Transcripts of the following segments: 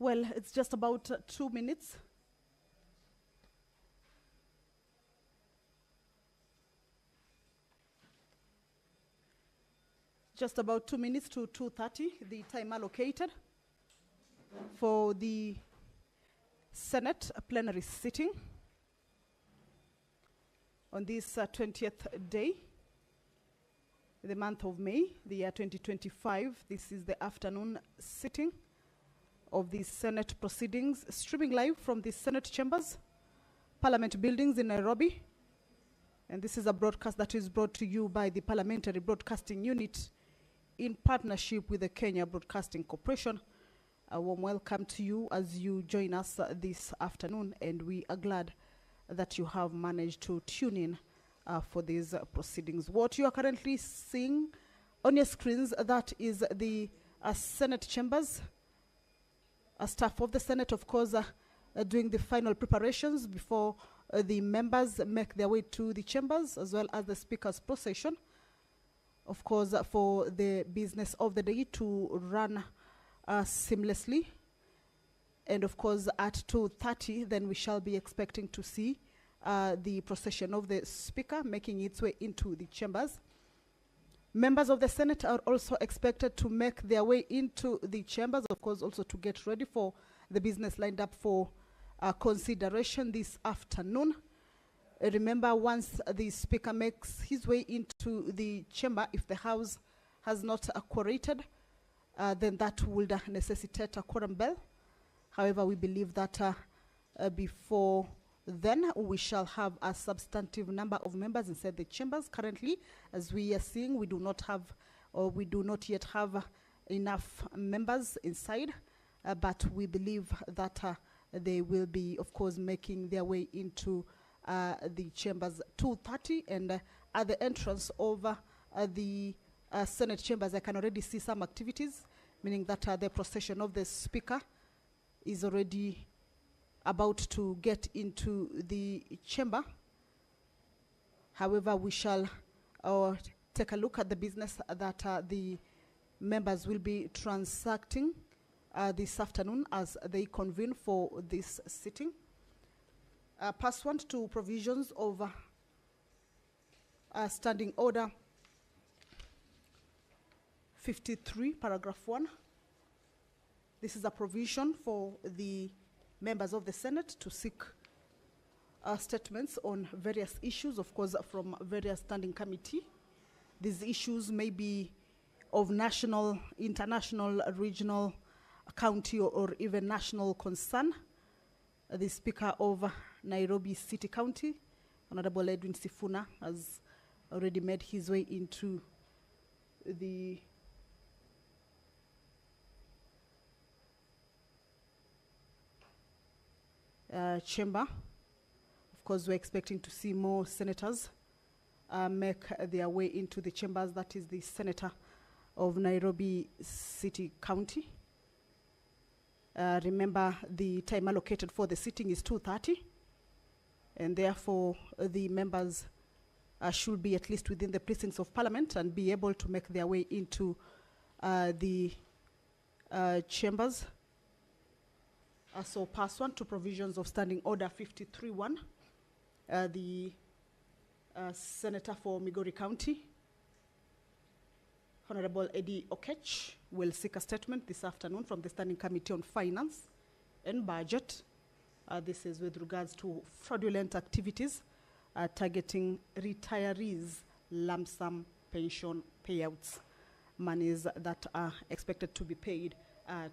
Well, it's just about 2 minutes. Just about 2 minutes to 2:30, the time allocated for the Senate plenary sitting on this 20th day, the month of May, the year 2025. This is the afternoon sitting of the Senate proceedings, streaming live from the Senate chambers, Parliament buildings in Nairobi. And this is a broadcast that is brought to you by the Parliamentary Broadcasting Unit in partnership with the Kenya Broadcasting Corporation. A warm welcome to you as you join us this afternoon, and we are glad that you have managed to tune in for these proceedings. What you are currently seeing on your screens, that is the Senate chambers. Staff of the Senate, of course, doing the final preparations before the members make their way to the chambers, as well as the Speaker's procession, of course, for the business of the day to run seamlessly. And of course, at 2:30, then we shall be expecting to see the procession of the Speaker making its way into the chambers. Members of the Senate are also expected to make their way into the chambers, of course, also to get ready for the business lined up for consideration this afternoon. Remember, once the Speaker makes his way into the chamber, if the House has not quorated, then that would necessitate a quorum bell. However, we believe that before then we shall have a substantive number of members inside the chambers. Currently, as we are seeing, we do not have, or we do not yet have enough members inside, but we believe that they will be, of course, making their way into the chambers 2:30, and at the entrance of the Senate chambers, I can already see some activities, meaning that the procession of the Speaker is already about to get into the chamber. However, we shall take a look at the business that the members will be transacting this afternoon as they convene for this sitting. Pursuant to provisions of Standing Order 53, paragraph 1. This is a provision for the members of the Senate to seek statements on various issues, of course, from various standing committee. These issues may be of national, international, regional, county, or even national concern. The Speaker of Nairobi City County, Honorable Edwin Sifuna, has already made his way into the chamber. Of course, we're expecting to see more senators make their way into the chambers. That is the Senator of Nairobi City County. Remember, the time allocated for the sitting is 2:30, and therefore the members should be at least within the precincts of Parliament and be able to make their way into the chambers. So pursuant to provisions of Standing Order 53.1, the Senator for Migori County, Honorable Eddie Okech, will seek a statement this afternoon from the Standing Committee on Finance and Budget. This is with regards to fraudulent activities targeting retirees' lump sum pension payouts, monies that are expected to be paid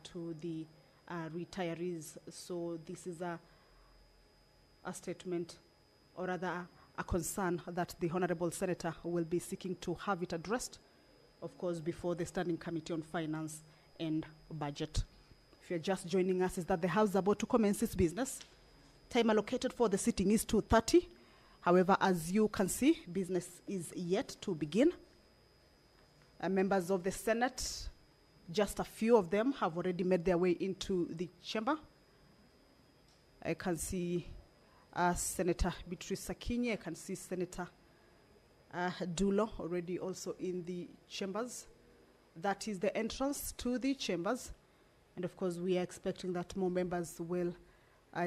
to the retirees. So this is a statement, or rather a concern, that the Honorable Senator will be seeking to have it addressed, of course, before the Standing Committee on Finance and Budget. If you're just joining us, is that the House is about to commence its business. Time allocated for the sitting is 2:30. However, as you can see, business is yet to begin. Members of the Senate, just a few of them have already made their way into the chamber. I can see Senator Beatrice Akinyi. I can see Senator Dulo already also in the chambers. That is the entrance to the chambers. And of course, we are expecting that more members will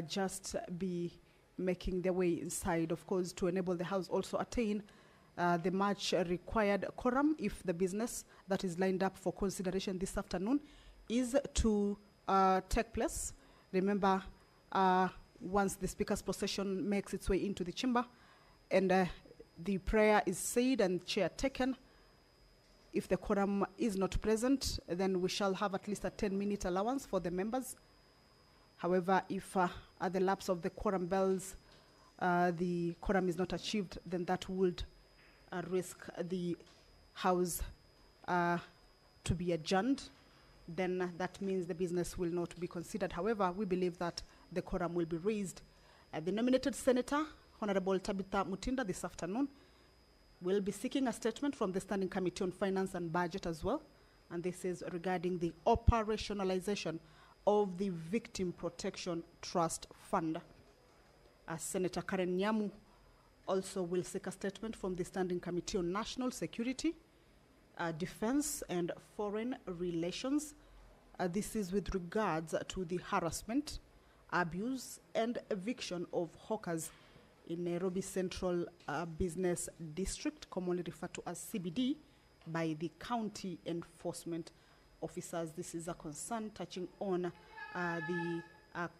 just be making their way inside, of course, to enable the House also attain the much required quorum if the business that is lined up for consideration this afternoon is to take place. Remember, once the Speaker's procession makes its way into the chamber and the prayer is said and chair taken, if the quorum is not present, then we shall have at least a 10-minute allowance for the members. However, if at the lapse of the quorum bells, the quorum is not achieved, then that would risk the House to be adjourned. Then that means the business will not be considered. However, we believe that the quorum will be raised. The nominated Senator, Honorable Tabitha Mutinda, this afternoon, will be seeking a statement from the Standing Committee on Finance and Budget as well. And this is regarding the operationalization of the Victim Protection Trust Fund. Senator Karen Nyamu also will seek a statement from the Standing Committee on National Security, Defense and Foreign Relations. This is with regards to the harassment, abuse and eviction of hawkers in Nairobi Central Business District, commonly referred to as CBD, by the county enforcement officers. This is a concern touching on the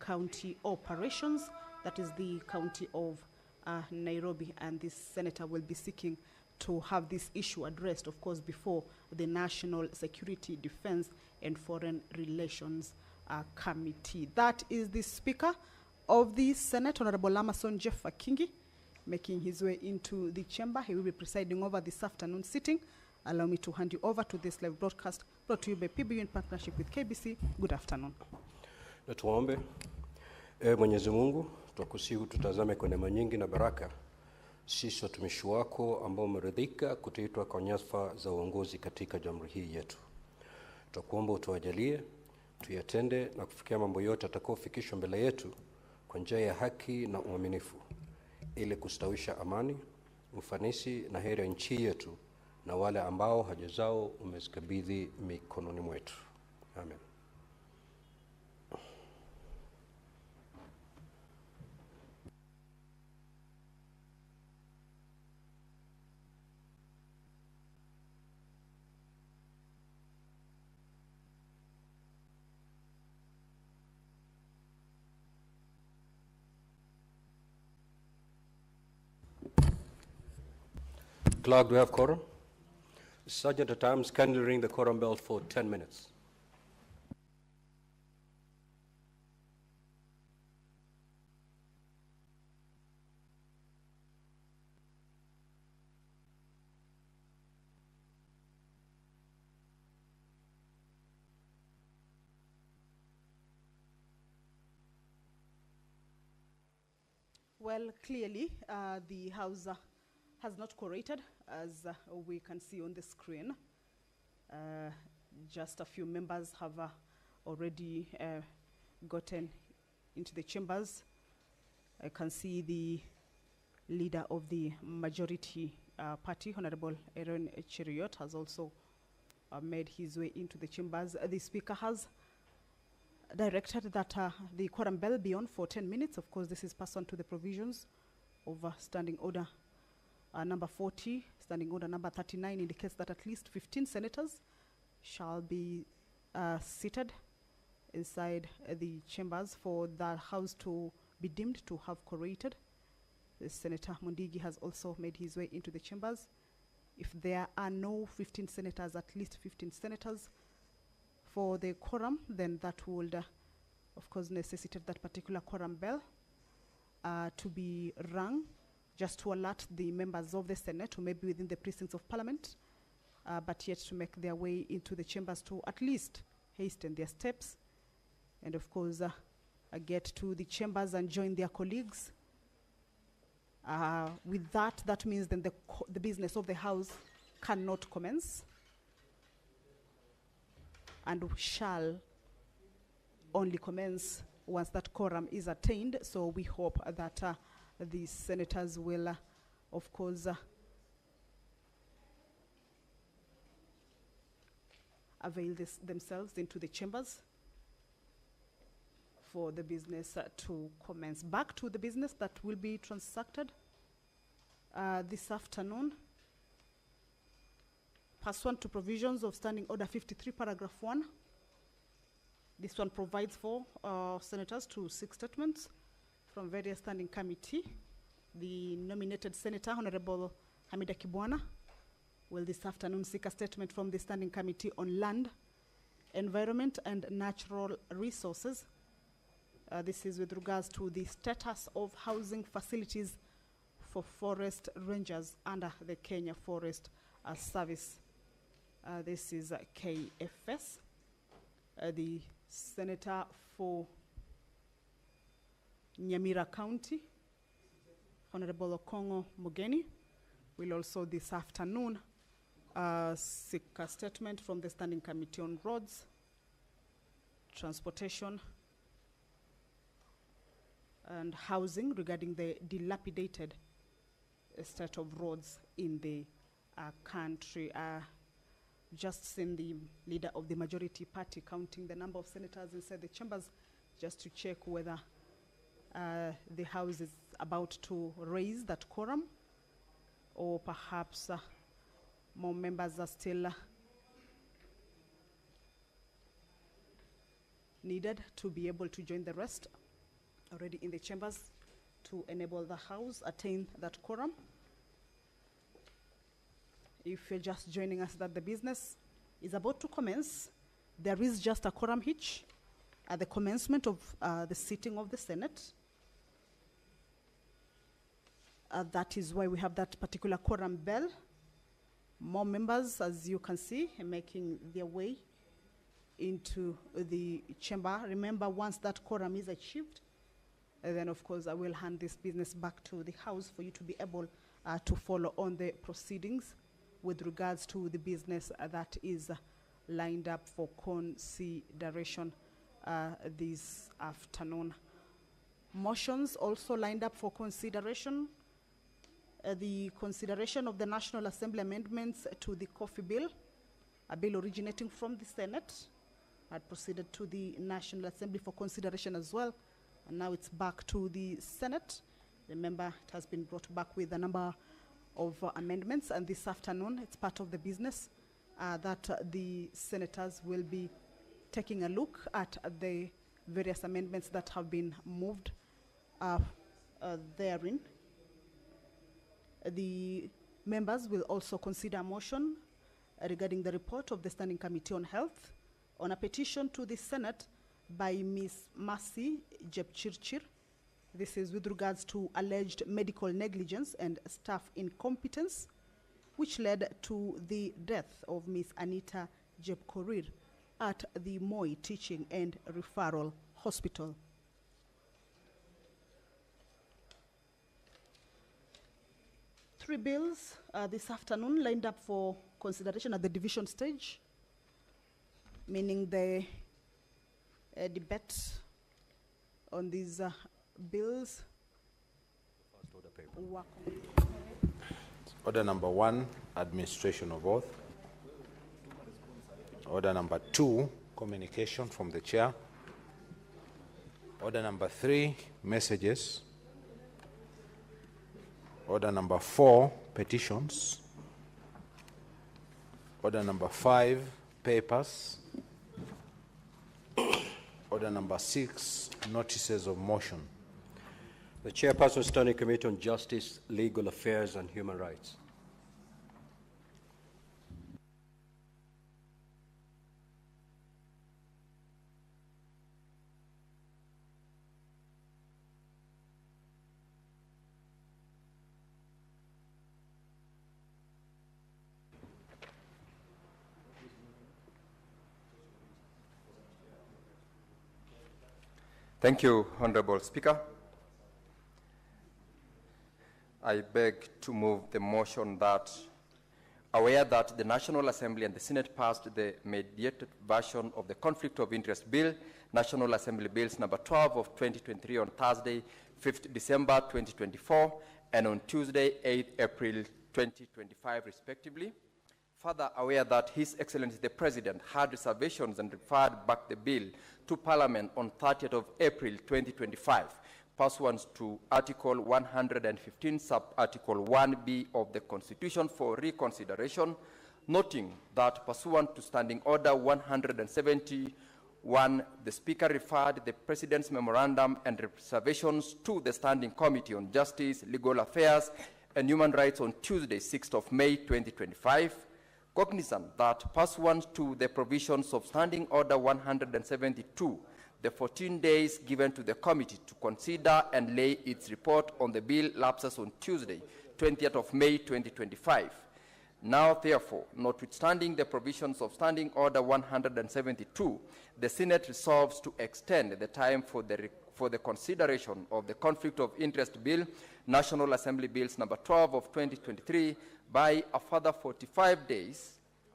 county operations, that is the county of Nairobi, and this senator will be seeking to have this issue addressed, of course, before the National Security, Defense and Foreign Relations Committee. That is the Speaker of the Senate, Honorable Amason Jeff Akingi, making his way into the chamber. He will be presiding over this afternoon sitting. Allow me to hand you over to this live broadcast brought to you by PBU in partnership with KBC. Good afternoon. Na tuombe. Mwenyezi Mungu, tunakusihi tutazame kwa neema nyingi na baraka sisi watumishi wako ambao umeridhika kutuitwa kwa nyadhifa za uongozi katika jamhuri hii yetu. Tunakuomba utuwajalie tuyatende na kufikia mambo yote atakayofikishwa mbele yetu kwa njia ya haki na uaminifu, ili kustawisha amani, ufanisi na heri ya nchi yetu na wale ambao haja zao umezikabidhi mikononi mwetu. Amen. Clerk, do we have quorum? Sergeant at arms, kindly ring the quorum bell for 10 minutes. Well, clearly, the House has not quorated, as we can see on the screen. Just a few members have already gotten into the chambers. I can see the leader of the majority party, Honorable Aaron Cheriot, has also made his way into the chambers. The Speaker has directed that the quorum bell be on for 10 minutes. Of course, this is pursuant to the provisions of Standing Order number 40. Standing Order number 39 indicates that at least 15 senators shall be seated inside the chambers for the House to be deemed to have quorated. Senator Mundigi has also made his way into the chambers. If there are no 15 senators, at least 15 senators for the quorum, then that would, of course, necessitate that particular quorum bell to be rung, just to alert the members of the Senate who may be within the precincts of Parliament, but yet to make their way into the chambers to at least hasten their steps, and of course, get to the chambers and join their colleagues. With that, that means then the business of the House cannot commence and shall only commence once that quorum is attained. So we hope that the senators will, of course, avail themselves into the chambers for the business to commence. Back to the business that will be transacted this afternoon. Pursuant to provisions of Standing Order 53, Paragraph 1, this one provides for senators to seek statements from various standing committee. The nominated senator, Honorable Hamida Kibwana, will this afternoon seek a statement from the Standing Committee on Land, Environment and Natural Resources. This is with regards to the status of housing facilities for forest rangers under the Kenya Forest Service. This is KFS. The senator for Nyamira County, Honorable Okongo Mugeni, will also this afternoon seek a statement from the Standing Committee on Roads, Transportation and Housing regarding the dilapidated state of roads in the country. Just seen the leader of the majority party counting the number of senators inside the chambers just to check whether the House is about to raise that quorum, or perhaps more members are still needed to be able to join the rest already in the chambers to enable the House attain that quorum. If you're just joining us that the business is about to commence, there is just a quorum hitch at the commencement of the sitting of the Senate. That is why we have that particular quorum bell. More members, as you can see, are making their way into the chamber. Remember, once that quorum is achieved, then of course I will hand this business back to the House for you to be able to follow on the proceedings with regards to the business that is lined up for consideration this afternoon. Motions also lined up for consideration. The consideration of the National Assembly amendments to the coffee bill, a bill originating from the Senate, had proceeded to the National Assembly for consideration as well, and now it's back to the Senate. Remember, it has been brought back with a number of amendments, and this afternoon it's part of the business that the senators will be taking a look at the various amendments that have been moved therein. The members will also consider a motion regarding the report of the Standing Committee on Health on a petition to the Senate by Ms. Mercy Jepchirchir. This is with regards to alleged medical negligence and staff incompetence, which led to the death of Ms. Anita Jepkorir at the Moi Teaching and Referral Hospital. Three bills this afternoon lined up for consideration at the division stage, meaning the debate on these bills. Order number 1, administration of oath. Order number 2, communication from the chair. Order number 3, messages. Order number 4, petitions. Order number 5, papers. Order number 6, notices of motion. The Chairperson, Standing Committee on Justice, Legal Affairs and Human Rights. Thank you, Honorable Speaker. I beg to move the motion that, aware that the National Assembly and the Senate passed the mediated version of the Conflict of Interest Bill, National Assembly Bills number 12 of 2023 on Thursday, 5th December 2024, and on Tuesday, 8th April 2025, respectively. Further aware that His Excellency the President had reservations and referred back the bill to Parliament on 30th of April 2025, pursuant to Article 115, Sub-Article 1B of the Constitution for reconsideration, noting that pursuant to Standing Order 171, the Speaker referred the President's memorandum and reservations to the Standing Committee on Justice, Legal Affairs, and Human Rights on Tuesday, 6th of May 2025, cognizant that pursuant to the provisions of Standing Order 172, the 14 days given to the committee to consider and lay its report on the bill lapses on Tuesday, 20th of May 2025. Now, therefore, notwithstanding the provisions of Standing Order 172, the Senate resolves to extend the time for the consideration of the Conflict of Interest Bill, National Assembly Bills number 12 of 2023, by a further 45 days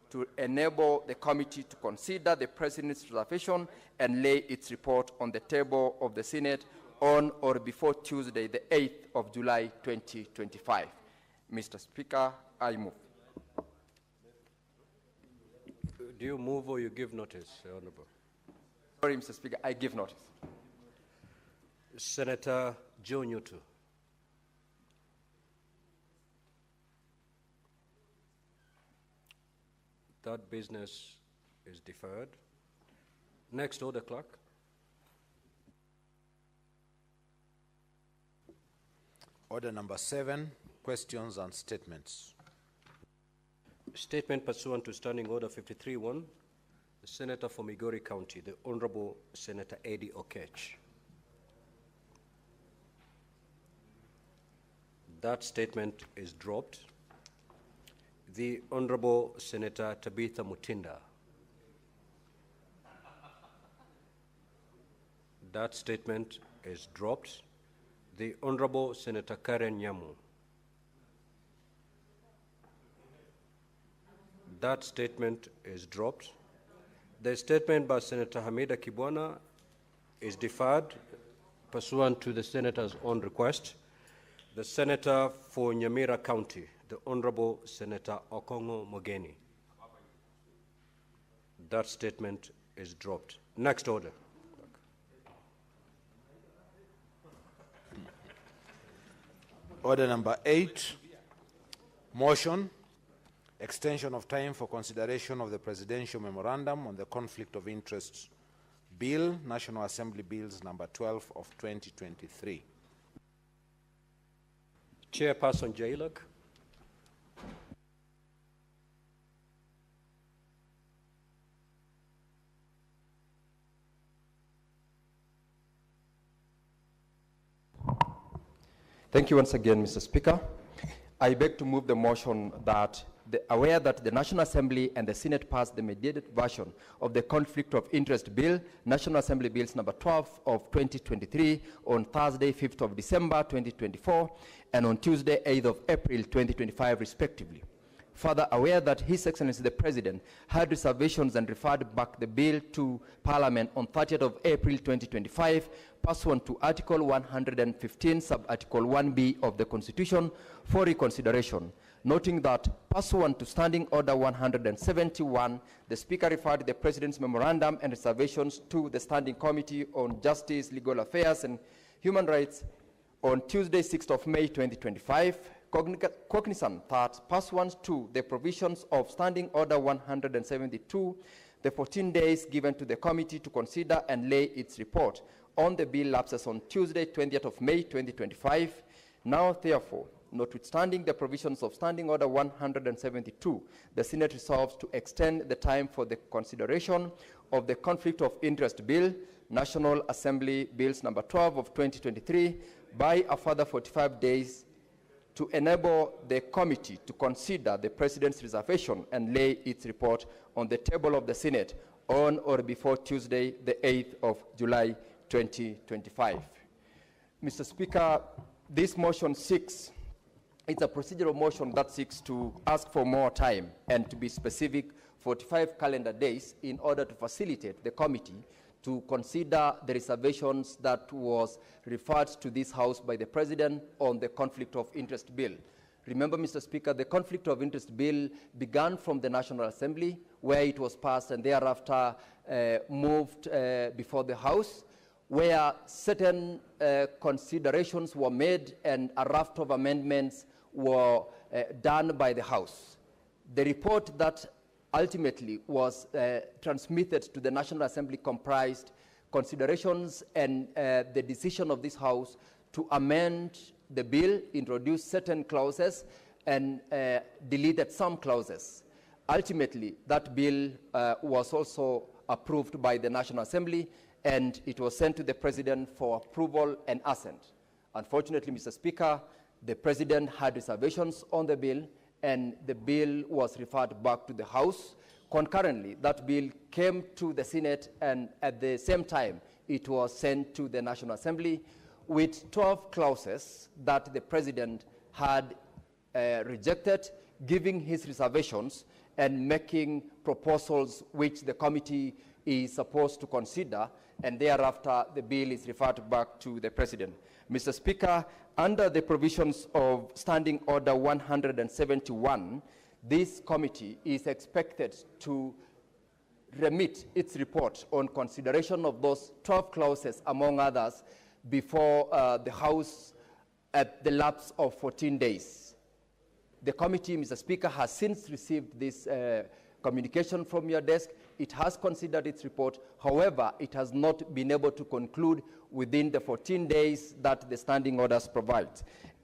to enable the committee to consider the President's reservation and lay its report on the table of the Senate on or before Tuesday, the 8th of July, 2025. Mr. Speaker, I move. Do you move or you give notice, Honorable? Sorry, Mr. Speaker, I give notice. Senator Joe Newton. That business is deferred. Next order, clerk. Order number 7, questions and statements. Statement pursuant to Standing Order 53-1, the Senator for Migori County, the Honorable Senator Eddie Okech. That statement is dropped. The Honorable Senator Tabitha Mutinda. That statement is dropped. The Honorable Senator Karen Nyamu. That statement is dropped. The statement by Senator Hamida Kibwana is deferred pursuant to the Senator's own request. The Senator for Nyamira County, the Honorable Senator Okongo Mogeni. That statement is dropped. Next order. Order number 8, motion, extension of time for consideration of the Presidential Memorandum on the Conflict of Interest Bill, National Assembly Bills number 12 of 2023. Chairperson Jailak. Thank you once again, Mr. Speaker. I beg to move the motion that aware that the National Assembly and the Senate passed the mediated version of the Conflict of Interest Bill, National Assembly Bills number 12 of 2023 on Thursday, 5th of December 2024, and on Tuesday, 8th of April 2025, respectively. Further aware that His Excellency the President had reservations and referred back the bill to Parliament on 30th of April 2025, pursuant to Article 115, Sub-Article 1B of the Constitution for reconsideration, noting that pursuant to Standing Order 171, the Speaker referred the President's memorandum and reservations to the Standing Committee on Justice, Legal Affairs, and Human Rights on Tuesday, 6th of May 2025, cognizant that pursuant to the provisions of Standing Order 172, the 14 days given to the committee to consider and lay its report on the bill lapses on Tuesday, 20th of May 2025. Now, therefore, notwithstanding the provisions of Standing Order 172, the Senate resolves to extend the time for the consideration of the Conflict of Interest Bill, National Assembly Bills number 12 of 2023, by a further 45 days to enable the committee to consider the President's reservation and lay its report on the table of the Senate on or before Tuesday, the 8th of July, 2025. Mr. Speaker, this motion seeks, it's a procedural motion that seeks to ask for more time and, to be specific, 45 calendar days in order to facilitate the committee to consider the reservations that was referred to this House by the President on the Conflict of Interest Bill. Remember, Mr. Speaker, the conflict of interest bill began from the National Assembly, where it was passed and thereafter moved before the House, where certain considerations were made and a raft of amendments were done by the House. The report that ultimately was transmitted to the National Assembly comprised considerations and the decision of this House to amend the bill, introduce certain clauses, and deleted some clauses. Ultimately, that bill was also approved by the National Assembly, and it was sent to the President for approval and assent. Unfortunately, Mr. Speaker, the President had reservations on the bill, and the bill was referred back to the House. Concurrently, that bill came to the Senate, and at the same time, it was sent to the National Assembly with 12 clauses that the President had rejected, giving his reservations and making proposals which the committee is supposed to consider, and thereafter the bill is referred back to the President. Mr. Speaker, under the provisions of Standing Order 171, this committee is expected to remit its report on consideration of those 12 clauses, among others, before the House at the lapse of 14 days. The committee, Mr. Speaker, has since received this communication from your desk. It has considered its report. However, it has not been able to conclude within the 14 days that the standing orders provide.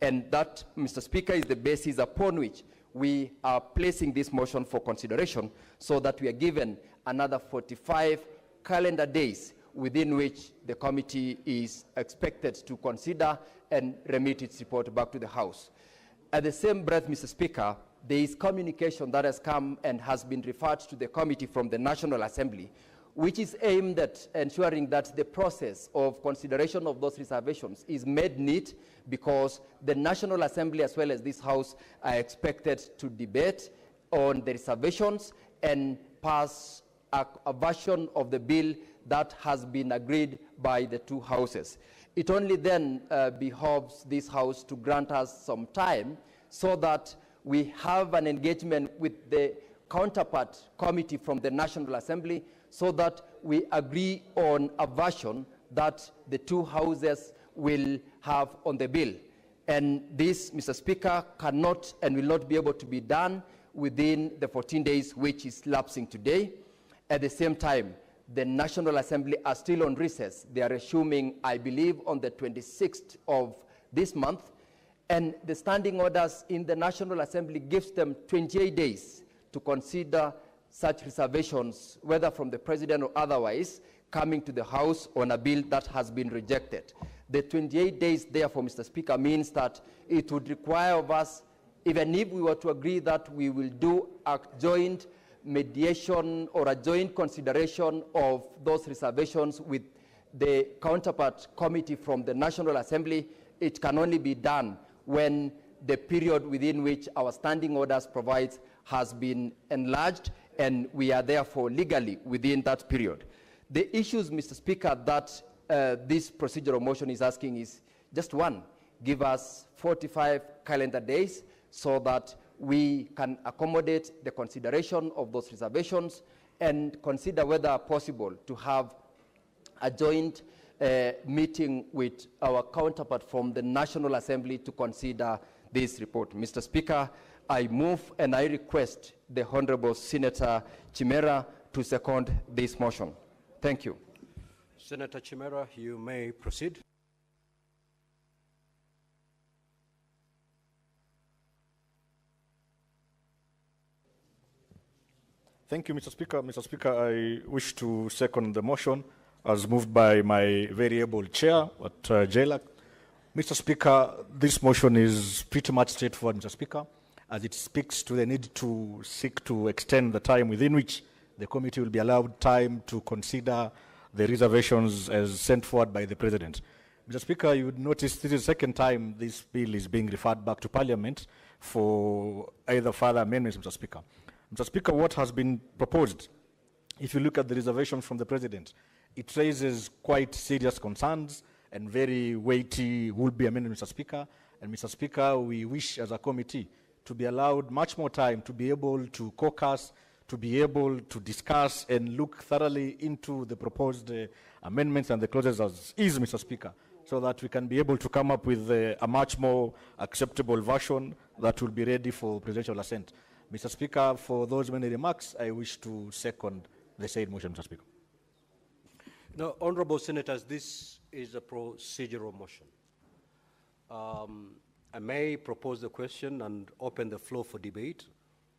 And that, Mr. Speaker, is the basis upon which we are placing this motion for consideration, so that we are given another 45 calendar days within which the committee is expected to consider and remit its report back to the House. At the same breath, Mr. Speaker, there is communication that has come and has been referred to the committee from the National Assembly, which is aimed at ensuring that the process of consideration of those reservations is made neat, because the National Assembly as well as this House are expected to debate on the reservations and pass a version of the bill that has been agreed by the two houses. It only then behoves this House to grant us some time so that we have an engagement with the counterpart committee from the National Assembly, so that we agree on a version that the two houses will have on the bill. And this, Mr. Speaker, cannot and will not be able to be done within the 14 days which is lapsing today. At the same time, the National Assembly are still on recess. They are resuming, I believe, on the 26th of this month. And the standing orders in the National Assembly gives them 28 days to consider such reservations, whether from the President or otherwise, coming to the House on a bill that has been rejected. The 28 days, therefore, Mr. Speaker, means that it would require of us, even if we were to agree that we will do a joint mediation or a joint consideration of those reservations with the counterpart committee from the National Assembly, it can only be done when the period within which our standing orders provides has been enlarged, and we are therefore legally within that period. The issues, Mr. Speaker, that this procedural motion is asking is just one: give us 45 calendar days so that we can accommodate the consideration of those reservations and consider whether possible to have a joint meeting with our counterpart from the National Assembly to consider this report. Mr. Speaker, I move and I request the Honorable Senator Chimera to second this motion. Thank you. Senator Chimera, you may proceed. Thank you, Mr. Speaker. Mr. Speaker, I wish to second the motion as moved by my very able chair at JLAC. Mr. Speaker, this motion is pretty much straightforward, Mr. Speaker, as it speaks to the need to seek to extend the time within which the committee will be allowed time to consider the reservations as sent forward by the President. Mr. Speaker, you would notice this is the second time this bill is being referred back to Parliament for either further amendments, Mr. Speaker. Mr. Speaker, what has been proposed, if you look at the reservation from the President, it raises quite serious concerns and very weighty would-be amendments, Mr. Speaker, And Mr. Speaker, we wish as a committee to be allowed much more time to be able to caucus, to be able to discuss and look thoroughly into the proposed amendments and the clauses as is, Mr. Speaker, so that we can be able to come up with a much more acceptable version that will be ready for presidential assent. Mr. Speaker, for those many remarks, I wish to second the said motion, Mr. Speaker. Now, honorable senators, this is a procedural motion. I may propose the question and open the floor for debate,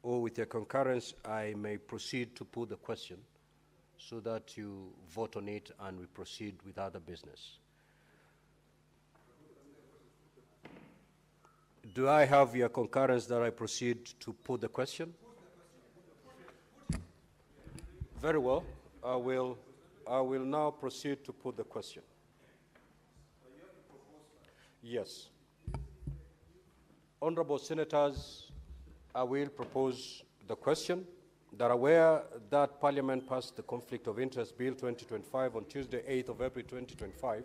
or with your concurrence, I may proceed to put the question so that you vote on it and we proceed with other business. Do I have your concurrence that I proceed to put the question? Very well. I will now proceed to put the question. Yes. Honorable senators, I will propose the question. That aware that Parliament passed the Conflict of Interest Bill 2025 on Tuesday, 8th of April 2025.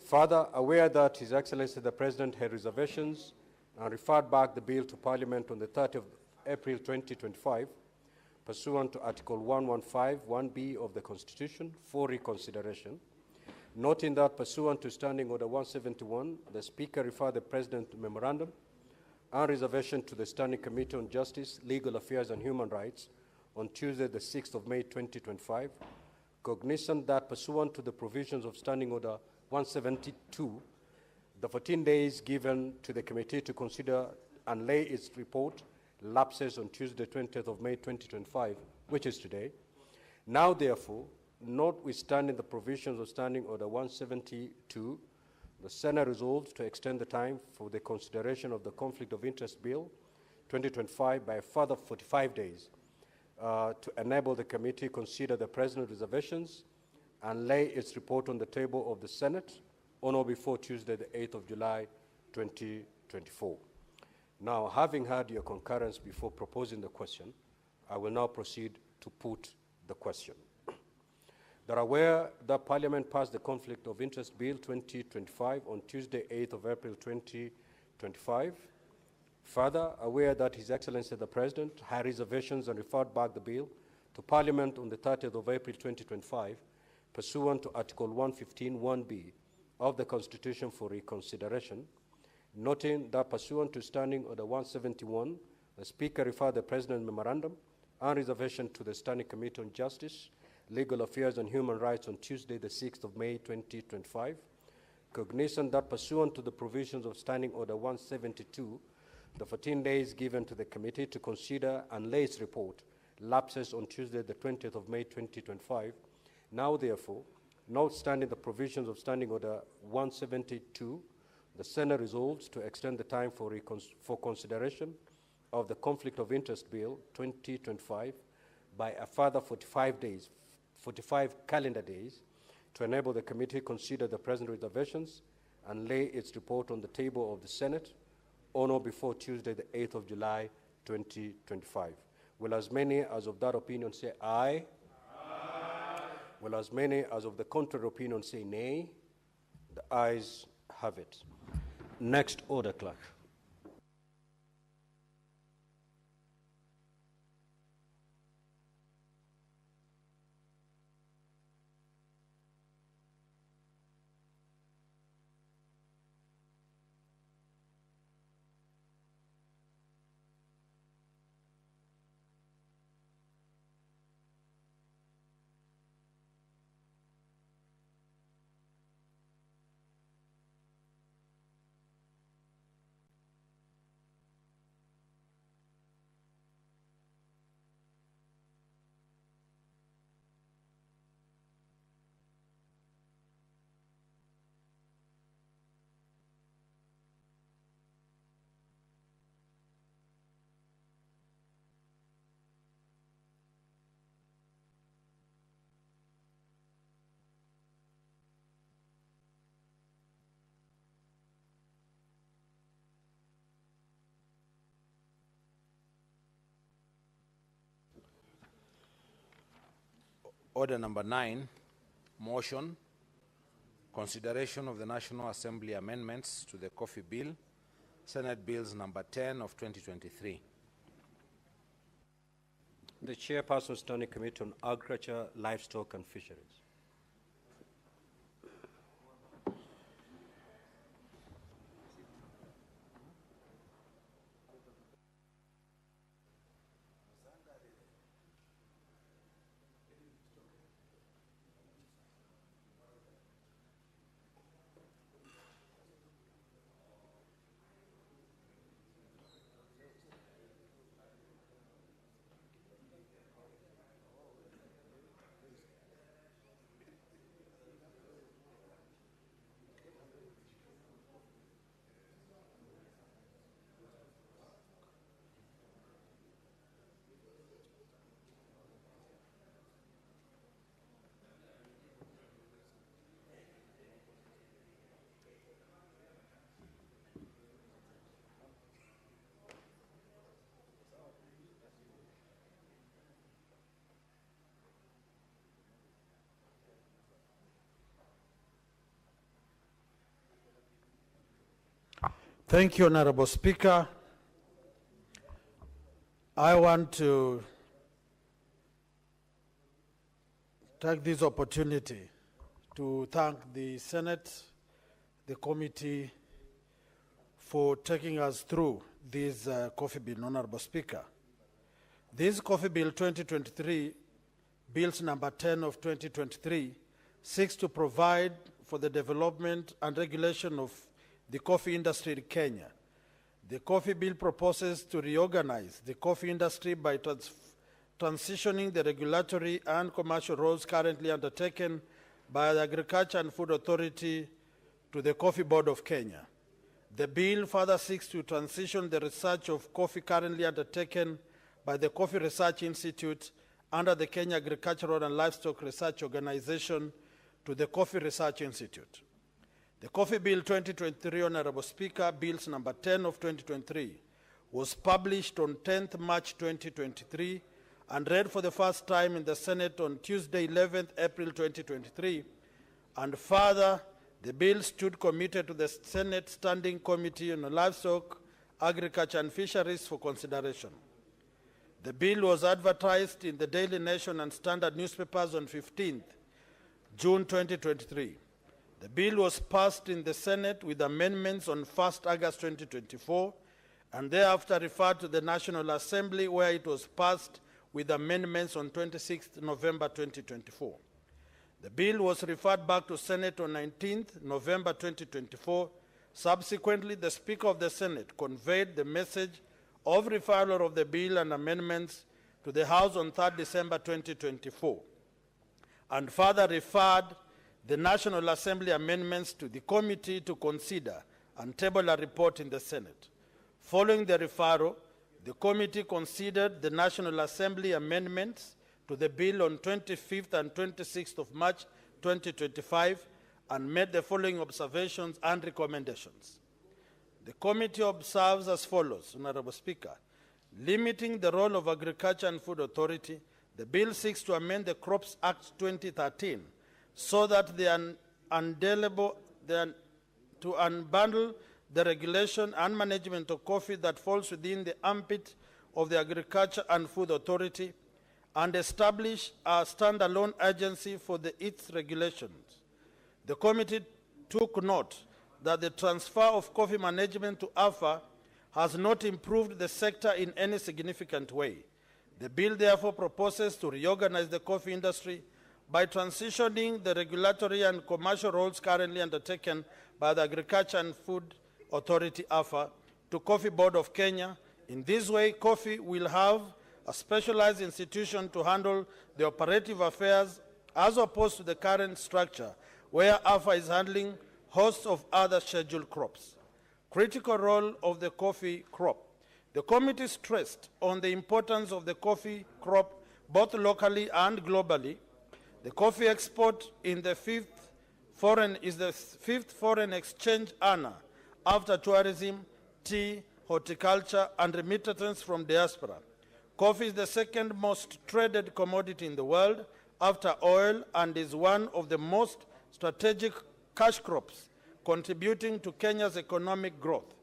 Further, aware that His Excellency the President had reservations and referred back the bill to Parliament on the 30th of April 2025, pursuant to Article 115, 1B of the Constitution for reconsideration. Noting that pursuant to Standing Order 171, the Speaker referred the President to memorandum and reservation to the Standing Committee on Justice, Legal Affairs and Human Rights on Tuesday, the 6th of May 2025, cognizant that pursuant to the provisions of Standing Order 172, the 14 days given to the committee to consider and lay its report lapses on Tuesday, 20th of May 2025, which is today. Now, therefore, notwithstanding the provisions of Standing Order 172, the Senate resolves to extend the time for the consideration of the Conflict of Interest Bill 2025 by a further 45 days to enable the committee to consider the President's reservations and lay its report on the table of the Senate on or before Tuesday, the 8th of July, 2024. Now, having had your concurrence before proposing the question, I will now proceed to put the question. That aware that Parliament passed the Conflict of Interest Bill 2025 on Tuesday, 8th of April 2025. Further, aware that His Excellency the President had reservations and referred back the bill to Parliament on the 30th of April 2025, pursuant to Article 115, 1B of the Constitution for reconsideration. Noting that pursuant to Standing Order 171, the Speaker referred the President memorandum and reservation to the Standing Committee on Justice, Legal Affairs and Human Rights on Tuesday, the 6th of May, 2025. Cognizant that pursuant to the provisions of Standing Order 172, the 14 days given to the committee to consider and lay its report lapses on Tuesday, the 20th of May, 2025. Now, therefore, notwithstanding the provisions of Standing Order 172, the Senate resolves to extend the time for consideration of the Conflict of Interest Bill 2025 by a further 45 days, 45 calendar days, to enable the committee to consider the present reservations and lay its report on the table of the Senate on or before Tuesday, the 8th of July, 2025. Will as many as of that opinion say aye? Aye. Will as many as of the contrary opinion say nay? The ayes have it. Next order, clerk. Order number 9, motion consideration of the National Assembly amendments to the Coffee Bill, Senate Bills number 10 of 2023. The Chairperson Standing Committee on Agriculture, Livestock and Fisheries. Thank you, Honorable Speaker. I want to take this opportunity to thank the Senate, the committee, for taking us through this coffee bill, Honorable Speaker. This coffee bill 2023, bills number 10 of 2023, seeks to provide for the development and regulation of the coffee industry in Kenya. The coffee bill proposes to reorganize the coffee industry by transitioning the regulatory and commercial roles currently undertaken by the Agriculture and Food Authority to the Coffee Board of Kenya. The bill further seeks to transition the research of coffee currently undertaken by the Coffee Research Institute under the Kenya Agricultural and Livestock Research Organization to the Coffee Research Institute. The Coffee Bill 2023, Honorable Speaker, Bills number 10 of 2023, was published on 10th March 2023 and read for the first time in the Senate on Tuesday, 11th April 2023, and further, the bill stood committed to the Senate Standing Committee on Livestock, Agriculture and Fisheries for consideration. The bill was advertised in the Daily Nation and Standard newspapers on 15th June 2023. The bill was passed in the Senate with amendments on 1st August 2024 and thereafter referred to the National Assembly where it was passed with amendments on 26th November 2024. The bill was referred back to Senate on 19th November 2024. Subsequently, the Speaker of the Senate conveyed the message of referral of the bill and amendments to the House on 3rd December 2024 and further referred the National Assembly amendments to the committee to consider and table a report in the Senate. Following the referral, the committee considered the National Assembly amendments to the bill on 25th and 26th of March 2025 and made the following observations and recommendations. The committee observes as follows, Honorable Speaker. Limiting the role of Agriculture and Food Authority, the bill seeks to amend the Crops Act 2013 so that to unbundle the regulation and management of coffee that falls within the ambit of the Agriculture and Food Authority and establish a standalone agency for its regulations. The committee took note that the transfer of coffee management to AFA has not improved the sector in any significant way. The bill therefore proposes to reorganize the coffee industry by transitioning the regulatory and commercial roles currently undertaken by the Agriculture and Food Authority, AFA, to Coffee Board of Kenya. In this way, coffee will have a specialized institution to handle the operative affairs as opposed to the current structure where AFA is handling hosts of other scheduled crops. Critical role of the coffee crop. The committee stressed on the importance of the coffee crop both locally and globally. The coffee export in the fifth foreign exchange earner after tourism, tea, horticulture, and remittances from diaspora. Coffee is the second most traded commodity in the world after oil and is one of the most strategic cash crops contributing to Kenya's economic growth.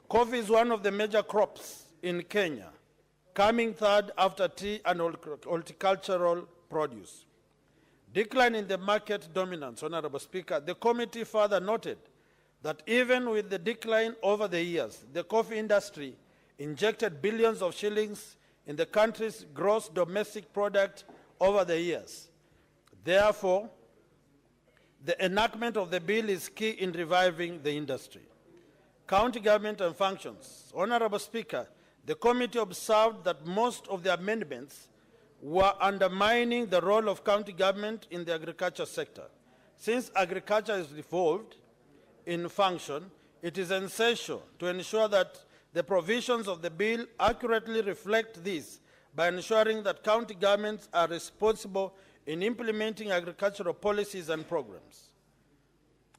Coffee is one of the major crops in Kenya, coming third after tea and horticultural produce. Decline in the market dominance, Honorable Speaker. The committee further noted that even with the decline over the years, the coffee industry injected billions of shillings in the country's gross domestic product over the years. Therefore, the enactment of the bill is key in reviving the industry. County government and functions. Honorable Speaker, the committee observed that most of the amendments were undermining the role of county government in the agriculture sector. Since agriculture is devolved in function, it is essential to ensure that the provisions of the bill accurately reflect this by ensuring that county governments are responsible in implementing agricultural policies and programs.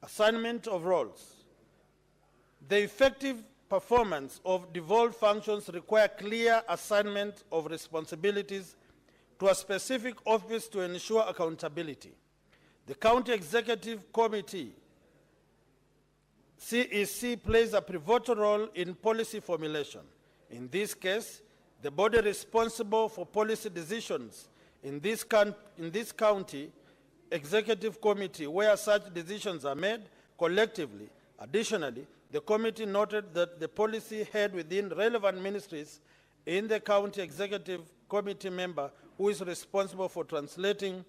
Assignment of roles. The effective performance of devolved functions require clear assignment of responsibilities to a specific office to ensure accountability. The County Executive Committee, CEC, plays a pivotal role in policy formulation. In this case, the body responsible for policy decisions in this county executive committee, where such decisions are made collectively. Additionally, the committee noted that the policy head within relevant ministries in the county executive committee member who is responsible for translating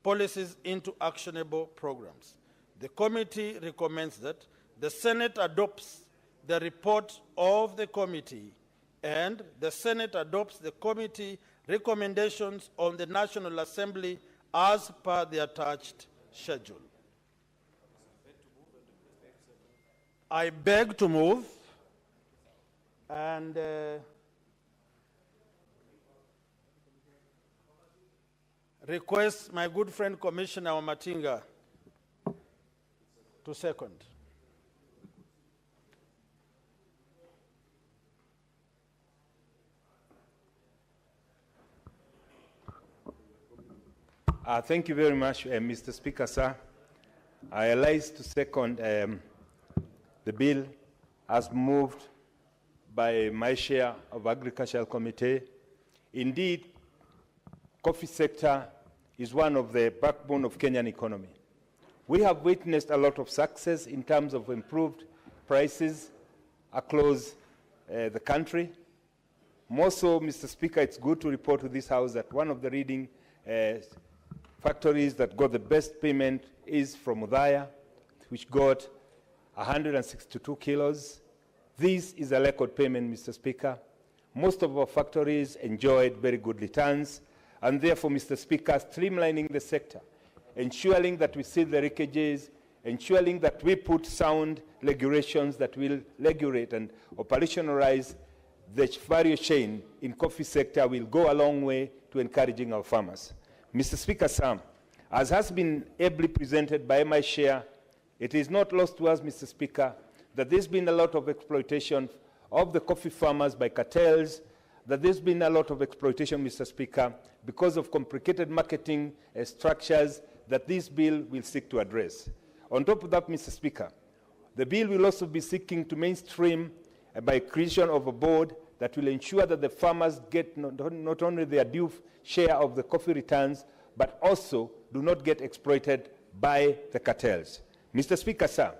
policies into actionable programs. The committee recommends that the Senate adopts the report of the committee and the Senate adopts the committee recommendations on the National Assembly as per the attached schedule. I beg to move and request my good friend Commissioner Wamatinga to second. Thank you very much, Mr. Speaker, sir. I rise to second the bill as moved by my share of Agricultural Committee. Indeed, coffee sector is one of the backbone of Kenyan economy. We have witnessed a lot of success in terms of improved prices across the country. More so, Mr. Speaker, it's good to report to this House that one of the leading factories that got the best payment is from Udaya, which got 162 kilos. This is a record payment, Mr. Speaker. Most of our factories enjoyed very good returns, and therefore, Mr. Speaker, streamlining the sector, ensuring that we see the leakages, ensuring that we put sound regulations that will regulate and operationalize the value chain in coffee sector will go a long way to encouraging our farmers. Mr. Speaker, sir, as has been ably presented by my share, it is not lost to us, Mr. Speaker, that there's been a lot of exploitation of the coffee farmers by cartels, that there's been a lot of exploitation, Mr. Speaker, because of complicated marketing structures that this bill will seek to address. On top of that, Mr. Speaker, the bill will also be seeking to mainstream by creation of a board that will ensure that the farmers get not only their due share of the coffee returns, but also do not get exploited by the cartels. Mr. Speaker, sir,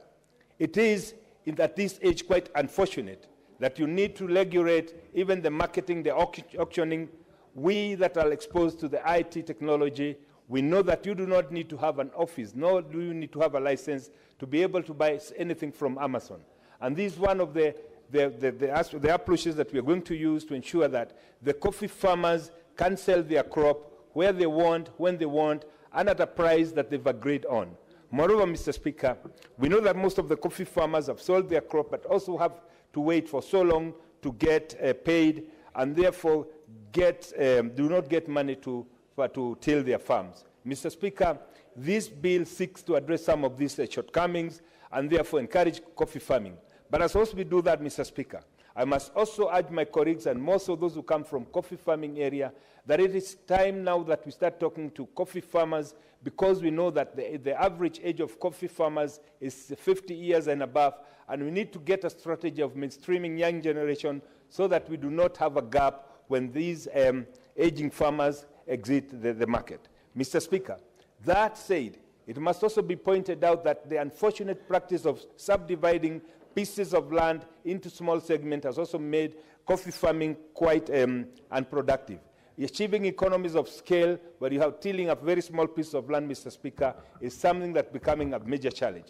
it is at this age quite unfortunate that you need to regulate even the marketing, the auctioning. We that are exposed to the IT technology, we know that you do not need to have an office, nor do you need to have a license to be able to buy anything from Amazon. And this is one of the approaches that we are going to use to ensure that the coffee farmers can sell their crop where they want, when they want, and at a price that they've agreed on. Moreover, Mr. Speaker, we know that most of the coffee farmers have sold their crop, but also have to wait for so long to get paid, and therefore do not get money to till their farms. Mr. Speaker, this bill seeks to address some of these shortcomings and therefore encourage coffee farming. But as also we do that, Mr. Speaker, I must also urge my colleagues and most of those who come from coffee farming area that it is time now that we start talking to coffee farmers, because we know that the average age of coffee farmers is 50 years and above, and we need to get a strategy of mainstreaming young generation so that we do not have a gap when these aging farmers exit the market. Mr. Speaker, that said, it must also be pointed out that the unfortunate practice of subdividing pieces of land into small segments has also made coffee farming quite unproductive. Achieving economies of scale where you have tilling a very small piece of land, Mr. Speaker, is something that's becoming a major challenge.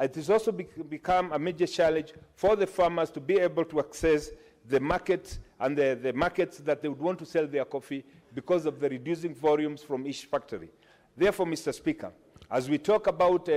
It has also become a major challenge for the farmers to be able to access the markets and the markets that they would want to sell their coffee because of the reducing volumes from each factory. Therefore, Mr. Speaker, as we talk about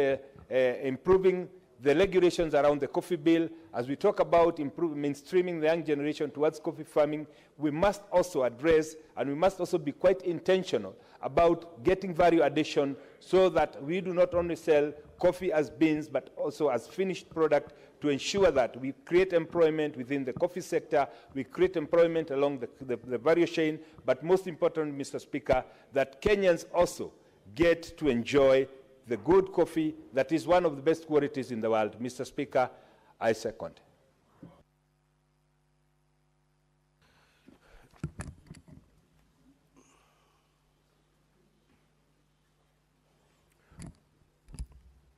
improving the regulations around the coffee bill, as we talk about mainstreaming the young generation towards coffee farming, we must also address and we must also be quite intentional about getting value addition so that we do not only sell coffee as beans but also as finished product, to ensure that we create employment within the coffee sector, we create employment along the value chain, but most important, Mr. Speaker, that Kenyans also get to enjoy the good coffee that is one of the best qualities in the world. Mr. Speaker, I second.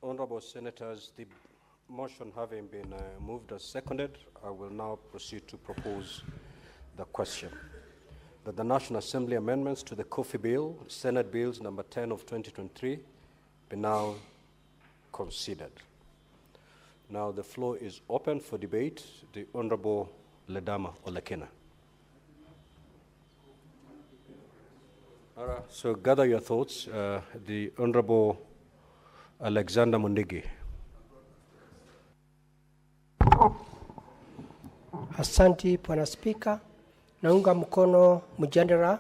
Honorable Senators, the motion having been moved as seconded, I will now proceed to propose the question that the National Assembly amendments to the Coffee Bill, Senate Bills number 10 of 2023, be now considered. Now the floor is open for debate. The Honorable Ledama Olekina. So gather your thoughts. The Honorable Alexander Mundigi. Asante Bwana Spika, naunga mkono mjadala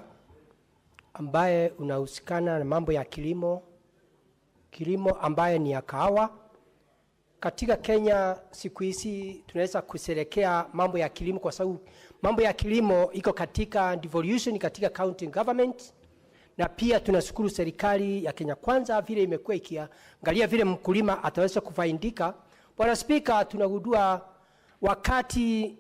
ambaye unahusikana na mambo ya kilimo ambaye ni ya kahawa. Katika Kenya siku hizi tunaweza kusherekea mambo ya kilimo kwa sababu mambo ya kilimo iko katika devolution katika county government, na pia tunashukuru serikali ya Kenya Kwanza vile imekuwa ikiangalia vile mkulima ataweza kufaidika. Bwana Spika, tunagundua wakati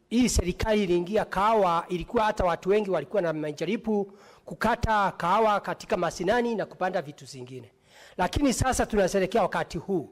hii serikali iliingia kahawa, ilikuwa hata watu wengi walikuwa na majaribu kukata kahawa katika masinani na kupanda vitu zingine. Lakini sasa tunasherekea wakati huu.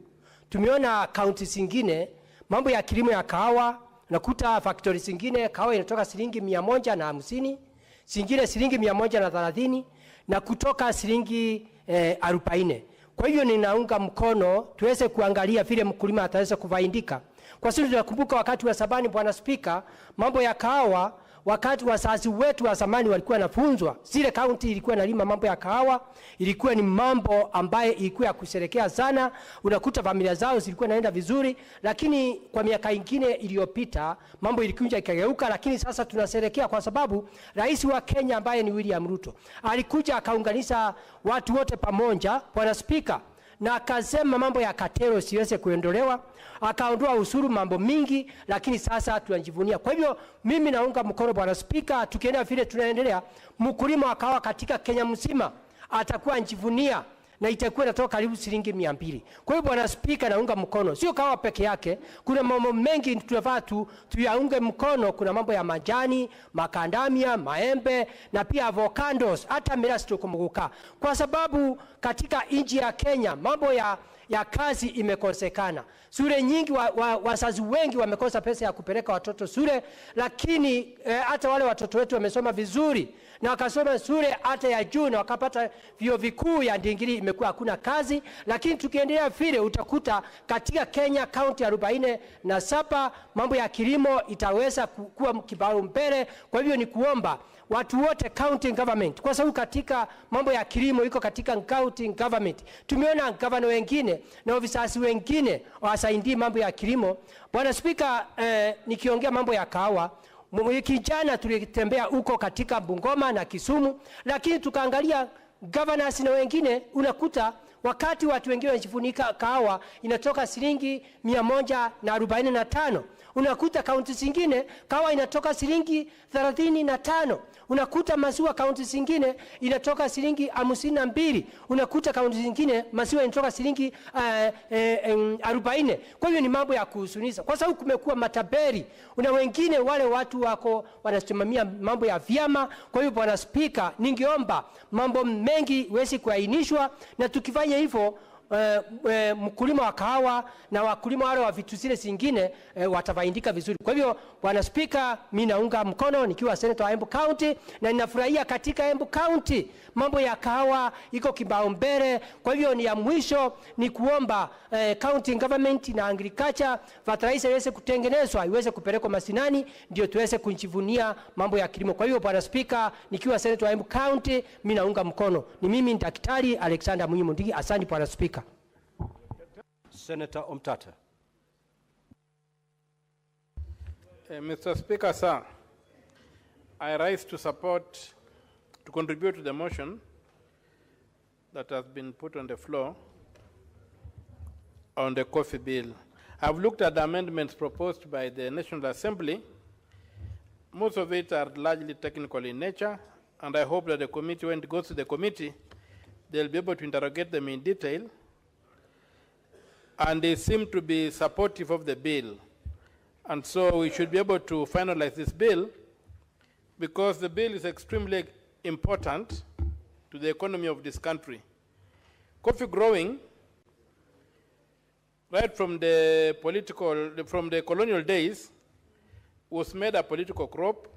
Tumeona kaunti zingine mambo ya kilimo ya kahawa, nakuta factory zingine kahawa inatoka shilingi 150, zingine shilingi 130 na kutoka shilingi 40. Kwa hiyo ninaunga mkono tuweze kuangalia vile mkulima ataweza kufaidika. Kwa sababu tunakumbuka wakati wa sabani, Bwana Spika, mambo ya kahawa, wakati wazazi wetu wa zamani walikuwa nafunzwa, zile kaunti ilikuwa nalima mambo ya kahawa, ilikuwa ni mambo ambaye ilikuwa ya kusherekea sana, unakuta familia zao zilikuwa naenda vizuri, lakini kwa miaka ingine iliyopita mambo ilikuja ikageuka. Lakini sasa tunasherekea kwa sababu rais wa Kenya ambaye ni William Ruto alikuja akaunganisha watu wote pamoja, Bwana Spika, na akasema mambo ya katero siweze kuondolewa, akaondoa usuru mambo mingi, lakini sasa tunajivunia. Kwa hivyo mimi naunga mkono Bwana Spika, tukienda vile tunaendelea, mkulima wa kahawa katika Kenya mzima atakuwa anajivunia na itakuwa inatoka karibu shilingi 200. Kwa hiyo Bwana Spika, naunga mkono. Sio kahawa peke yake, kuna mambo mengi tunafaa tuyaunge mkono. Kuna mambo ya majani, makandamia, maembe na pia avocados, hata mirasi tukumbuka. Kwa sababu katika nchi ya Kenya mambo ya kazi imekosekana. Shule nyingi wazazi wengi wamekosa pesa ya kupeleka watoto shule, lakini hata wale watoto wetu wamesoma vizuri na wakasoma shule hata ya juu na wakapata vyuo vikuu ya Ndingiri, imekuwa hakuna kazi. Lakini tukiendelea vile utakuta katika Kenya kaunti 47 mambo ya kilimo itaweza kuwa kipaumbele. Kwa hivyo ni kuomba watu wote county government, kwa sababu katika mambo ya kilimo iko katika county government. Tumeona gavana wengine na ofisasi wengine wasaidii mambo ya kilimo. Bwana Spika, nikiongea mambo ya kahawa, wiki jana tulitembea huko katika Bungoma na Kisumu, lakini tukaangalia governors na wengine, unakuta wakati watu wengine wanajifunika kahawa inatoka shilingi 145, Unakuta kaunti zingine kahawa inatoka shilingi 35. Unakuta maziwa kaunti zingine inatoka shilingi 52. Unakuta kaunti zingine maziwa inatoka shilingi 40. Kwa hiyo ni mambo ya kuhuzunisha, kwa sababu kumekuwa matapeli. Una wengine wale watu wako wanasimamia mambo ya vyama. Kwa hiyo Bwana Spika, ningeomba mambo mengi iweze kuainishwa, na tukifanya hivyo mkulima wa kahawa na wakulima wale wa vitu zile zingine watafaidika vizuri. Kwa hivyo Bwana Spika, mimi naunga mkono nikiwa senator wa Embu County, na ninafurahia katika Embu County mambo ya kahawa iko kipaumbele. Kwa hivyo ni ya mwisho ni kuomba county government na agriculture fertilizer iweze kutengenezwa, iweze kupelekwa mashinani, ndio tuweze kujivunia mambo ya kilimo. Kwa hivyo Bwana Spika, nikiwa senator wa Embu County, mimi naunga mkono. Ni mimi Daktari Alexander Munyimo Ndigi. Asante Bwana Spika. Senator Omtata. Mr. Speaker, sir, I rise to support, to contribute to the motion that has been put on the floor on the coffee bill. I've looked at the amendments proposed by the National Assembly. Most of it are largely technical in nature, and I hope that the committee, when it goes to the committee, they'll be able to interrogate them in detail, and they seem to be supportive of the bill. And so we should be able to finalize this bill, because the bill is extremely important to the economy of this country. Coffee growing, right from the colonial days, was made a political crop,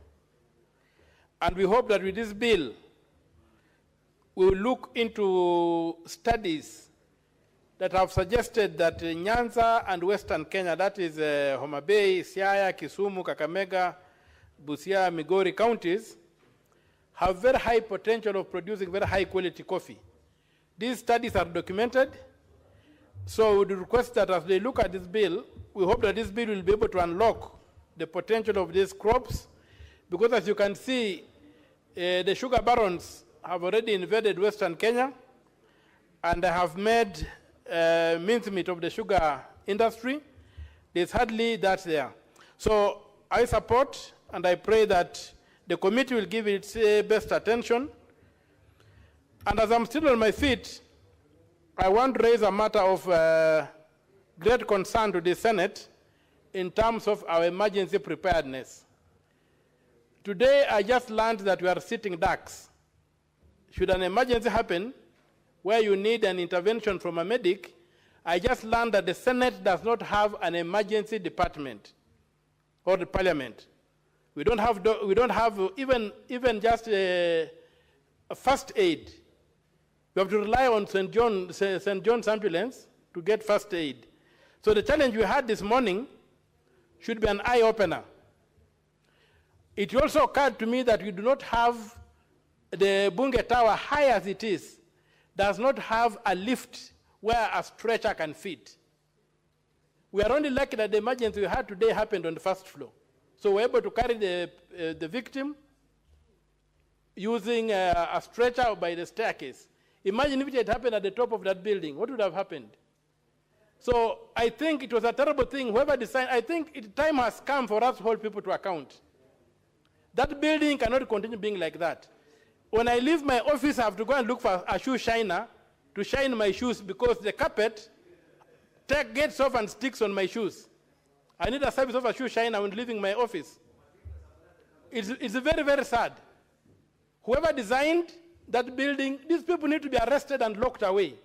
and we hope that with this bill, we will look into studies that have suggested that Nyanza and Western Kenya, that is Homa Bay, Siaya, Kisumu, Kakamega, Busia, Migori counties, have very high potential of producing very high quality coffee. These studies are documented, so we would request that as they look at this bill, we hope that this bill will be able to unlock the potential of these crops, because as you can see, the sugar barons have already invaded Western Kenya, and they have made mincemeat of the sugar industry. There's hardly that there. So I support, and I pray that the committee will give its best attention. And as I'm still on my feet, I want to raise a matter of great concern to the Senate in terms of our emergency preparedness. Today, I just learned that we are sitting ducks. Should an emergency happen, where you need an intervention from a medic, I just learned that the Senate does not have an emergency department or the parliament. We don't have even just a first aid. We have to rely on St. John's ambulance to get first aid. So the challenge we had this morning should be an eye-opener. It also occurred to me that we do not have the Bunge Tower, high as it is, does not have a lift where a stretcher can fit. We are only lucky that the emergency we had today happened on the first floor. So we're able to carry the victim using a stretcher by the staircase. Imagine if it had happened at the top of that building, what would have happened? So I think it was a terrible thing. Whoever decided, I think time has come for us to hold people to account. That building cannot continue being like that. When I leave my office, I have to go and look for a shoe shiner to shine my shoes, because the carpet gets off and sticks on my shoes. I need a service of a shoe shiner when leaving my office. It's very, very sad. Whoever designed that building, these people need to be arrested and locked away.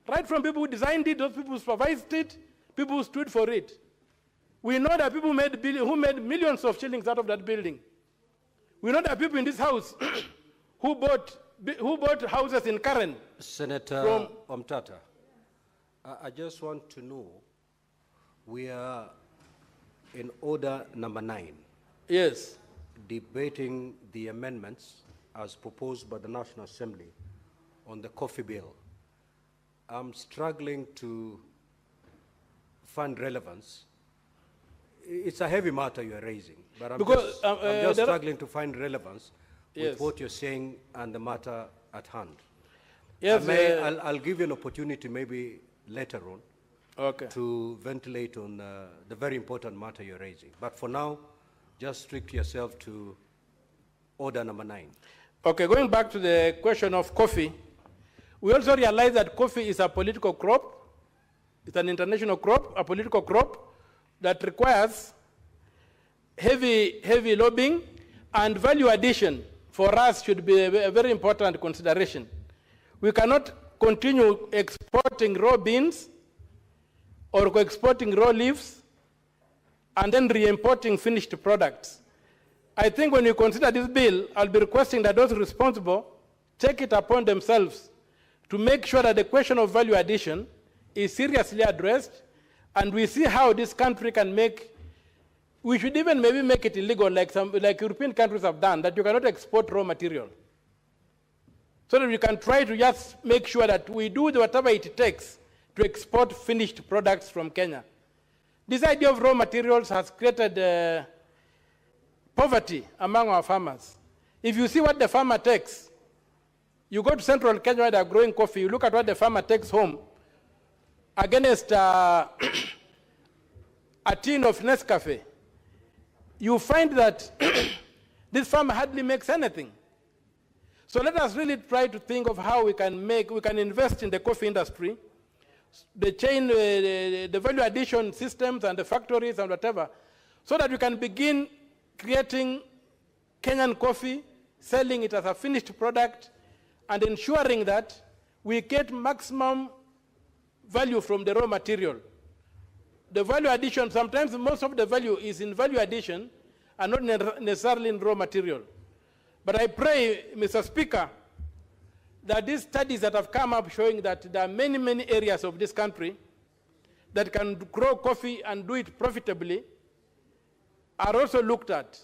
Right from people who designed it, those people who supervised it, people who stood for it. We know that people who made millions of shillings out of that building. We know that people in this house who bought houses in Karen. Senator Omtata, I just want to know, we are in order number 9. Yes. Debating the amendments as proposed by the National Assembly on the coffee bill. I'm struggling to find relevance. It's a heavy matter you're raising, but I'm just struggling to find relevance with what you're saying and the matter at hand. Yes, I'll give you an opportunity maybe later on to ventilate on the very important matter you're raising. But for now, just restrict yourself to order number 9. Okay, going back to the question of coffee, we also realize that coffee is a political crop. It's an international crop, a political crop that requires heavy lobbying, and value addition for us should be a very important consideration. We cannot continue exporting raw beans or exporting raw leaves and then re-importing finished products. I think when you consider this bill, I'll be requesting that those responsible take it upon themselves to make sure that the question of value addition is seriously addressed, and we see how this country can make, we should even maybe make it illegal like European countries have done, that you cannot export raw material. So that we can try to just make sure that we do whatever it takes to export finished products from Kenya. This idea of raw materials has created poverty among our farmers. If you see what the farmer takes, you go to central Kenya where they're growing coffee, you look at what the farmer takes home against a tin of Nescafe, you find that this farmer hardly makes anything. So let us really try to think of how we can invest in the coffee industry, the chain, the value addition systems and the factories and whatever, so that we can begin creating Kenyan coffee, selling it as a finished product, and ensuring that we get maximum value from the raw material. The value addition, sometimes most of the value is in value addition and not necessarily in raw material. But I pray, Mr. Speaker, that these studies that have come up showing that there are many, many areas of this country that can grow coffee and do it profitably are also looked at,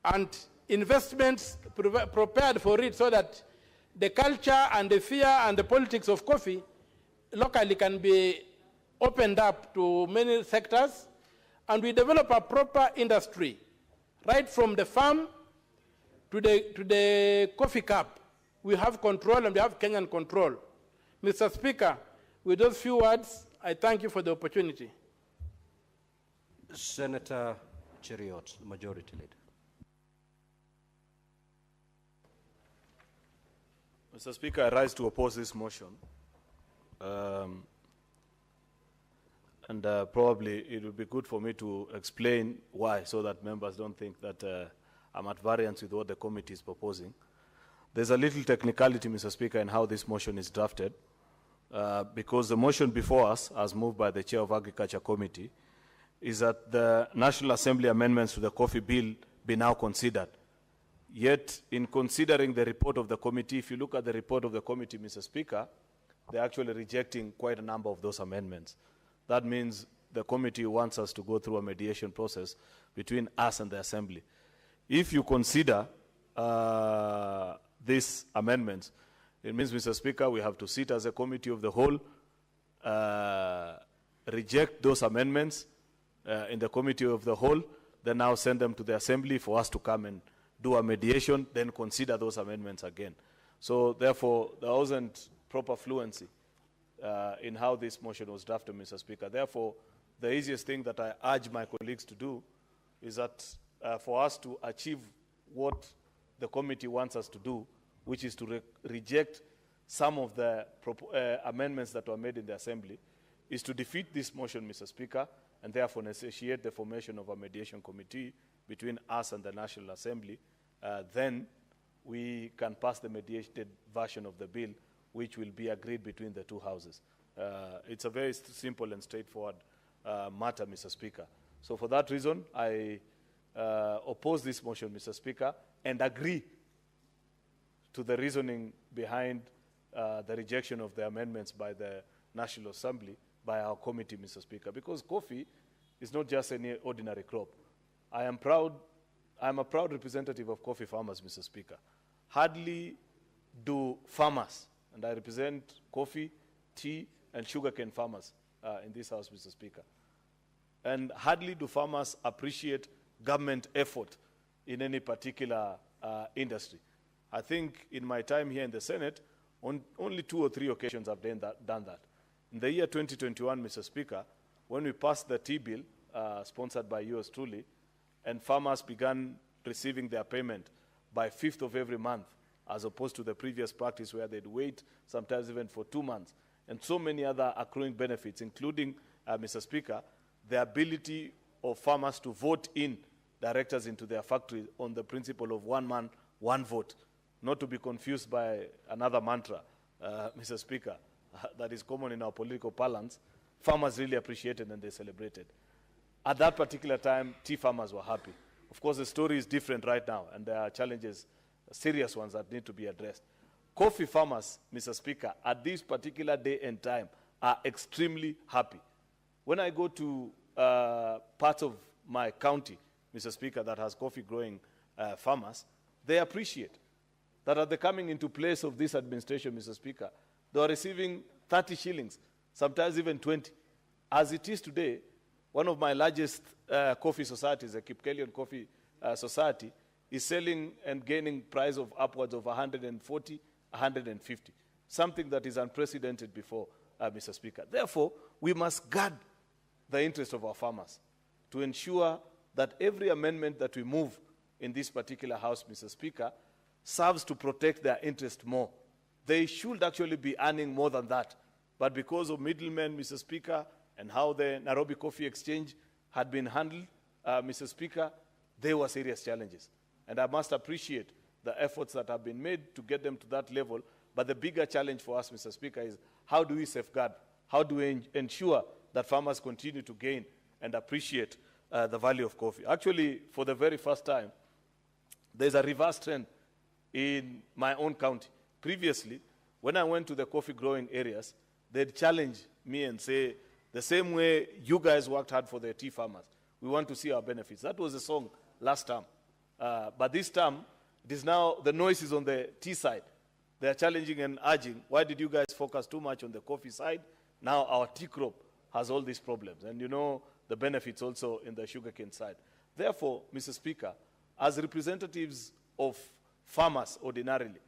and investments prepared for it so that the culture and the fear and the politics of coffee locally can be opened up to many sectors, and we develop a proper industry, right from the farm to the coffee cup. We have control, and we have Kenyan control. Mr. Speaker, with those few words, I thank you for the opportunity. Senator Cheriot, Majority Leader. Mr. Speaker, I rise to oppose this motion. Probably it would be good for me to explain why, so that members don't think that I'm at variance with what the committee is proposing. There's a little technicality, Mr. Speaker, in how this motion is drafted, because the motion before us, as moved by the Chair of Agriculture Committee, is that the National Assembly amendments to the coffee bill be now considered. Yet, in considering the report of the committee, if you look at the report of the committee, Mr. Speaker, they're actually rejecting quite a number of those amendments. That means the committee wants us to go through a mediation process between us and the Assembly. If you consider these amendments, it means, Mr. Speaker, we have to sit as a committee of the whole, reject those amendments in the committee of the whole, then now send them to the Assembly for us to come and do a mediation, then consider those amendments again. So therefore, there wasn't proper fluency in how this motion was drafted, Mr. Speaker. Therefore, the easiest thing that I urge my colleagues to do is that for us to achieve what the committee wants us to do, which is to reject some of the amendments that were made in the Assembly, is to defeat this motion, Mr. Speaker, and therefore necessitate the formation of a mediation committee between us and the National Assembly. Then we can pass the mediated version of the bill, which will be agreed between the two houses. It's a very simple and straightforward matter, Mr. Speaker. So for that reason, I oppose this motion, Mr. Speaker, and agree to the reasoning behind the rejection of the amendments by the National Assembly, by our committee, Mr. Speaker, because coffee is not just any ordinary crop. I'm a proud representative of coffee farmers, Mr. Speaker. Hardly do farmers, and I represent coffee, tea, and sugarcane farmers in this house, Mr. Speaker. And hardly do farmers appreciate government effort in any particular industry. I think in my time here in the Senate, on only 2 or 3 occasions I've done that. In the year 2021, Mr. Speaker, when we passed the T-bill, sponsored by yours truly, and farmers began receiving their payment by 5th of every month, as opposed to the previous practice where they'd wait, sometimes even for 2 months, and so many other accruing benefits, including, Mr. Speaker, the ability of farmers to vote in directors into their factories on the principle of one man, one vote, not to be confused by another mantra, Mr. Speaker, that is common in our political parlance. Farmers really appreciated and they celebrated. At that particular time, tea farmers were happy. Of course, the story is different right now, and there are challenges, serious ones that need to be addressed. Coffee farmers, Mr. Speaker, at this particular day and time, are extremely happy. When I go to parts of my county, Mr. Speaker, that has coffee growing farmers, they appreciate that at the coming into place of this administration, Mr. Speaker, they are receiving 30 shillings, sometimes even 20. As it is today, one of my largest coffee societies, the Kipkelian Coffee Society, is selling and gaining price of upwards of 140, 150, something that is unprecedented before, Mr. Speaker. Therefore, we must guard the interest of our farmers to ensure that every amendment that we move in this particular house, Mr. Speaker, serves to protect their interest more. They should actually be earning more than that. But because of middlemen, Mr. Speaker, and how the Nairobi Coffee Exchange had been handled, Mr. Speaker, there were serious challenges. And I must appreciate the efforts that have been made to get them to that level. But the bigger challenge for us, Mr. Speaker, is how do we safeguard, how do we ensure that farmers continue to gain and appreciate the value of coffee. Actually, for the very first time, there's a reverse trend in my own county. Previously, when I went to the coffee growing areas, they'd challenge me and say, the same way you guys worked hard for the tea farmers, we want to see our benefits. That was the song last term. But this term, it is now, the noise is on the tea side. They are challenging and urging, why did you guys focus too much on the coffee side? Now our tea crop has all these problems. And you know the benefits also in the sugarcane side. Therefore, Mr. Speaker, as representatives of farmers ordinarily,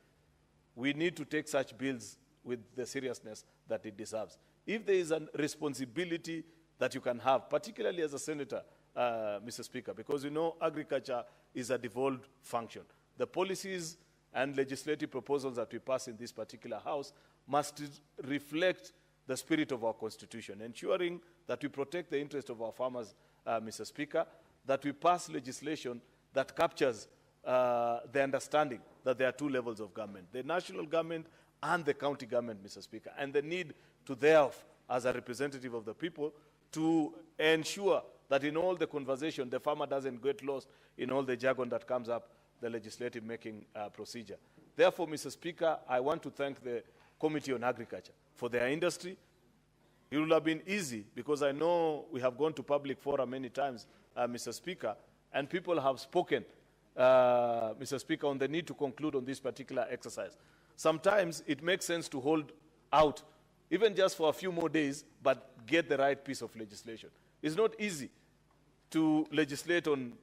we need to take such bills with the seriousness that it deserves. If there is a responsibility that you can have, particularly as a senator, Mr. Speaker, because you know agriculture is a devolved function. The policies and legislative proposals that we pass in this particular house must reflect the spirit of our Constitution, ensuring that we protect the interest of our farmers, Mr. Speaker, that we pass legislation that captures the understanding that there are two levels of government, the national government and the county government, Mr. Speaker, and the need to thereof, as a representative of the people, to ensure that in all the conversation, the farmer doesn't get lost in all the jargon that comes up the legislative making procedure. Therefore, Mr. Speaker, I want to thank the Committee on Agriculture for their industry. It will have been easy because I know we have gone to public forum many times, Mr. Speaker, and people have spoken, Mr. Speaker, on the need to conclude on this particular exercise. Sometimes it makes sense to hold out, even just for a few more days, but get the right piece of legislation. It's not easy to legislate on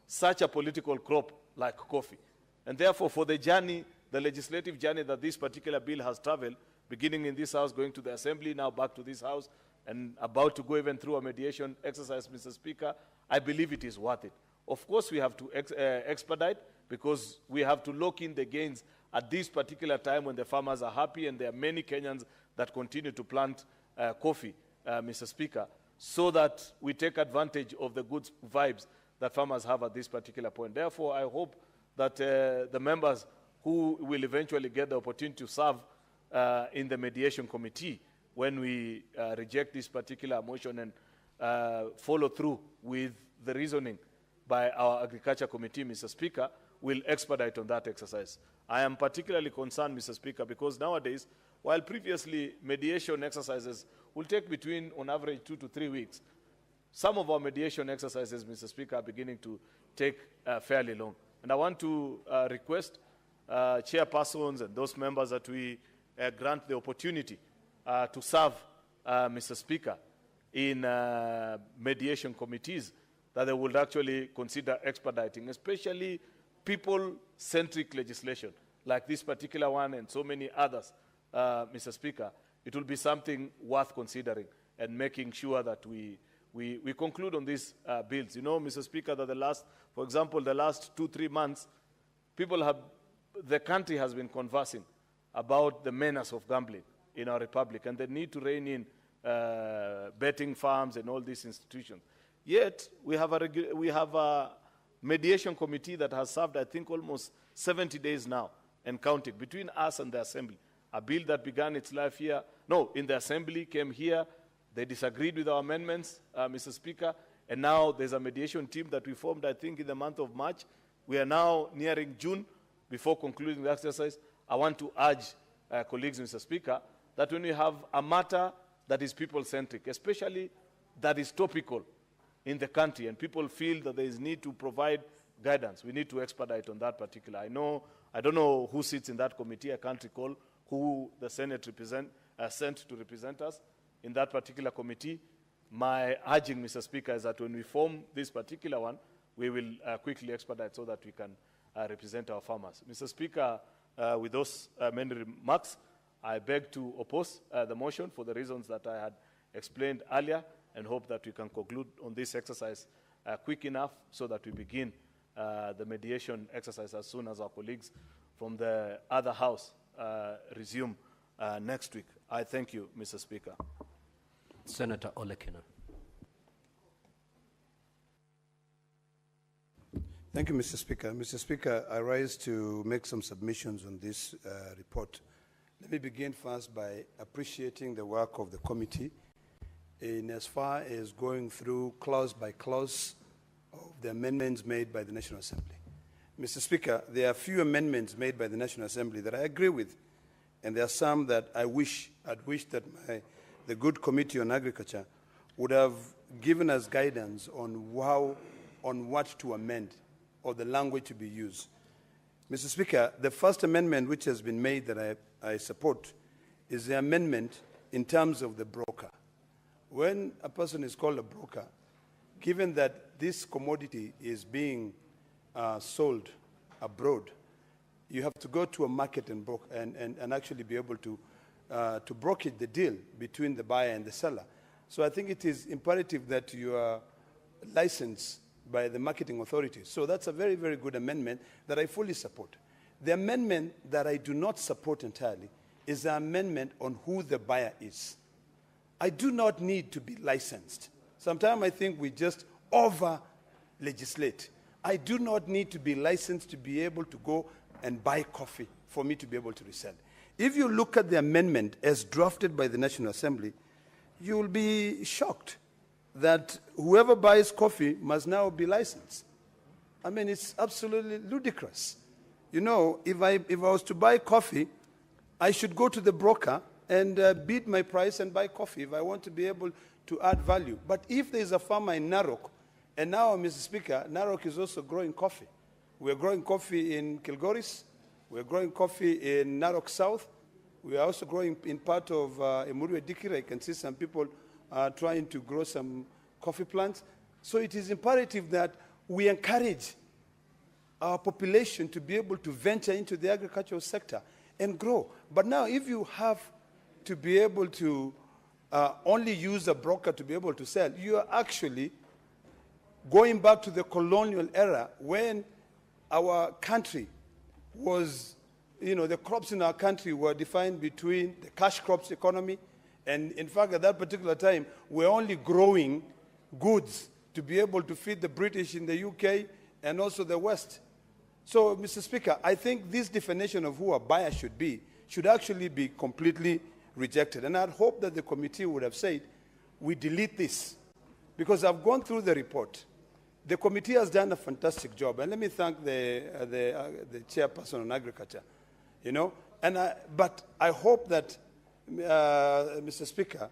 such a political crop like coffee. And therefore, for the journey, the legislative journey that this particular bill has traveled, beginning in this house, going to the assembly, now back to this house, and about to go even through a mediation exercise, Mr. Speaker, I believe it is worth it. Of course, we have to expedite because we have to lock in the gains at this particular time when the farmers are happy and there are many Kenyans that continue to plant coffee, Mr. Speaker, so that we take advantage of the good vibes that farmers have at this particular point. Therefore, I hope that the members who will eventually get the opportunity to serve in the mediation committee when we reject this particular motion and follow through with the reasoning by our agriculture committee, Mr. Speaker, will expedite on that exercise. I am particularly concerned, Mr. Speaker, because nowadays, while previously mediation exercises will take between, on average, 2 to 3 weeks, some of our mediation exercises, Mr. Speaker, are beginning to take fairly long. And I want to request chairpersons and those members that we grant the opportunity to serve, Mr. Speaker, in mediation committees, that they would actually consider expediting, especially people-centric legislation, like this particular one and so many others, Mr. Speaker, it will be something worth considering and making sure that we conclude on these bills. You know, Mr. Speaker, that for example, the last 2-3 months, the country has been conversing about the menace of gambling in our republic and the need to rein in betting farms and all these institutions. Yet, we have a mediation committee that has served, I think, almost 70 days now and counting between us and the Assembly. A bill that began its life here, in the Assembly, came here. They disagreed with our amendments, Mr. Speaker, and now there's a mediation team that we formed, I think, in the month of March. We are now nearing June. Before concluding the exercise, I want to urge colleagues, Mr. Speaker, that when we have a matter that is people-centric, especially that is topical in the country, and people feel that there is need to provide guidance, we need to expedite on that particular. I don't know who sits in that committee. I can't recall who the Senate sent to represent us in that particular committee. My urging, Mr. Speaker, is that when we form this particular one, we will quickly expedite so that we can represent our farmers. Mr. Speaker, with those many remarks, I beg to oppose the motion for the reasons that I had explained earlier, and hope that we can conclude on this exercise quick enough so that we begin the mediation exercise as soon as our colleagues from the other house resume next week. I thank you, Mr. Speaker. Senator Olekina. Thank you, Mr. Speaker. Mr. Speaker, I rise to make some submissions on this report. Let me begin first by appreciating the work of the committee in as far as going through clause by clause of the amendments made by the National Assembly. Mr. Speaker, there are few amendments made by the National Assembly that I agree with, and there are some that I'd wish that the good Committee on Agriculture would have given us guidance on what to amend or the language to be used. Mr. Speaker, the first amendment which has been made that I support is the amendment in terms of the broker. When a person is called a broker, given that this commodity is being sold abroad, you have to go to a market and actually be able to broker the deal between the buyer and the seller. So I think it is imperative that you are licensed by the marketing authorities. So that's a very, very good amendment that I fully support. The amendment that I do not support entirely is the amendment on who the buyer is. I do not need to be licensed. Sometimes I think we just over-legislate. I do not need to be licensed to be able to go and buy coffee for me to be able to resell. If you look at the amendment as drafted by the National Assembly, you will be shocked that whoever buys coffee must now be licensed. I mean, it's absolutely ludicrous. You know, if I was to buy coffee, I should go to the broker and bid my price and buy coffee if I want to be able to add value. But if there is a farmer in Narok, and now, Mr. Speaker, Narok is also growing coffee. We're growing coffee in Kilgoris. We're growing coffee in Narok South. We are also growing in part of Emurue Dikira. I can see some people trying to grow some coffee plants. So it is imperative that we encourage our population to be able to venture into the agricultural sector and grow. But now, if you have to be able to only use a broker to be able to sell, you are actually going back to the colonial era when our country was, the crops in our country were defined between the cash crops economy, and in fact, at that particular time, we're only growing goods to be able to feed the British in the UK and also the West. So, Mr. Speaker, I think this definition of who a buyer should actually be completely rejected. And I'd hope that the committee would have said, we delete this. Because I've gone through the report. The committee has done a fantastic job. And let me thank the chairperson on agriculture. But I hope that, Mr. Speaker,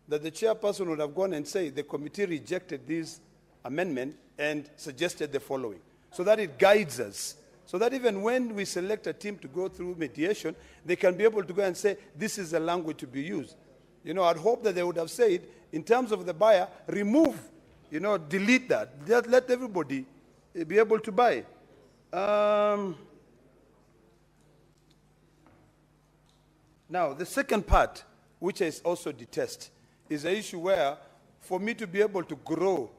that the chairperson would have gone and say the committee rejected this amendment and suggested the following, so that it guides us, so that even when we select a team to go through mediation, they can be able to go and say, this is the language to be used. I'd hope that they would have said, in terms of the buyer, remove, delete that. Let everybody be able to buy. Now, the second part which I also detest, is an issue where, for me to be able to grow,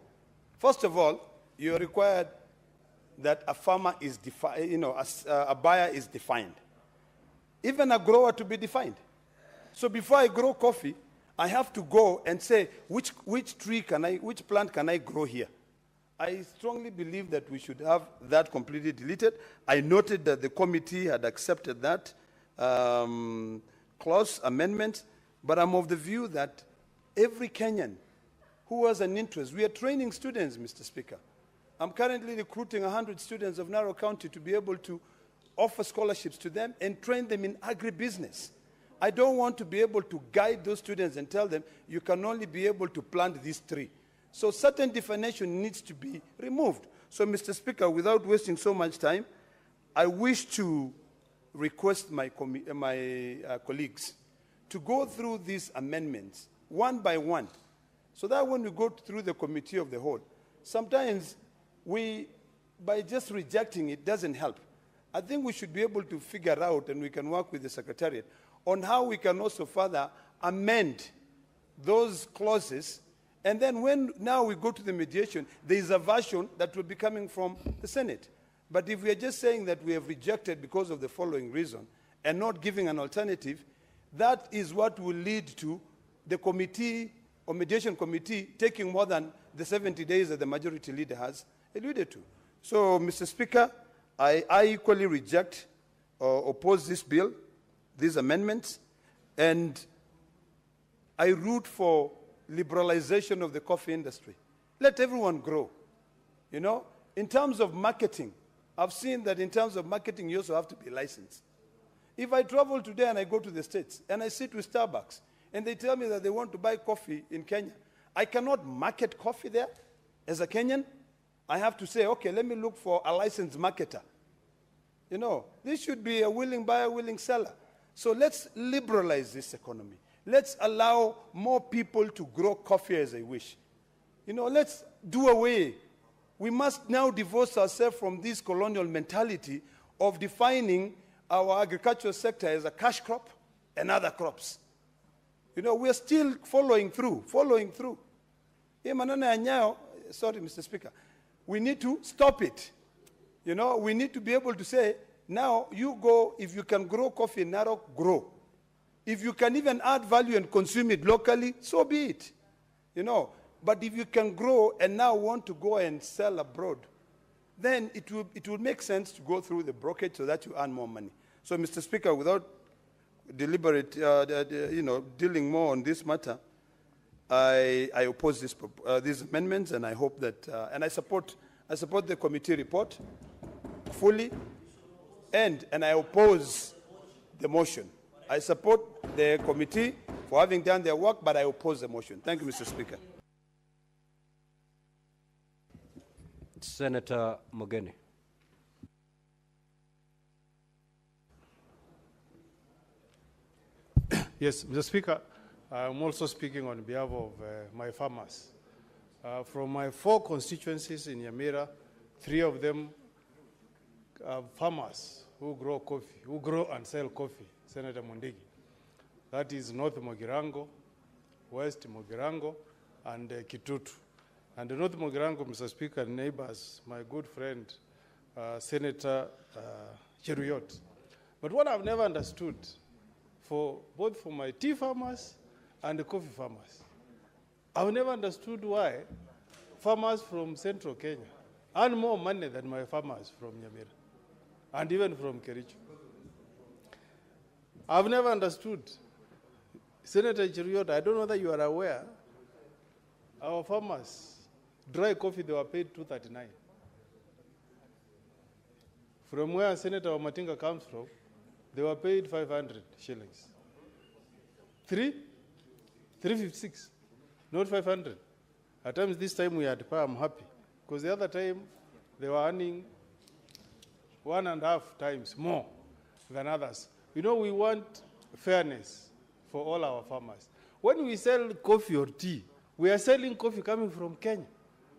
first of all, you're required that a farmer is defined, a buyer is defined. Even a grower to be defined. So before I grow coffee, I have to go and say, which plant can I grow here? I strongly believe that we should have that completely deleted. I noted that the committee had accepted that clause amendment, but I'm of the view that every Kenyan who has an interest, we are training students, Mr. Speaker. I'm currently recruiting 100 students of Narok County to be able to offer scholarships to them and train them in agribusiness. I don't want to be able to guide those students and tell them, you can only be able to plant this tree. So certain definition needs to be removed. So, Mr. Speaker, without wasting so much time, I wish to request my colleagues to go through these amendments one by one, so that when we go through the committee of the whole, sometimes by just rejecting it doesn't help. I think we should be able to figure out, and we can work with the Secretariat, on how we can also further amend those clauses. And then when now we go to the mediation, there is a version that will be coming from the Senate. But if we are just saying that we have rejected because of the following reason and not giving an alternative, that is what will lead to the committee or mediation committee taking more than the 70 days that the majority leader has alluded to. So, Mr. Speaker, I equally reject or oppose this bill, these amendments, and I root for liberalization of the coffee industry. Let everyone grow. You know, in terms of marketing, I've seen that in terms of marketing, you also have to be licensed. If I travel today and I go to the States and I sit with Starbucks and they tell me that they want to buy coffee in Kenya, I cannot market coffee there as a Kenyan. I have to say, okay, let me look for a licensed marketer. You know, this should be a willing buyer, willing seller. So let's liberalize this economy. Let's allow more people to grow coffee as they wish. You know, let's do away. We must now divorce ourselves from this colonial mentality of defining our agricultural sector as a cash crop and other crops. You know, we're still following through. Sorry, Mr. Speaker. We need to stop it. You know, we need to be able to say, now you go, if you can grow coffee in Narok, grow. If you can even add value and consume it locally, so be it. You know, but if you can grow and now want to go and sell abroad, then it will make sense to go through the brokerage so that you earn more money. So, Mr. Speaker, without deliberate, dealing more on this matter, I oppose these amendments, and I hope that, and I support the committee report fully, and I oppose the motion. I support the committee for having done their work, but I oppose the motion. Thank you, Mr. Speaker. Senator Mogeni. Yes, Mr. Speaker, I'm also speaking on behalf of my farmers. From my 4 constituencies in Nyamira, 3 of them are farmers who grow coffee, who grow and sell coffee, Senator Mondigi. That is North Mogirango, West Mogirango, and Kitutu. And North Mogirango, Mr. Speaker, neighbors, my good friend, Senator Cheruyot. But what I've never understood, both for my tea farmers and the coffee farmers, I've never understood why farmers from central Kenya earn more money than my farmers from Nyamira, and even from Kericho. I've never understood. Senator Cheruyot, I don't know whether you are aware, our farmers, dry coffee, they were paid $2.39. From where Senator Wamatinga comes from, they were paid 500 shillings. 356, not 500. At times this time we had to pay, I'm happy. Because the other time they were earning 1.5 times more than others. You know, we want fairness for all our farmers. When we sell coffee or tea, we are selling coffee coming from Kenya.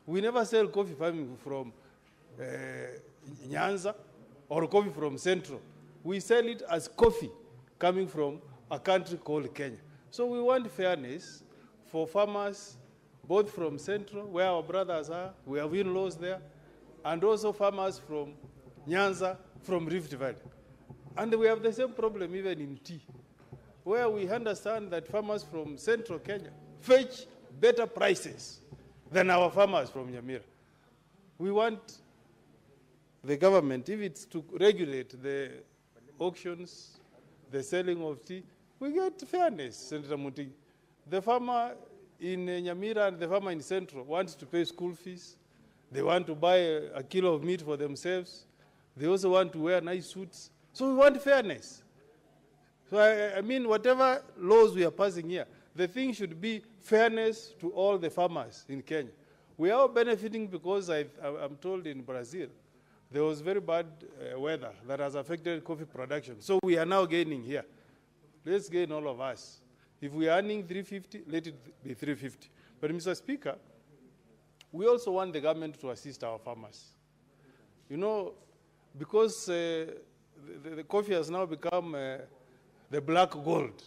We never sell coffee coming from Nyanza or coffee from Central. We sell it as coffee coming from a country called Kenya. So we want fairness for farmers, both from Central, where our brothers are, we have in-laws there, and also farmers from Nyanza, from Rift Valley. And we have the same problem even in tea, where we understand that farmers from Central Kenya fetch better prices than our farmers from Nyamira. We want the government, if it's to regulate the auctions, the selling of tea, we get fairness, Senator Mutigi. The farmer in Nyamira and the farmer in Central want to pay school fees. They want to buy a kilo of meat for themselves. They also want to wear nice suits. So we want fairness. So I mean, whatever laws we are passing here, the thing should be fairness to all the farmers in Kenya. We are benefiting because I'm told in Brazil, there was very bad weather that has affected coffee production. So we are now gaining here. Let's gain all of us. If we are earning 350, let it be 350. But Mr. Speaker, we also want the government to assist our farmers. You know, because the coffee has now become the black gold,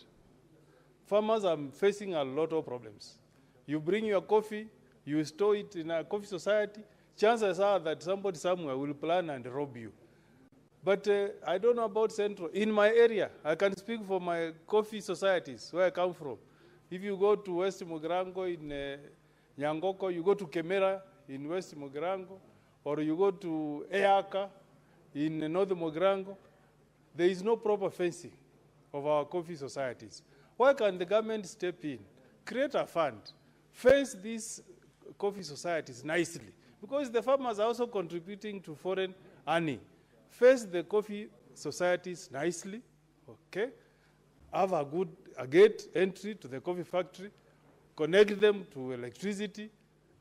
farmers are facing a lot of problems. You bring your coffee, you store it in a coffee society, chances are that somebody somewhere will plan and rob you. But I don't know about Central. In my area, I can speak for my coffee societies, where I come from. If you go to West Mogrango in Nyangoko, you go to Kemera in West Mogrango, or you go to Eaka in North Mogrango, there is no proper fencing of our coffee societies. Why can the government step in, create a fund, fence these coffee societies nicely? Because the farmers are also contributing to foreign earning. Face the coffee societies nicely, okay? Have a gate entry to the coffee factory, connect them to electricity,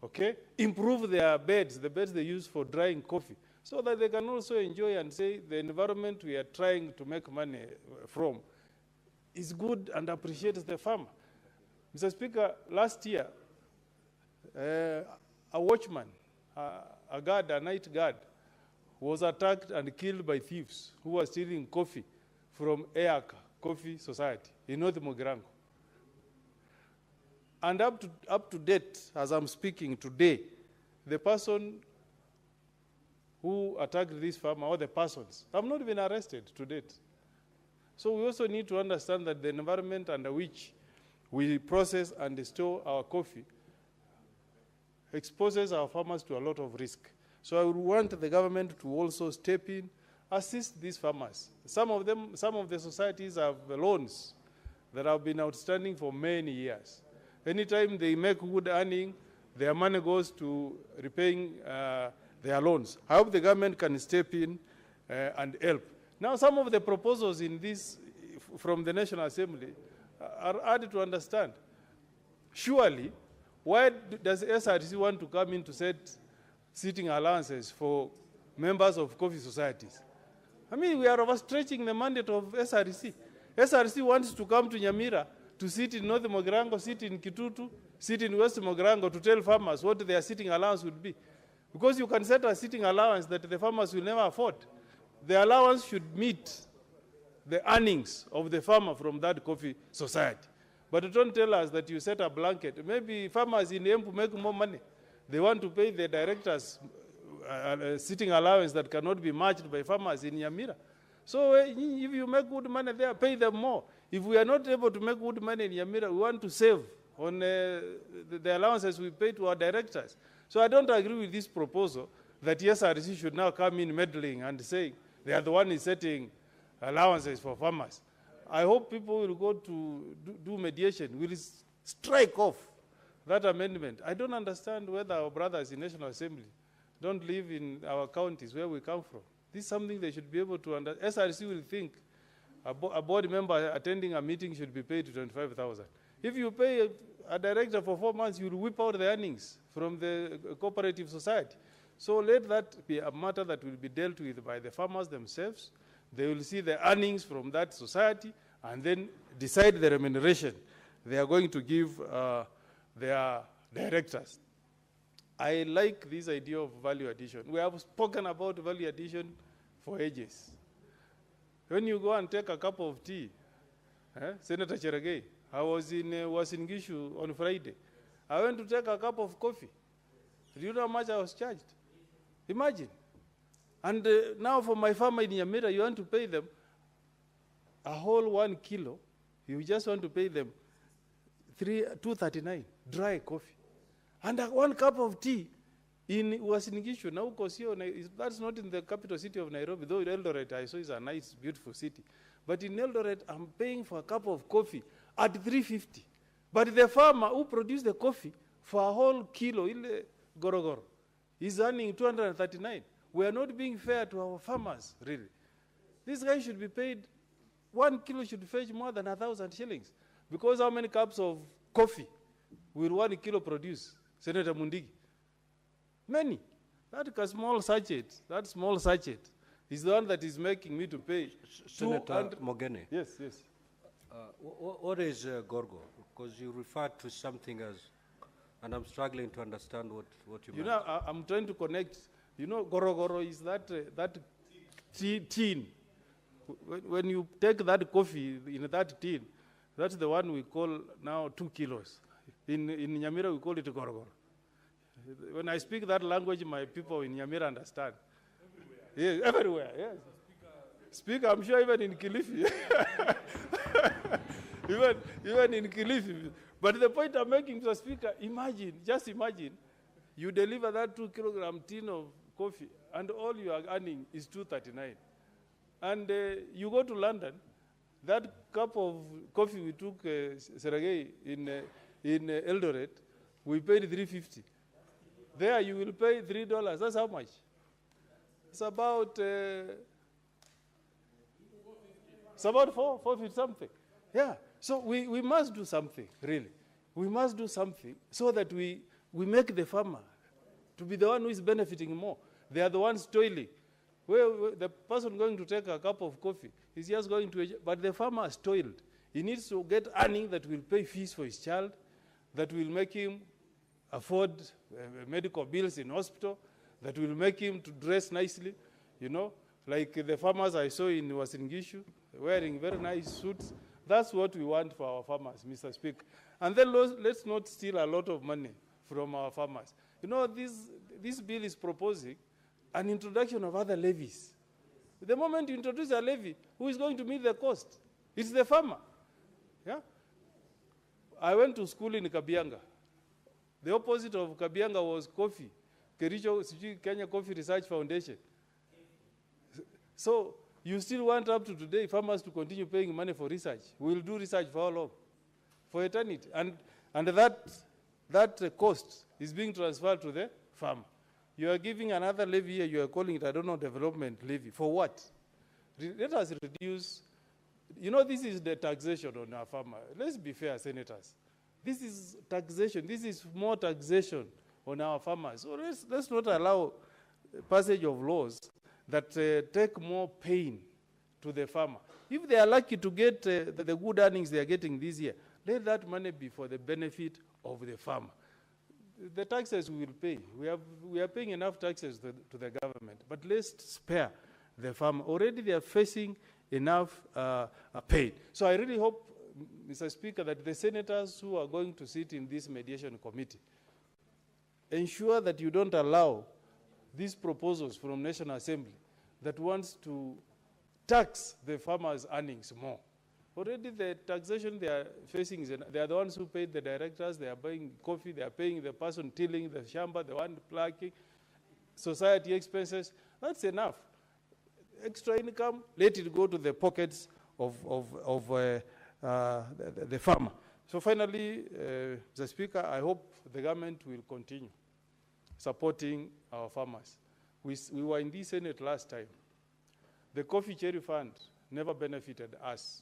okay? Improve their beds, the beds they use for drying coffee, so that they can also enjoy and say the environment we are trying to make money from is good and appreciates the farmer. Mr. Speaker, last year, a watchman, a night guard, was attacked and killed by thieves who were stealing coffee from Eaka Coffee Society in North Mogrango. And up to date, as I'm speaking today, the person who attacked this farmer, or the persons, have not been arrested to date. So we also need to understand that the environment under which we process and store our coffee exposes our farmers to a lot of risk. So I would want the government to also step in, assist these farmers. Some of the societies have loans that have been outstanding for many years. Anytime they make good earning, their money goes to repaying their loans. I hope the government can step in and help. Now, some of the proposals in this from the National Assembly are hard to understand. Surely, why does SRC want to come in to set sitting allowances for members of coffee societies? I mean, we are overstretching the mandate of SRC. SRC wants to come to Nyamira to sit in North Mogrango, sit in Kitutu, sit in West Mogrango to tell farmers what their sitting allowance would be. Because you can set a sitting allowance that the farmers will never afford. The allowance should meet the earnings of the farmer from that coffee society. But don't tell us that you set a blanket. Maybe farmers in Embu make more money. They want to pay the directors sitting allowance that cannot be matched by farmers in Nyamira. So if you make good money there, pay them more. If we are not able to make good money in Nyamira, we want to save on the allowances we pay to our directors. So I don't agree with this proposal that SRC should now come in meddling and saying they are the one is setting allowances for farmers. I hope people will go to do mediation, will strike off that amendment. I don't understand whether our brothers in National Assembly don't live in our counties where we come from. This is something they should be able to understand. SRC will think a board member attending a meeting should be paid 25,000. If you pay a director for 4 months, you will whip out the earnings from the cooperative society. So let that be a matter that will be dealt with by the farmers themselves. They will see the earnings from that society and then decide the remuneration they are going to give their directors. I like this idea of value addition. We have spoken about value addition for ages. When you go and take a cup of tea, Senator Cheragay, I was in Wasingishu on Friday. I went to take a cup of coffee. Do you know how much I was charged? Imagine. And now for my farmer in Nyamira, you want to pay them a whole 1 kilo. You just want to pay them 239 dry coffee. And 1 cup of tea in Wasingishu. Now, that's not in the capital city of Nairobi, though Eldoret, I saw, is a nice, beautiful city. But in Eldoret, I'm paying for a cup of coffee at 350. But the farmer who produced the coffee for a whole kilo, Gorogoro, is earning 239. We are not being fair to our farmers, really. This guy should be paid, 1 kilo should fetch more than 1,000 shillings. Because how many cups of coffee will 1 kilo produce, Senator Mundigi? Many. That small sachet is the one that is making me to pay. Senator Mogene. Yes. What is Gorgo? Because you referred to something as, and I'm struggling to understand what you mean. You know, I'm trying to connect. You know, Gorogoro is that tin. When you take that coffee in that tin, that's the one we call now 2 kilos. In Nyamira, we call it Gorogoro. When I speak that language, my people in Nyamira understand. Yes, everywhere, yes. Speaker, I'm sure even in Kilifi. even in Kilifi. But the point I'm making, Mr. Speaker, just imagine, you deliver that 2 kilogram tin of coffee, and all you are earning is 239. And you go to London, that cup of coffee we took, Sergei, in Eldoret, we paid 350. There you will pay $3. That's how much? It's about 450 something. Yeah. So we must do something, really. We must do something so that we make the farmer to be the one who is benefiting more. They are the ones toiling. Where the person going to take a cup of coffee is just going to, but the farmer is toiled. He needs to get earning that will pay fees for his child, that will make him afford medical bills in hospital, that will make him to dress nicely, you know, like the farmers I saw in Wasingishu, wearing very nice suits. That's what we want for our farmers, Mr. Speaker. And then let's not steal a lot of money from our farmers. You know, this bill is proposing an introduction of other levies. The moment you introduce a levy, who is going to meet the cost? It's the farmer. Yeah? I went to school in Kabianga. The opposite of Kabianga was coffee. Kericho, Kenya Coffee Research Foundation. So you still want up to today farmers to continue paying money for research. We will do research for how long? For eternity. And that cost is being transferred to the farmer. You are giving another levy here, you are calling it, I don't know, development levy. For what? Let us reduce. You know, this is the taxation on our farmer. Let's be fair, senators. This is taxation. This is more taxation on our farmers. So let's not allow passage of laws that take more pain to the farmer. If they are lucky to get the good earnings they are getting this year, let that money be for the benefit of the farmer. The taxes we will pay. We are paying enough taxes to the government, but let's spare the farmer. Already they are facing enough pain. So I really hope, Mr. Speaker, that the senators who are going to sit in this mediation committee ensure that you don't allow these proposals from National Assembly that wants to tax the farmers' earnings more. Already the taxation they are facing, they are the ones who paid the directors, they are buying coffee, they are paying the person tilling the shamba, the one plucking, society expenses. That's enough. Extra income, let it go to the pockets of the farmer. So finally, Mr. Speaker, I hope the government will continue supporting our farmers. We were in the Senate last time. The Coffee Cherry Fund never benefited us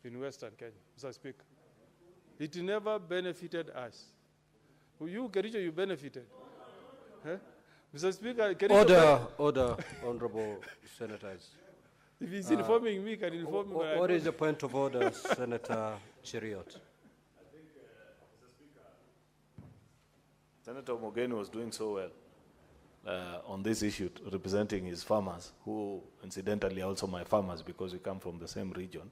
in Western Kenya, Mr. Speaker. It never benefited us. You, Kericho, you benefited. Huh? Mr. Speaker, Order, honorable senators. If he's informing me, can he inform me? What is the point of order, Senator Cheriot? Senator Mogeni was doing so well on this issue, representing his farmers, who incidentally are also my farmers because we come from the same region.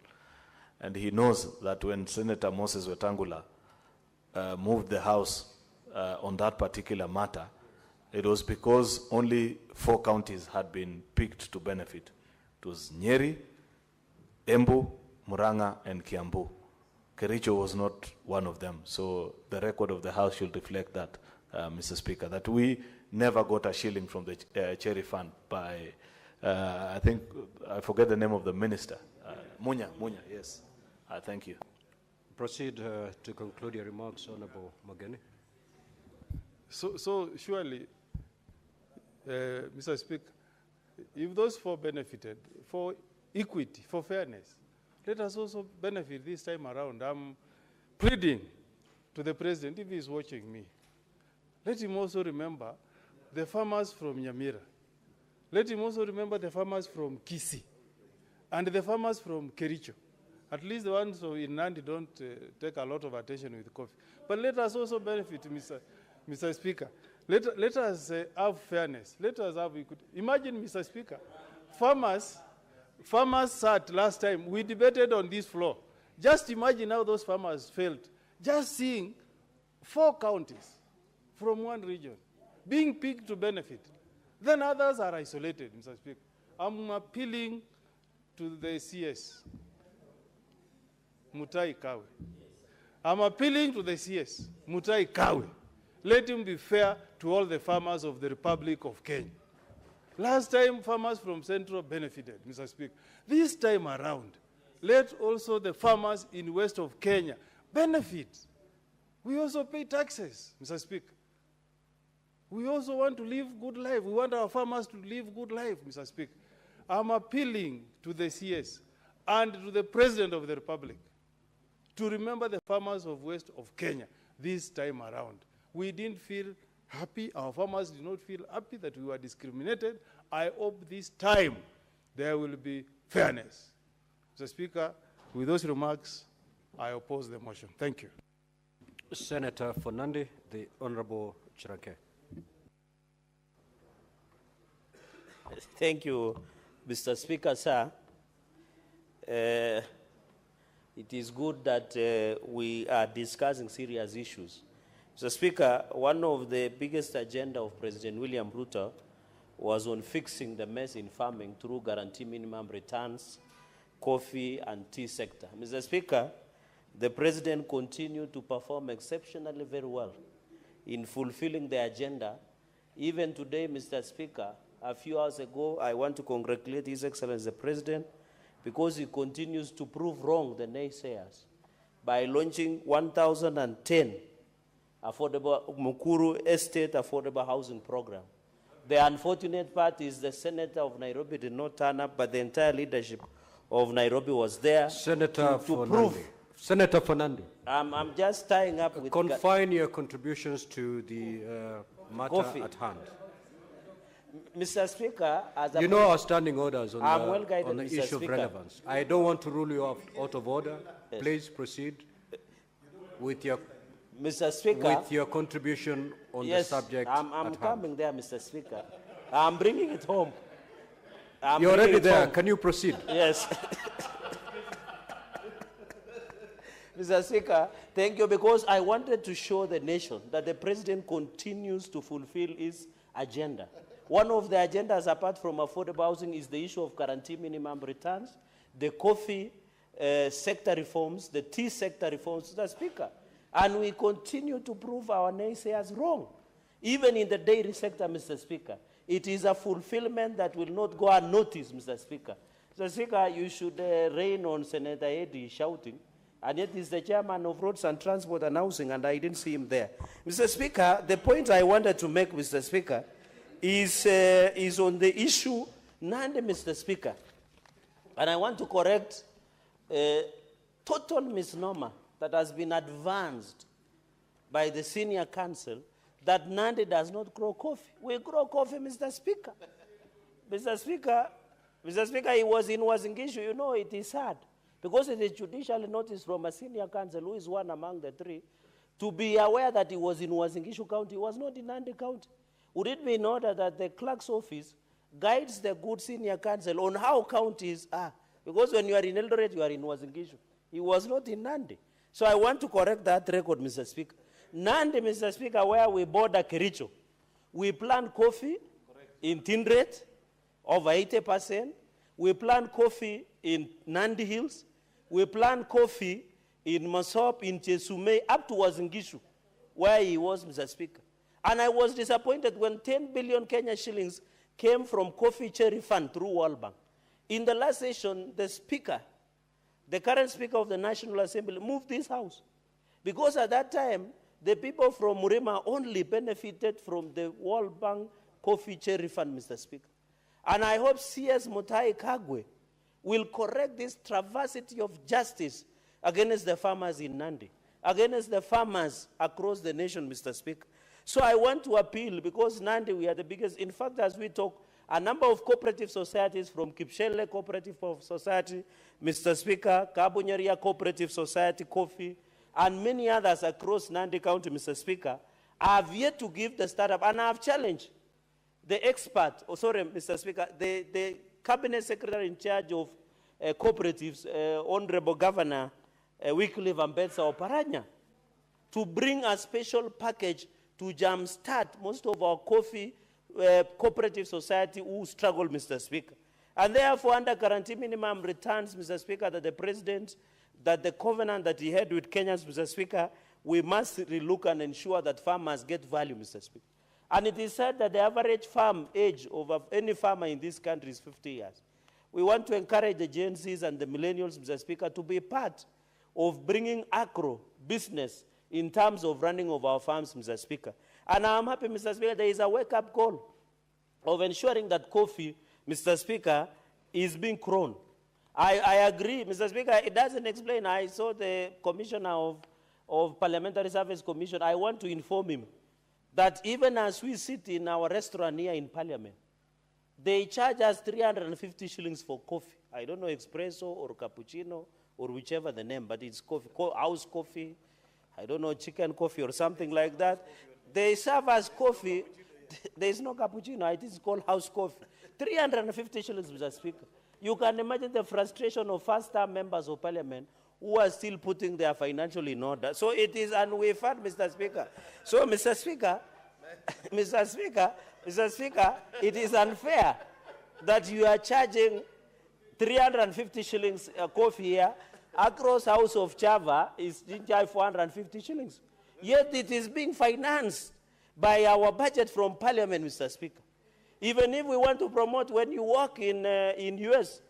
And he knows that when Senator Moses Wetangula moved the House on that particular matter, it was because only 4 counties had been picked to benefit. It was Nyeri, Embu, Murang'a, and Kiambu. Kericho was not one of them. So the record of the House should reflect that, Mr. Speaker, that we never got a shilling from the Cherry Fund by, I think, I forget the name of the minister. Munya, yes. Thank you. Proceed to conclude your remarks, Honorable Mogeni. So surely, Mr. Speaker, if those 4 benefited, for equity, for fairness, let us also benefit this time around. I'm pleading to the President, if he's watching me, let him also remember the farmers from Nyamira. Let him also remember the farmers from Kisii and the farmers from Kericho. At least the ones in Nandi don't take a lot of attention with coffee. But let us also benefit, Mr. Speaker. Let us have fairness. Let us have equity. Imagine, Mr. Speaker, farmers sat last time. We debated on this floor. Just imagine how those farmers felt. Just seeing 4 counties from one region being picked to benefit. Then others are isolated, Mr. Speaker. I'm appealing to the CS. Mutai Kawe. I'm appealing to the CS, Mutai Kawe. Let him be fair to all the farmers of the Republic of Kenya. Last time, farmers from Central benefited, Mr. Speaker. This time around, let also the farmers in west of Kenya benefit. We also pay taxes, Mr. Speaker. We also want to live good life. We want our farmers to live good life, Mr. Speaker. I'm appealing to the CS and to the President of the Republic to remember the farmers of west of Kenya this time around. We didn't feel happy. Our farmers did not feel happy that we were discriminated. I hope this time there will be fairness. Mr. Speaker, with those remarks, I oppose the motion. Thank you. Senator Fonandi, the Honorable Chirake. Thank you, Mr. Speaker, sir. It is good that we are discussing serious issues. Mr. Speaker, one of the biggest agenda of President William Ruto was on fixing the mess in farming through guarantee minimum returns, coffee and tea sector. Mr. Speaker, the President continued to perform exceptionally very well in fulfilling the agenda. Even today, Mr. Speaker, a few hours ago, I want to congratulate His Excellency the President because he continues to prove wrong the naysayers by launching 1,010 affordable Mukuru Estate Affordable Housing Program. The unfortunate part is the Senator of Nairobi did not turn up, but the entire leadership of Nairobi was there Senator to prove. Senator Fernando. I'm just tying up with... Confine your contributions to the matter Coffee. at hand. Mr. Speaker, as you know our standing orders on well-guided, the Mr. issue Speaker. of relevance. I don't want to rule you out of order. Yes. Please proceed with your Mr. Speaker, with your contribution on yes, the subject I'm coming there, Mr. Speaker. I'm bringing it home. You're already there. Can you proceed? Yes. Mr. Speaker, thank you, because I wanted to show the nation that the President continues to fulfill his agenda. One of the agendas, apart from affordable housing, is the issue of guarantee minimum returns, the coffee sector reforms, the tea sector reforms, Mr. Speaker. And we continue to prove our naysayers wrong. Even in the dairy sector, Mr. Speaker, it is a fulfillment that will not go unnoticed, Mr. Speaker. Mr. Speaker, you should rein on Senator Eddy shouting, and yet he's the chairman of Roads and Transport and Housing, and I didn't see him there. Mr. Speaker, the point I wanted to make, Mr. Speaker, is on the issue, Nandi, Mr. Speaker. And I want to correct a total misnomer that has been advanced by the senior counsel that Nandi does not grow coffee. We grow coffee, Mr. Speaker. Mr. Speaker, he was in Wazingishu. You know, it is sad. Because it is judicially noticed from a senior counsel, who is one among the three, to be aware that he was in Wazingishu County. He was not in Nandi County. Would it be in order that the clerk's office guides the good senior counsel on how counties are? Because when you are in Eldoret, you are in Wazingishu. He was not in Nandi. So I want to correct that record, Mr. Speaker. Nandi, Mr. Speaker, where we border Kericho, we plant coffee in Tindret, over 80%. We plant coffee in Nandi Hills. We plant coffee in Masop, in Chesume, up to Wazingishu, where he was, Mr. Speaker. And I was disappointed when 10 billion Kenya shillings came from Coffee Cherry Fund through World Bank. In the last session, the Speaker, the current Speaker of the National Assembly, moved this House. Because at that time, the people from Murima only benefited from the World Bank Coffee Cherry Fund, Mr. Speaker. And I hope CS Mutai Kagwe will correct this travesty of justice against the farmers in Nandi, against the farmers across the nation, Mr. Speaker. So I want to appeal, because Nandi, we are the biggest. In fact, as we talk, a number of cooperative societies from Kipshele Cooperative Society, Mr. Speaker, Kabunyaria Cooperative Society, Coffee, and many others across Nandi County, Mr. Speaker, have yet to give the startup. And I have challenged the expert, Mr. Speaker, the Cabinet Secretary in charge of cooperatives, Honorable Governor Wycliffe Ambetsa Oparanya, to bring a special package to jumpstart most of our coffee cooperative society who struggle, Mr. Speaker. And therefore, under guarantee minimum returns, Mr. Speaker, that the President, that the covenant that he had with Kenyans, Mr. Speaker, we must relook and ensure that farmers get value, Mr. Speaker. And it is said that the average farm age of any farmer in this country is 50 years. We want to encourage the Gen Zs and the millennials, Mr. Speaker, to be part of bringing agro business in terms of running of our farms, Mr. Speaker. And I'm happy, Mr. Speaker, there is a wake-up call of ensuring that coffee, Mr. Speaker, is being grown. I agree, Mr. Speaker, it doesn't explain. I saw the Commissioner of Parliamentary Service Commission. I want to inform him that even as we sit in our restaurant here in Parliament, they charge us 350 shillings for coffee. I don't know, espresso or cappuccino or whichever the name, but it's coffee, house coffee. I don't know, chicken coffee or something like that. They serve us coffee. There is no cappuccino. It is called house coffee. 350 shillings, Mr. Speaker. You can imagine the frustration of first-time members of Parliament who are still putting their financial in order. So it is unwavered, Mr. Speaker. So, Mr. Speaker, Mr. Speaker, it is unfair that you are charging 350 shillings coffee here. Across House of Chava is 450 shillings. Yet it is being financed by our budget from Parliament, Mr. Speaker. Even if we want to promote, when you walk in US,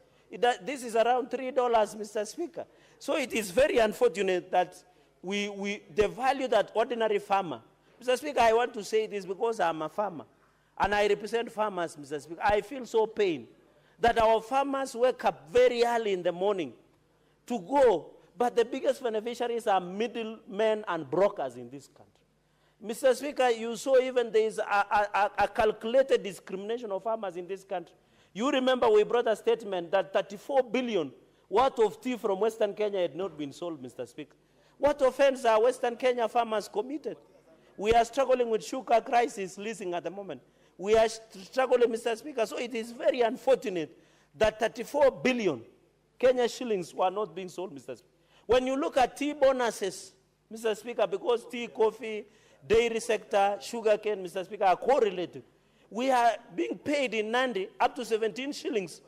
this is around $3, Mr. Speaker. So it is very unfortunate that the value that ordinary farmer, Mr. Speaker, I want to say this because I'm a farmer and I represent farmers, Mr. Speaker. I feel so pain that our farmers wake up very early in the morning to go, but the biggest beneficiaries are middlemen and brokers in this country. Mr. Speaker, you saw even there is a calculated discrimination of farmers in this country. You remember we brought a statement that 34 billion worth of tea from Western Kenya had not been sold, Mr. Speaker. What offense are Western Kenya farmers committed? We are struggling with sugar crisis leasing at the moment. We are struggling, Mr. Speaker. So it is very unfortunate that 34 billion Kenya shillings were not being sold, Mr. Speaker. When you look at tea bonuses, Mr. Speaker, because tea, coffee, dairy sector, sugarcane, Mr. Speaker, are correlated. We are being paid in Nandi up to 17 shillings.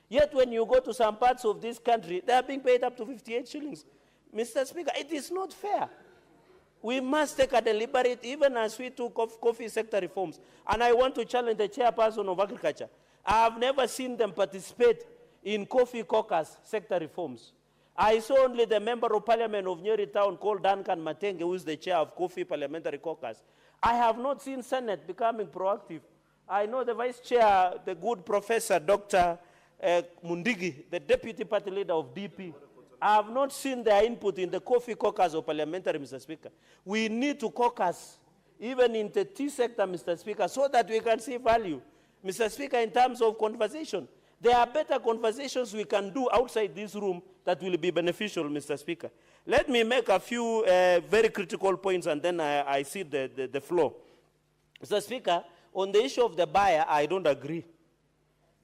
Yet when you go to some parts of this country, they are being paid up to 58 shillings. Mr. Speaker, it is not fair. We must take a deliberate, even as we took off coffee sector reforms. And I want to challenge the chairperson of agriculture. I have never seen them participate in coffee caucus sector reforms. I saw only the member of parliament of Nyeri Town called Duncan Matenge, who is the chair of Coffee Parliamentary Caucus. I have not seen Senate becoming proactive. I know the vice chair, the good professor, Dr. Mundigi, the deputy party leader of DP. I have not seen their input in the coffee caucus of parliamentary, Mr. Speaker. We need to caucus, even in the tea sector, Mr. Speaker, so that we can see value. Mr. Speaker, in terms of conversation, there are better conversations we can do outside this room that will be beneficial, Mr. Speaker. Let me make a few very critical points, and then I cede the floor. Mr. Speaker, on the issue of the buyer, I don't agree.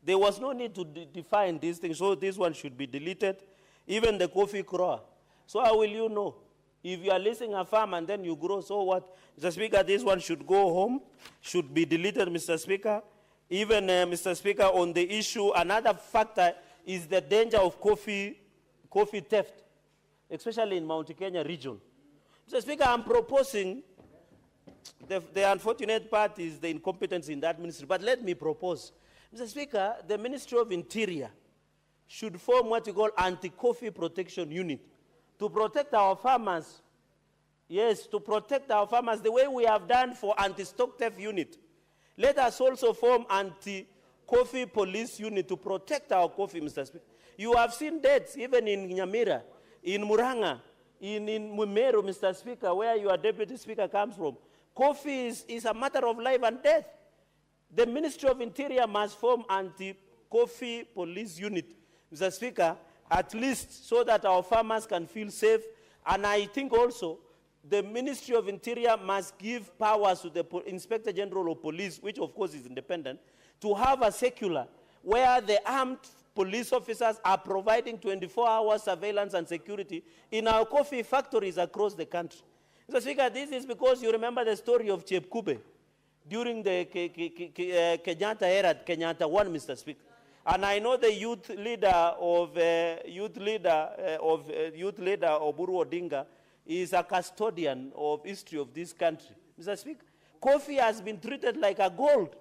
There was no need to define these things, so this one should be deleted. Even the coffee grower. So how will you know? If you are leasing a farm and then you grow, so what? Mr. Speaker, this one should go home, should be deleted, Mr. Speaker. Even, Mr. Speaker, on the issue, another factor is the danger of coffee theft, especially in Mount Kenya region. Mr. Speaker, I'm proposing, the unfortunate part is the incompetence in that ministry, but let me propose. Mr. Speaker, the Ministry of Interior should form what you call anti-coffee protection unit to protect our farmers. Yes, to protect our farmers the way we have done for anti-stock theft unit. Let us also form anti-coffee police unit to protect our coffee, Mr. Speaker. You have seen deaths even in Nyamira, in Muranga, in Mumeru, Mr. Speaker, where your deputy speaker comes from. Coffee is a matter of life and death. The Ministry of Interior must form anti-coffee police unit, Mr. Speaker, at least so that our farmers can feel safe. And I think also the Ministry of Interior must give powers to the Inspector General of Police, which of course is independent, to have a circular where the armed police officers are providing 24-hour surveillance and security in our coffee factories across the country. Mr. Speaker, this is because you remember the story of Chepkube during the Kenyatta era, Kenyatta 1, Mr. Speaker. And I know the youth leader Oburu Odinga is a custodian of history of this country. Mr. Speaker, coffee has been treated like a gold.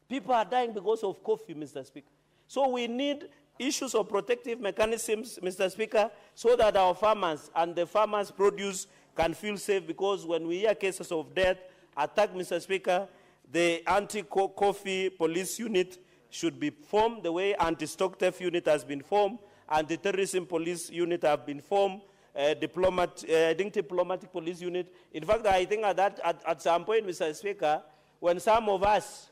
People are dying because of coffee, Mr. Speaker. So we need issues of protective mechanisms, Mr. Speaker, so that our farmers and the farmers' produce can feel safe, because when we hear cases of death, attack, Mr. Speaker, the anti-coffee police unit should be formed the way anti-stock theft unit has been formed, anti-terrorism police unit have been formed, diplomatic police unit. In fact, I think at some point, Mr. Speaker, when some of us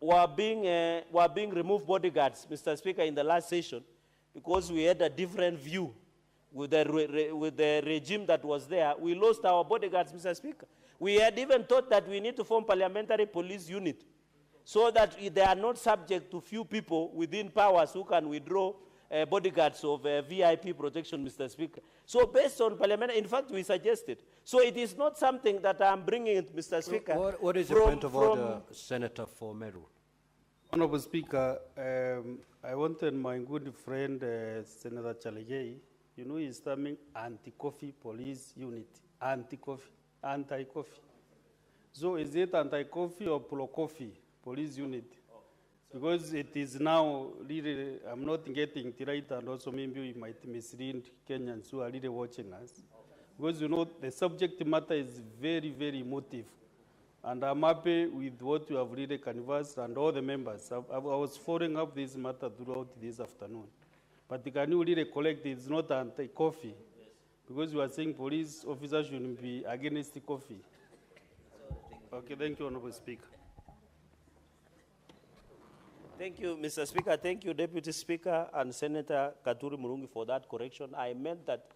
were being removed bodyguards, Mr. Speaker, in the last session, because we had a different view with the regime that was there, we lost our bodyguards, Mr. Speaker. We had even thought that we need to form parliamentary police unit so that they are not subject to few people within powers who can withdraw bodyguards of VIP protection, Mr. Speaker. So based on parliament, in fact, we suggested. So it is not something that I'm bringing it, Mr. Speaker. What is your point of order, Senator for Meru? Honorable Speaker, I wanted my good friend, Senator Chalegei, you know, he's terming anti-coffee police unit, anti-coffee. So is it anti-coffee or pro-coffee police unit? Because it is now really, I'm not getting it right, and also maybe we might mislead Kenyans who are really watching us. Because, you know, the subject matter is very, very emotive. And I'm happy with what you have really canvassed and all the members. I was following up this matter throughout this afternoon. But can you really collect it's not anti-coffee? Because you are saying police officers shouldn't be against the coffee. Okay, thank you, Honorable Speaker. Thank you, Mr. Speaker. Thank you, Deputy Speaker and Senator Katuri Murungi, for that correction. I meant that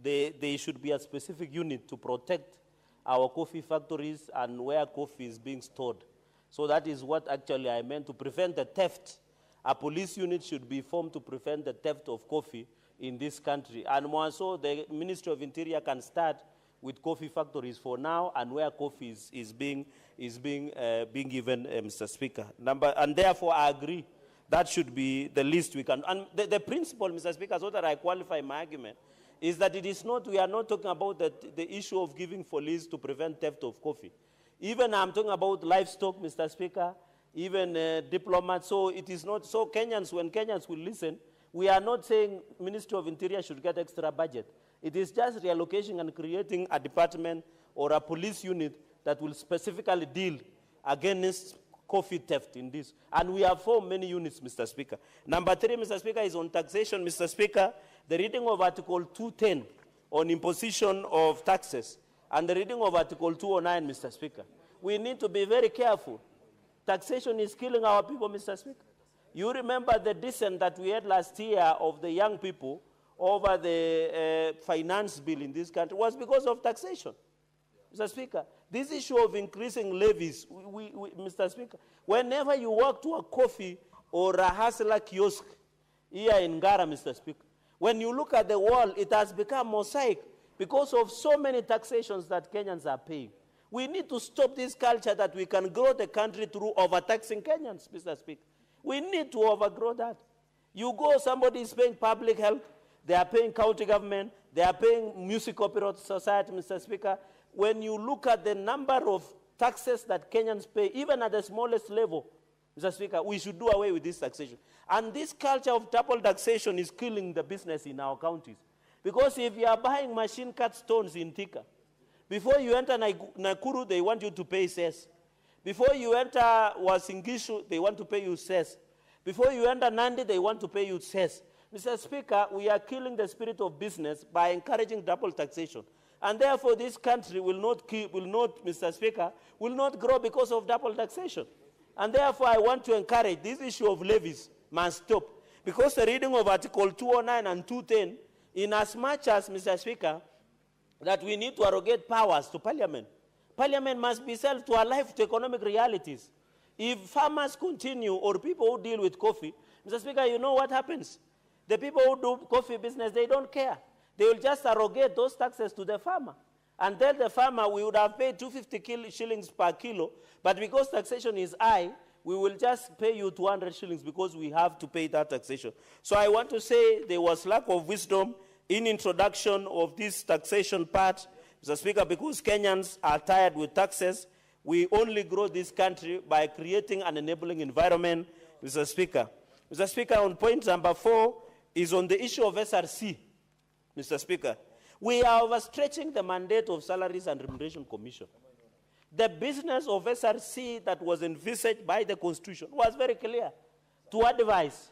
there should be a specific unit to protect our coffee factories and where coffee is being stored. So that is what actually I meant, to prevent the theft. A police unit should be formed to prevent the theft of coffee in this country. And more so, the Ministry of Interior can start with coffee factories for now, and where coffee is being given, Mr. Speaker. And therefore, I agree that should be the least we can. And the principle, Mr. Speaker, so that I qualify my argument, is that it is not, we are not talking about the issue of giving police to prevent theft of coffee. Even I'm talking about livestock, Mr. Speaker, even diplomats. So it is not, so Kenyans, when Kenyans will listen, we are not saying Ministry of Interior should get extra budget. It is just reallocation and creating a department or a police unit that will specifically deal against coffee theft in this. And we have formed many units, Mr. Speaker. Number 3, Mr. Speaker, is on taxation, Mr. Speaker. The reading of Article 210 on imposition of taxes and the reading of Article 209, Mr. Speaker. We need to be very careful. Taxation is killing our people, Mr. Speaker. You remember the dissent that we had last year of the young people over the finance bill in this country was because of taxation. Mr. Speaker, this issue of increasing levies, Mr. Speaker, whenever you walk to a coffee or a hustler kiosk here in Ngara, Mr. Speaker, When you look at the world, it has become mosaic because of so many taxations that Kenyans are paying. We need to stop this culture that we can grow the country through overtaxing Kenyans, Mr. Speaker. We need to overgrow that. You go, somebody is paying public health, they are paying county government, they are paying music copyright society, Mr. Speaker. When you look at the number of taxes that Kenyans pay, even at the smallest level, Mr. Speaker, we should do away with this taxation. And this culture of double taxation is killing the business in our counties. Because if you are buying machine cut stones in Thika, before you enter Nakuru, they want you to pay cess. Before you enter Wasingishu, they want to pay you cess. Before you enter Nandi, they want to pay you cess. Mr. Speaker, we are killing the spirit of business by encouraging double taxation. And therefore, this country will not, Mr. Speaker, will not grow because of double taxation. And therefore, I want to encourage this issue of levies must stop. Because the reading of Article 209 and 210, in as much as, Mr. Speaker, that we need to arrogate powers to Parliament. Parliament must be self to alive to economic realities. If farmers continue, or people who deal with coffee, Mr. Speaker, you know what happens? The people who do coffee business, they don't care. They will just arrogate those taxes to the farmer. And tell the farmer we would have paid 250 shillings per kilo, but because taxation is high, we will just pay you 200 shillings because we have to pay that taxation. So I want to say there was lack of wisdom in introduction of this taxation part, Mr. Speaker, because Kenyans are tired with taxes. We only grow this country by creating an enabling environment, Mr. Speaker. Mr. Speaker, on point number 4 is on the issue of SRC, Mr. Speaker. We are overstretching the mandate of Salaries and Remuneration Commission. The business of SRC that was envisaged by the Constitution was very clear, to advise.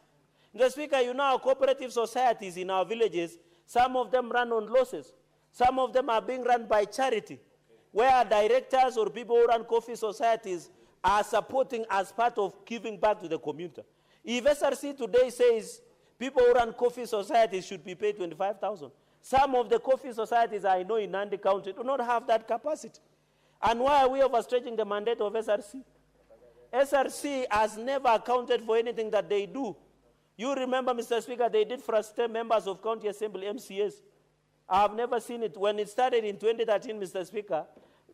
Mr. Speaker, you know our cooperative societies in our villages, some of them run on losses. Some of them are being run by charity, where directors or people who run coffee societies are supporting as part of giving back to the community. If SRC today says people who run coffee societies should be paid 25,000, some of the coffee societies I know in Nandi County do not have that capacity. And why are we overstretching the mandate of SRC? SRC has never accounted for anything that they do. You remember, Mr. Speaker, they did frustrate members of County Assembly, MCAs. I have never seen it. When it started in 2013, Mr. Speaker,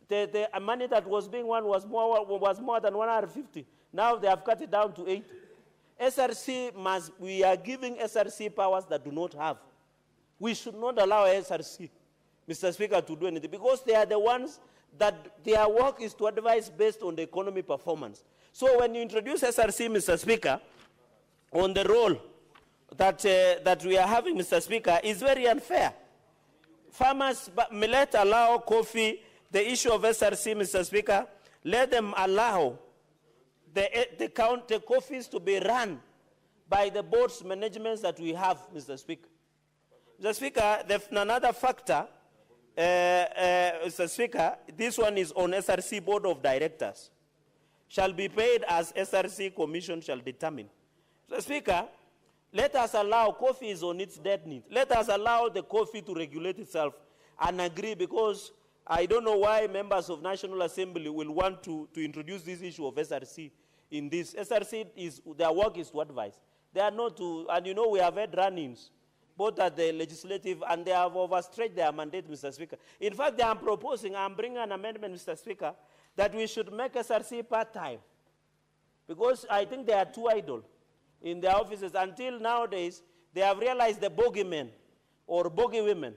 the money that was being won was more than 150. Now they have cut it down to 80. We are giving SRC powers that do not have. We should not allow SRC, Mr. Speaker, to do anything because they are the ones that their work is to advise based on the economy performance. So when you introduce SRC, Mr. Speaker, on the role that we are having, Mr. Speaker, is very unfair. Farmers, let allow coffee, the issue of SRC, Mr. Speaker, let them allow the coffees to be run by the board's managements that we have, Mr. Speaker. Mr. Speaker, another factor, Mr. Speaker, this one is on SRC Board of Directors, shall be paid as SRC Commission shall determine. Mr. Speaker, let us allow coffee is on its dead need. Let us allow the coffee to regulate itself and agree because I don't know why members of National Assembly will want to introduce this issue of SRC in this. SRC, their work is to advise. They are not to, and you know we have had run-ins, both at the legislative, and they have overstretched their mandate, Mr. Speaker. In fact, I'm bringing an amendment, Mr. Speaker, that we should make SRC part-time because I think they are too idle in their offices. Until nowadays, they have realized the bogeymen or bogey women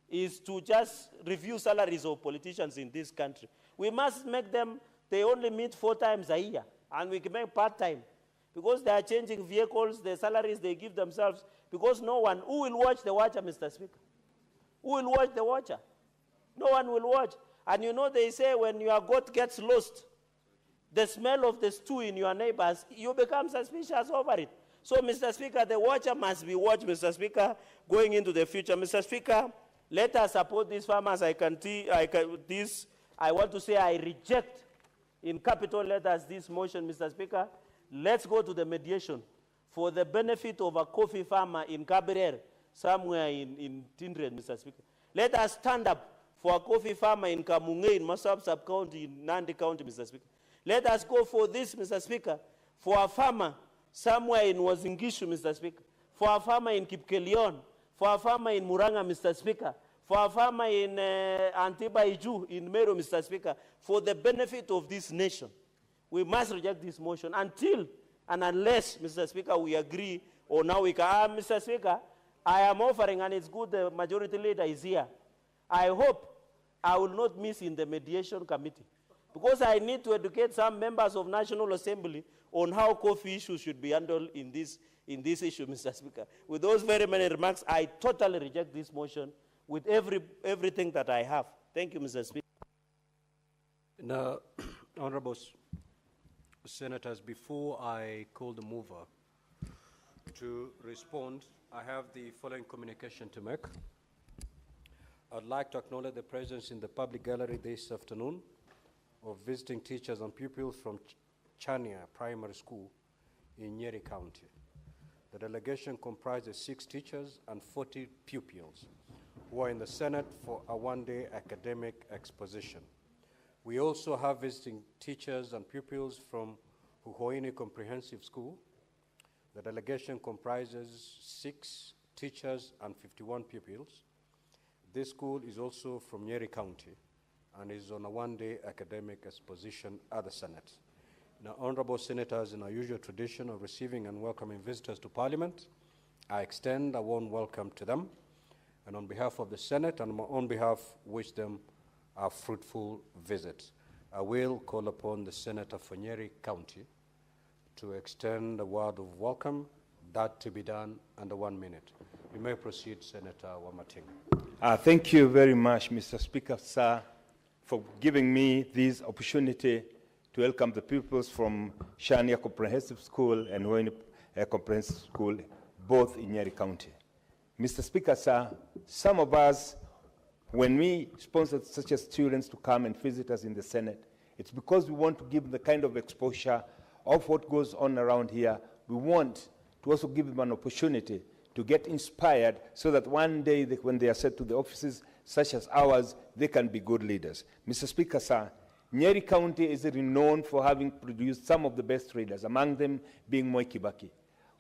is to just review salaries of politicians in this country. We must make them, they only meet 4 times a year, and we can make part-time because they are changing vehicles, the salaries they give themselves, because no one, who will watch the watcher, Mr. Speaker? Who will watch the watcher? No one will watch. And you know they say when your goat gets lost, the smell of the stew in your neighbors, you become suspicious over it. So, Mr. Speaker, the watcher must be watched, Mr. Speaker, going into the future. Mr. Speaker, let us support these farmers. I want to say I reject in capital letters this motion, Mr. Speaker. Let's go to the mediation for the benefit of a coffee farmer in Kabirer, somewhere in Tindred, Mr. Speaker. Let us stand up for a coffee farmer in Kamunge, in Masab Sub-County, in Nandi County, Mr. Speaker. Let us go for this, Mr. Speaker, for a farmer somewhere in Wazingishu, Mr. Speaker, for a farmer in Kipkelion, for a farmer in Muranga, Mr. Speaker, for a farmer in Antiba Iju, in Meru, Mr. Speaker, for the benefit of this nation. We must reject this motion until and unless, Mr. Speaker, we agree, or now we can, Mr. Speaker, I am offering, and it's good the majority leader is here. I hope I will not miss in the mediation committee, because I need to educate some members of National Assembly on how coffee issues should be handled in this issue, Mr. Speaker. With those very many remarks, I totally reject this motion with everything that I have. Thank you, Mr. Speaker. Now, Honorable Senators, before I call the mover to respond, I have the following communication to make. I'd like to acknowledge the presence in the public gallery this afternoon of visiting teachers and pupils from Chania Primary School in Nyeri County. The delegation comprises 6 teachers and 40 pupils who are in the Senate for a one-day academic exposition. We also have visiting teachers and pupils from Huhoini Comprehensive School. The delegation comprises 6 teachers and 51 pupils. This school is also from Nyeri County and is on a one-day academic exposition at the Senate. Now, honorable senators, in our usual tradition of receiving and welcoming visitors to Parliament, I extend a warm welcome to them, and on behalf of the Senate and on my own behalf, wish them a fruitful visit. I will call upon the Senator for Nyeri County to extend a word of welcome, that to be done under 1 minute. You may proceed, Senator Wamating. Thank you very much, Mr. Speaker, sir, for giving me this opportunity to welcome the pupils from Shania Comprehensive School and Huhoini Comprehensive School, both in Nyeri County. Mr. Speaker, sir, some of us, when we sponsor such as students to come and visit us in the Senate, it's because we want to give them the kind of exposure of what goes on around here. We want to also give them an opportunity to get inspired so that one day when they are sent to the offices such as ours, they can be good leaders. Mr. Speaker, sir, Nyeri County is renowned for having produced some of the best leaders, among them being Moi Kibaki.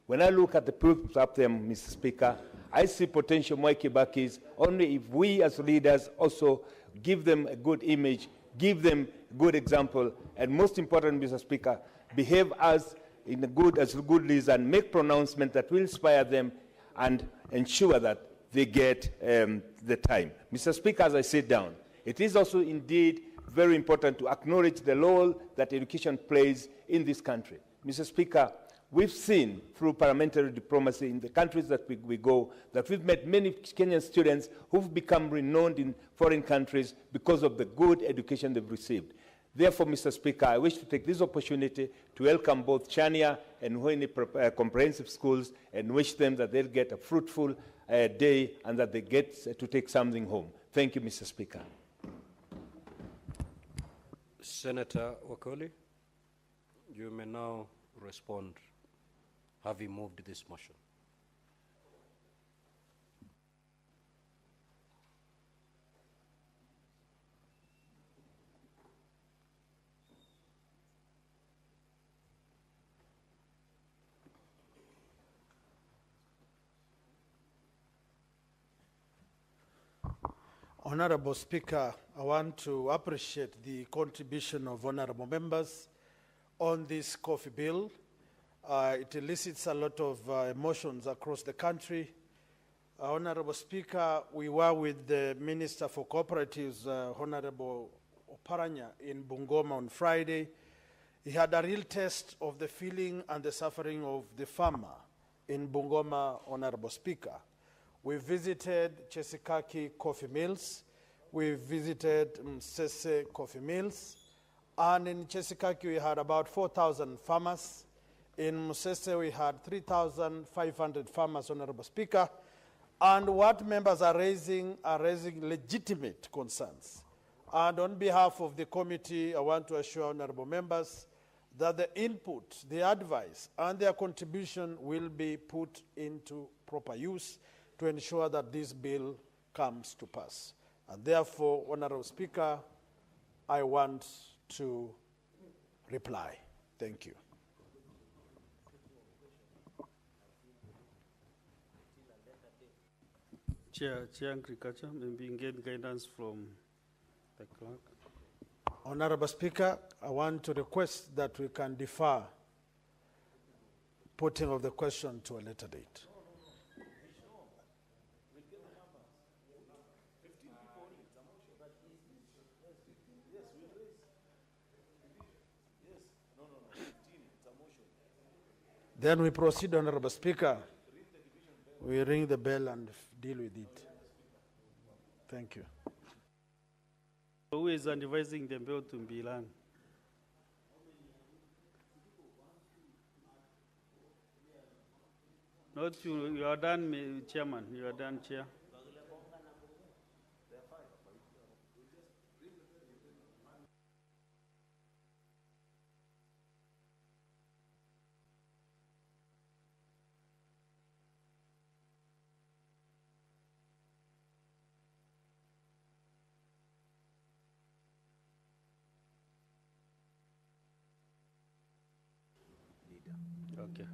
When I look at the pupils up there, Mr. Speaker, I see potential Moi Kibakis only if we as leaders also give them a good image, give them a good example, and most important, Mr. Speaker, behave as good leaders and make pronouncements that will inspire them and ensure that they get the time. Mr. Speaker, as I sit down, it is also indeed very important to acknowledge the role that education plays in this country. Mr. Speaker, we've seen through parliamentary diplomacy in the countries that we go that we've met many Kenyan students who've become renowned in foreign countries because of the good education they've received. Therefore, Mr. Speaker, I wish to take this opportunity to welcome both Chania and Huhoini Comprehensive Schools and wish them that they'll get a fruitful day and that they get to take something home. Thank you, Mr. Speaker. Senator Wakoli, you may now respond, having moved this motion. Honorable Speaker, I want to appreciate the contribution of honorable members on this coffee bill. It elicits a lot of emotions across the country. Honorable Speaker, we were with the Minister for Cooperatives, Honorable Oparanya, in Bungoma on Friday. He had a real taste of the feeling and the suffering of the farmer in Bungoma, Honorable Speaker. We visited Chesikaki Coffee Mills. We visited Msese Coffee Mills. And in Chesikaki, we had about 4,000 farmers. In Msese, we had 3,500 farmers, Honorable Speaker. And what members are raising legitimate concerns. And on behalf of the committee, I want to assure honorable members that the input, the advice, and their contribution will be put into proper use to ensure that this bill comes to pass. And therefore, Honorable Speaker, I want to reply. Thank you. Chair Agriculture, maybe get guidance from the clerk. Honorable Speaker, I want to request that we can defer putting of the question to a later date. Then we proceed, Honorable Speaker. We ring the bell and deal with it. Thank you. Who is advising the bill to Mbilang? Not you, you are done, Chairman. You are done, Chair. Okay.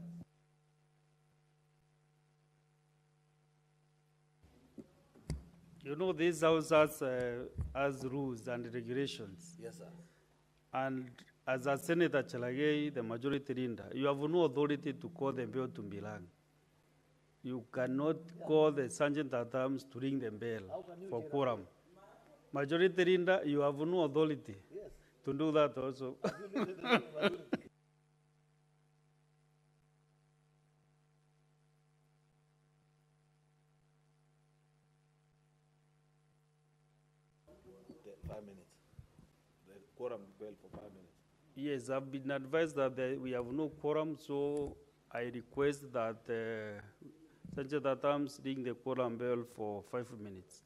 You know, this house has rules and regulations. Yes, sir. And as a Senator Chalagei, the majority leader, you have no authority to call the bell to Mbilang. You cannot call the sergeant at arms to ring the bell for quorum. Majority leader, you have no authority to do that also. Quorum bell for 5 minutes. Yes, I've been advised that we have no quorum, so I request that Sergeant at Arms ring the quorum bell for 5 minutes.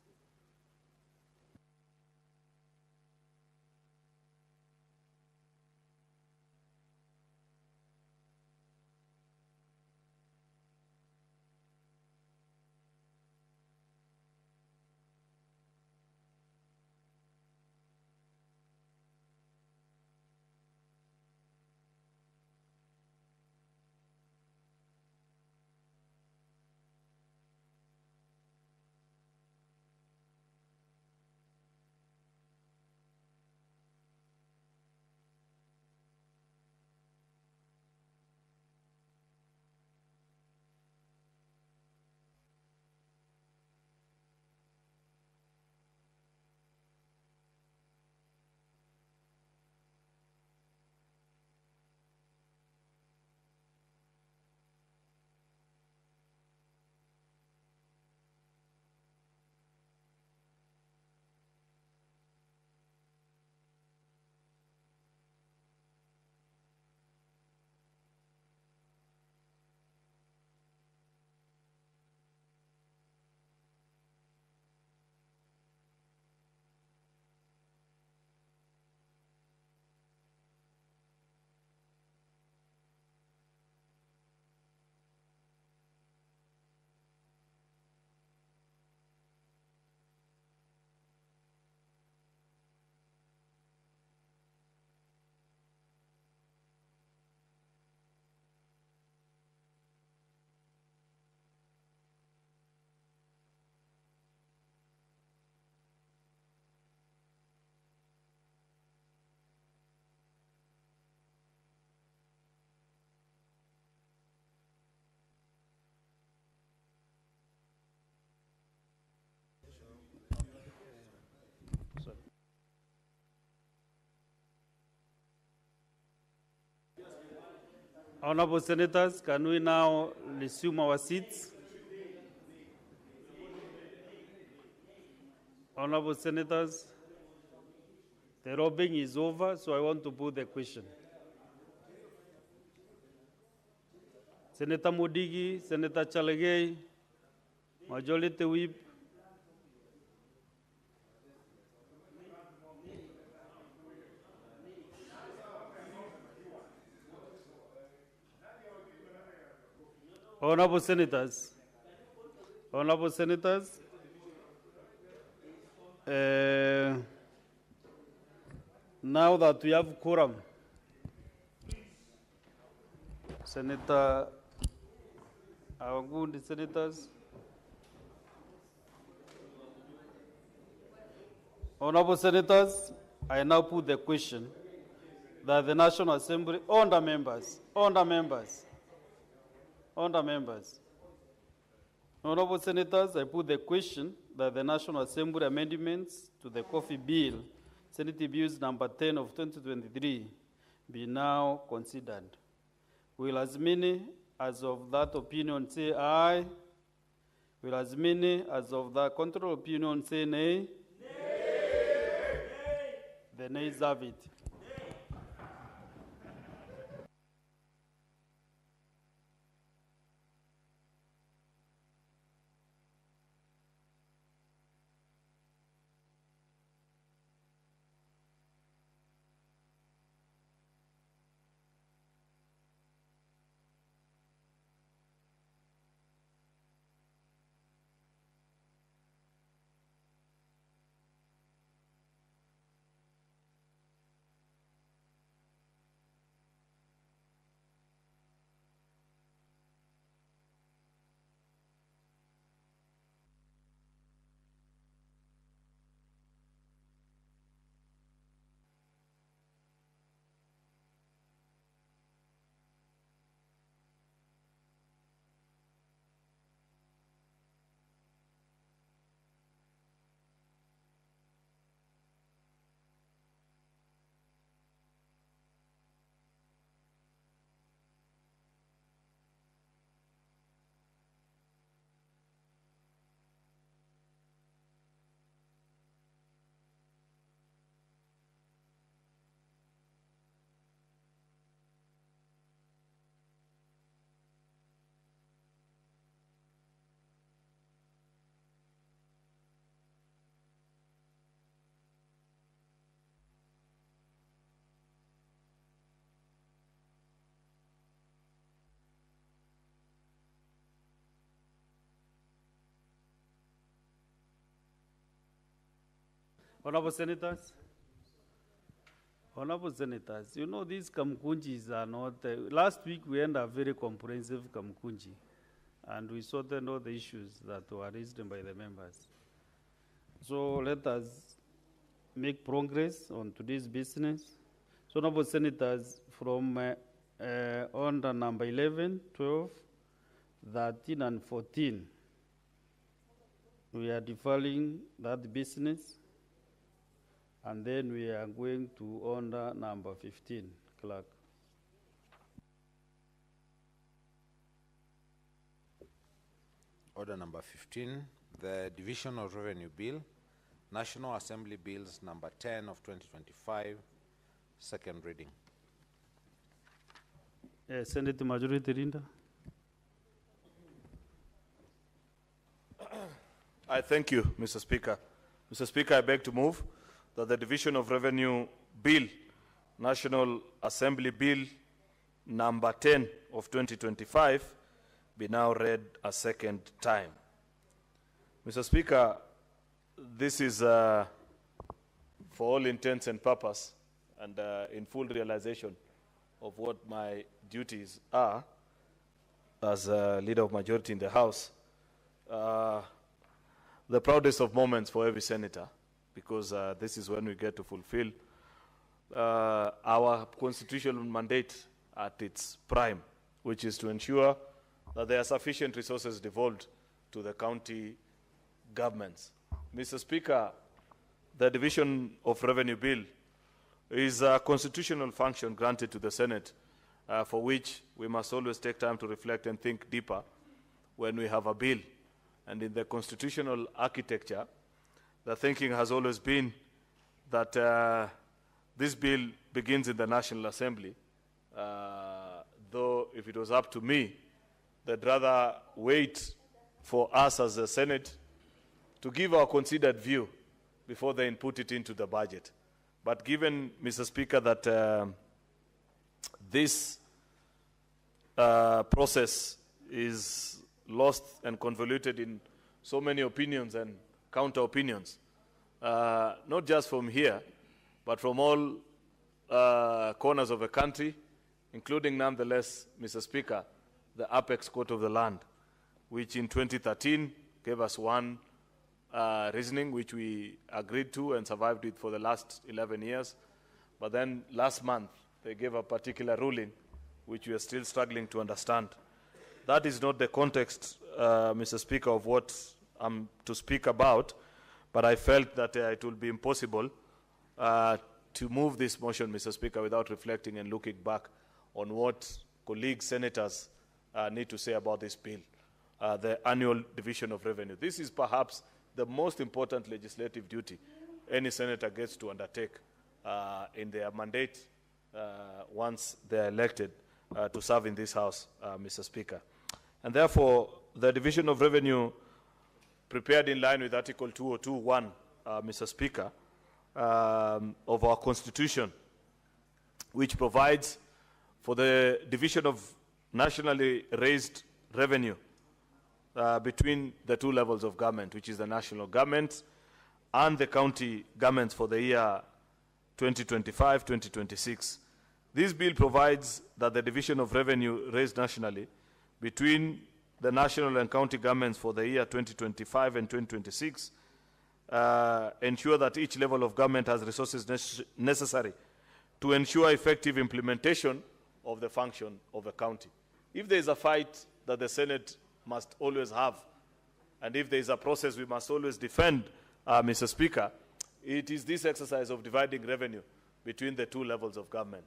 Honorable Senators, can we now resume our seats? Honorable Senators, the robbing is over, so I want to put the question. Senator Modigi, Senator Chalagei, Majority Whip. Honorable Senators, now that we have quorum, Senator, our good senators, Honorable Senators, I now put the question that the National Assembly, honourable members, Honourable Senators, I put the question that the National Assembly amendments to the Coffee Bill, Senate Bills number 10 of 2023, be now considered. Will as many as of that opinion say aye? Will as many as of the contrary opinion say nay? Nay. The nays have it. Honorable Senators, you know these Kamkunjis are not, last week we had a very comprehensive Kamkunji and we sorted all the issues that were raised by the members. So let us make progress on today's business. So Honorable Senators, from order number 11, 12, 13 and 14, we are deferring that business. And then we are going to order number 15, Clerk. Order number 15, the Division of Revenue Bill, National Assembly Bills number 10 of 2025, second reading. Senate Majority Leader. I thank you, Mr. Speaker. Mr. Speaker, I beg to move that the Division of Revenue Bill, National Assembly Bill number 10 of 2025, be now read a second time. Mr. Speaker, this is for all intents and purpose and in full realization of what my duties are as a leader of majority in the House, the proudest of moments for every senator, because this is when we get to fulfill our constitutional mandate at its prime, which is to ensure that there are sufficient resources devolved to the county governments. Mr. Speaker, the Division of Revenue Bill is a constitutional function granted to the Senate, for which we must always take time to reflect and think deeper when we have a bill. And in the constitutional architecture, the thinking has always been that this bill begins in the National Assembly, though if it was up to me, they'd rather wait for us as the Senate to give our considered view before they input it into the budget. But given, Mr. Speaker, that this process is lost and convoluted in so many opinions and counter-opinions, not just from here, but from all corners of the country, including, nonetheless, Mr. Speaker, the apex court of the land, which in 2013 gave us one reasoning, which we agreed to and survived with for the last 11 years. But then last month, they gave a particular ruling, which we are still struggling to understand. That is not the context, Mr. Speaker, of what I'm to speak about, but I felt that it would be impossible to move this motion, Mr. Speaker, without reflecting and looking back on what colleagues, senators need to say about this bill, the annual division of revenue. This is perhaps the most important legislative duty any senator gets to undertake in their mandate once they are elected to serve in this House, Mr. Speaker. And therefore, the division of revenue prepared in line with Article 202(1), Mr. Speaker, of our Constitution, which provides for the division of nationally raised revenue between the two levels of government, which is the national government and the county governments for the year 2025-2026. This bill provides that the division of revenue raised nationally between the national and county governments for the year 2025 and 2026 ensure that each level of government has resources necessary to ensure effective implementation of the function of the county. If there is a fight that the Senate must always have, and if there is a process we must always defend, Mr. Speaker, it is this exercise of dividing revenue between the two levels of government.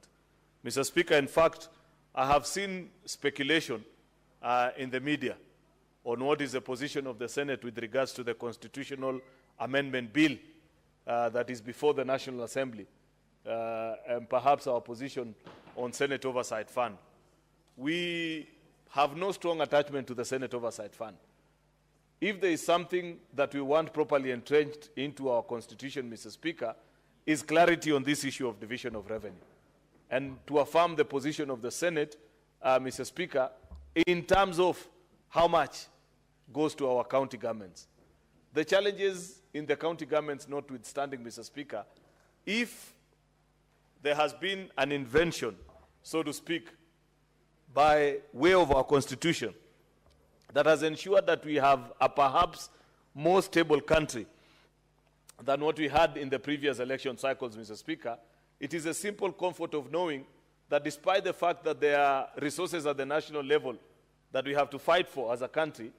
Mr. Speaker, in fact, I have seen speculation in the media on what is the position of the Senate with regards to the constitutional amendment bill that is before the National Assembly, and perhaps our position on Senate Oversight Fund. We have no strong attachment to the Senate Oversight Fund. If there is something that we want properly entrenched into our Constitution, Mr. Speaker, is clarity on this issue of division of revenue. And to affirm the position of the Senate, Mr. Speaker, in terms of how much goes to our county governments. The challenges in the county governments notwithstanding, Mr. Speaker, if there has been an invention, so to speak, by way of our Constitution that has ensured that we have a perhaps more stable country than what we had in the previous election cycles, Mr. Speaker, it is a simple comfort of knowing that despite the fact that there are resources at the national level that we have to fight for as a country,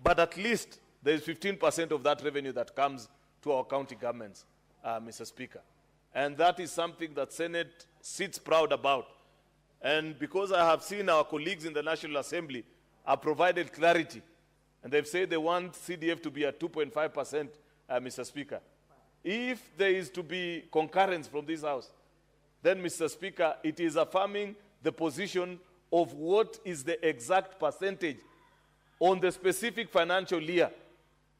but at least there is 15% of that revenue that comes to our county governments, Mr. Speaker. And that is something that Senate sits proud about. And because I have seen our colleagues in the National Assembly have provided clarity, and they've said they want CDF to be at 2.5%, Mr. Speaker. If there is to be concurrence from this House, then, Mr. Speaker, it is affirming the position of what is the exact percentage on the specific financial year,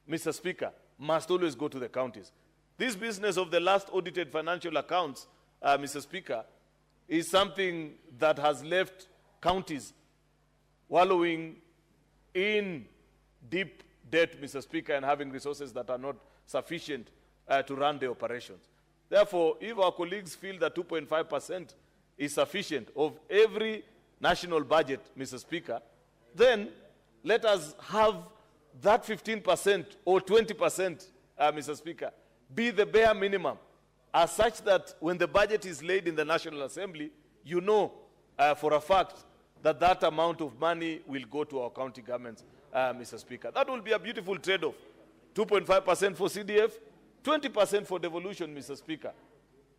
Mr. Speaker, must always go to the counties. This business of the last audited financial accounts, Mr. Speaker, is something that has left counties wallowing in deep debt, Mr. Speaker, and having resources that are not sufficient to run the operations. Therefore, if our colleagues feel that 2.5% is sufficient of every national budget, Mr. Speaker, then let us have that 15% or 20%, Mr. Speaker, be the bare minimum, as such that when the budget is laid in the National Assembly, you know for a fact that that amount of money will go to our county governments, Mr. Speaker. That will be a beautiful trade-off. 2.5% for CDF, 20% for devolution, Mr. Speaker.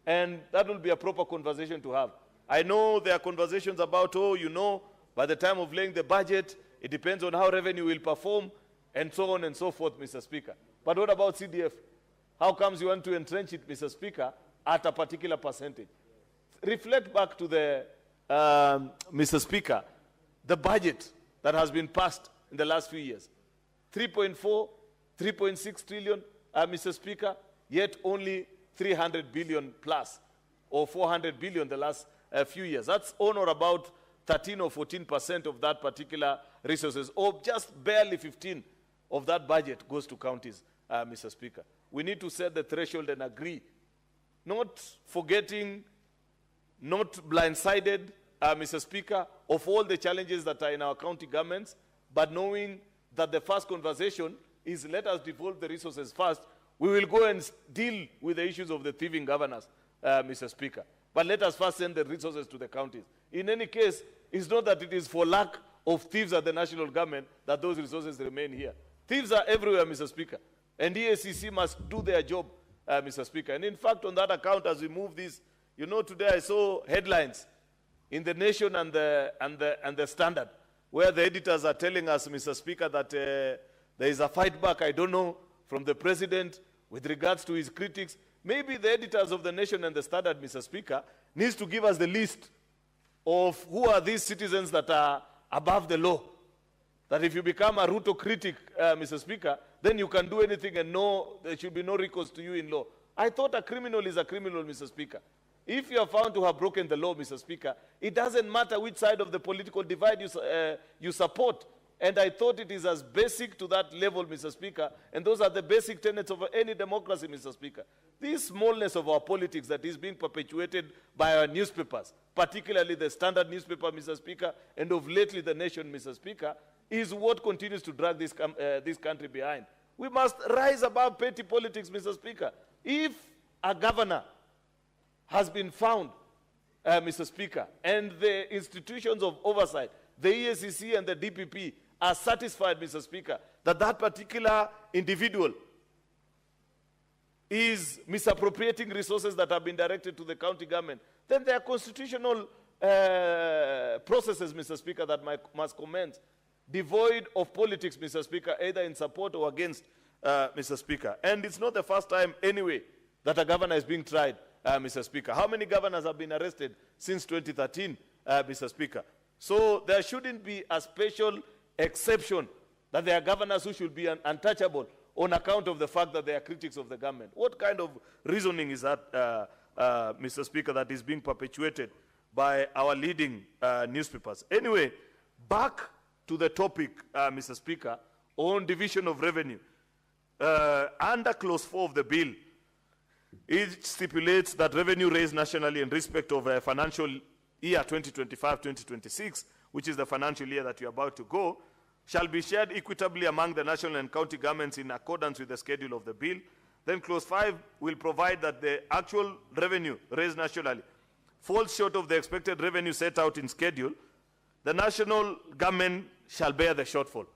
And that will be a proper conversation to have. I know there are conversations about, oh, you know, by the time of laying the budget, it depends on how revenue will perform, and so on and so forth, Mr. Speaker. But what about CDF? How comes you want to entrench it, Mr. Speaker, at a particular percentage? Reflect back to the, Mr. Speaker, the budget that has been passed in the last few years. 3.4, 3.6 trillion, Mr. Speaker, yet only 300 billion plus, or 400 billion the last few years. That's on or about 13 or 14% of that particular resources, or just barely 15 of that budget goes to counties, Mr. Speaker. We need to set the threshold and agree, not forgetting, not blindsided, Mr. Speaker, of all the challenges that are in our county governments, but knowing that the first conversation is let us devolve the resources first. We will go and deal with the issues of the thieving governors, Mr. Speaker. But let us first send the resources to the counties. In any case, it's not that it is for lack of thieves at the national government that those resources remain here. Thieves are everywhere, Mr. Speaker. And EACC must do their job, Mr. Speaker. And in fact, on that account, as we move this, you know, today I saw headlines in the Nation and the Standard, where the editors are telling us, Mr. Speaker, that there is a fight back, I don't know, from the president with regards to his critics. Maybe the editors of the Nation and the Standard, Mr. Speaker, needs to give us the list of who are these citizens that are above the law. That if you become a Ruto critic, Mr. Speaker, then you can do anything and there should be no recourse to you in law. I thought a criminal is a criminal, Mr. Speaker. If you are found to have broken the law, Mr. Speaker, it doesn't matter which side of the political divide you support. And I thought it is as basic to that level, Mr. Speaker, and those are the basic tenets of any democracy, Mr. Speaker. This smallness of our politics that is being perpetuated by our newspapers, particularly the Standard newspaper, Mr. Speaker, and of lately the Nation, Mr. Speaker, is what continues to drag this country behind. We must rise above petty politics, Mr. Speaker. If a governor has been found, Mr. Speaker, and the institutions of oversight, the EACC and the DPP, are satisfied, Mr. Speaker, that that particular individual is misappropriating resources that have been directed to the county government, then there are constitutional processes, Mr. Speaker, that must commence, devoid of politics, Mr. Speaker, either in support or against, Mr. Speaker. And it's not the first time, anyway, that a governor is being tried, Mr. Speaker. How many governors have been arrested since 2013, Mr. Speaker? So there shouldn't be a special exception that there are governors who should be untouchable on account of the fact that they are critics of the government. What kind of reasoning is that, Mr. Speaker, that is being perpetuated by our leading newspapers? Anyway, back to the topic, Mr. Speaker, on division of revenue. Under clause 4 of the bill, it stipulates that revenue raised nationally in respect of a financial year 2025-2026, which is the financial year that you're about to go, shall be shared equitably among the national and county governments in accordance with the schedule of the bill. Then clause 5 will provide that the actual revenue raised nationally falls short of the expected revenue set out in schedule. The national government shall bear the shortfall.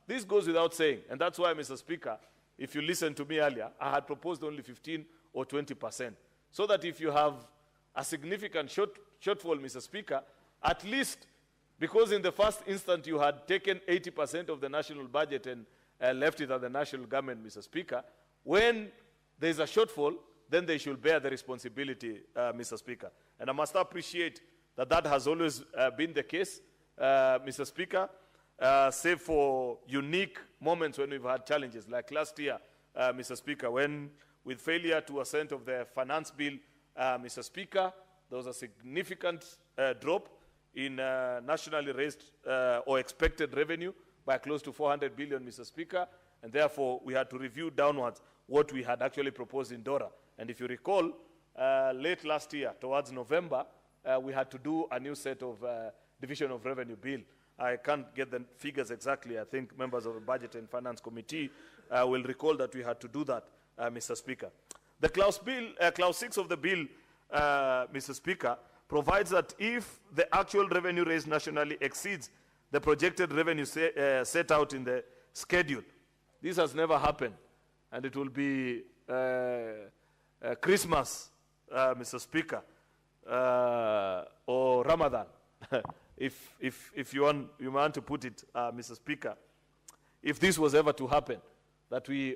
This goes without saying, and that's why, Mr. Speaker, if you listened to me earlier, I had proposed only 15 or 20%, so that if you have a significant shortfall, Mr. Speaker, at least, because in the first instance you had taken 80% of the national budget and left it at the national government, Mr. Speaker, when there is a shortfall, then they should bear the responsibility, Mr. Speaker. And I must appreciate that that has always been the case, Mr. Speaker, save for unique moments when we've had challenges, like last year, Mr. Speaker, when with failure to assent of the finance bill, Mr. Speaker, there was a significant drop in nationally raised or expected revenue by close to 400 billion, Mr. Speaker, and therefore we had to review downwards what we had actually proposed in DORA. And if you recall, late last year, towards November, we had to do a new set of division of revenue bill. I can't get the figures exactly. I think members of the Budget and Finance Committee will recall that we had to do that, Mr. Speaker. The clause 6 of the bill, Mr. Speaker, provides that if the actual revenue raised nationally exceeds the projected revenue set out in the schedule, this has never happened, and it will be Christmas, Mr. Speaker, or Ramadan, if you want to put it, Mr. Speaker, if this was ever to happen, that we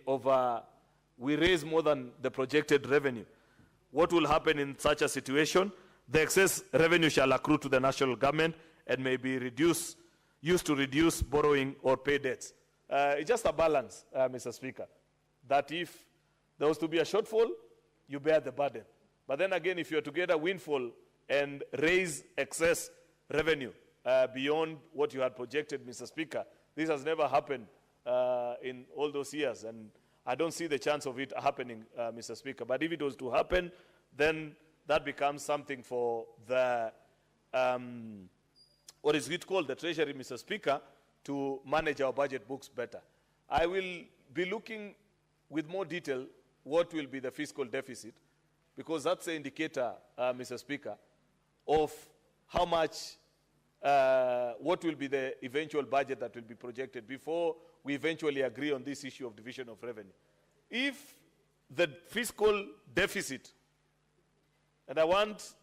raise more than the projected revenue, what will happen in such a situation? The excess revenue shall accrue to the national government and may be used to reduce borrowing or pay debts. It's just a balance, Mr. Speaker, that if there was to be a shortfall, you bear the burden. But then again, if you are to get a windfall and raise excess revenue beyond what you had projected, Mr. Speaker, this has never happened in all those years, and I don't see the chance of it happening, Mr. Speaker. But if it was to happen, then that becomes something for the, what is it called, the Treasury, Mr. Speaker, to manage our budget books better. I will be looking with more detail what will be the fiscal deficit, because that's the indicator, Mr. Speaker, of how much, what will be the eventual budget that will be projected before we eventually agree on this issue of division of revenue. If the fiscal deficit, and I want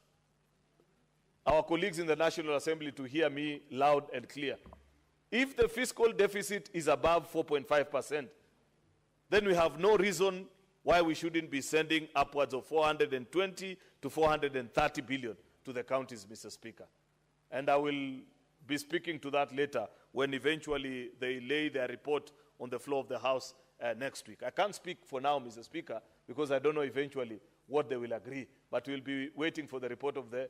our colleagues in the National Assembly to hear me loud and clear, if the fiscal deficit is above 4.5%, then we have no reason why we shouldn't be sending upwards of 420 to 430 billion to the counties, Mr. Speaker. And I will be speaking to that later when eventually they lay their report on the floor of the House next week. I can't speak for now, Mr. Speaker, because I don't know eventually what they will agree, but we'll be waiting for the report of the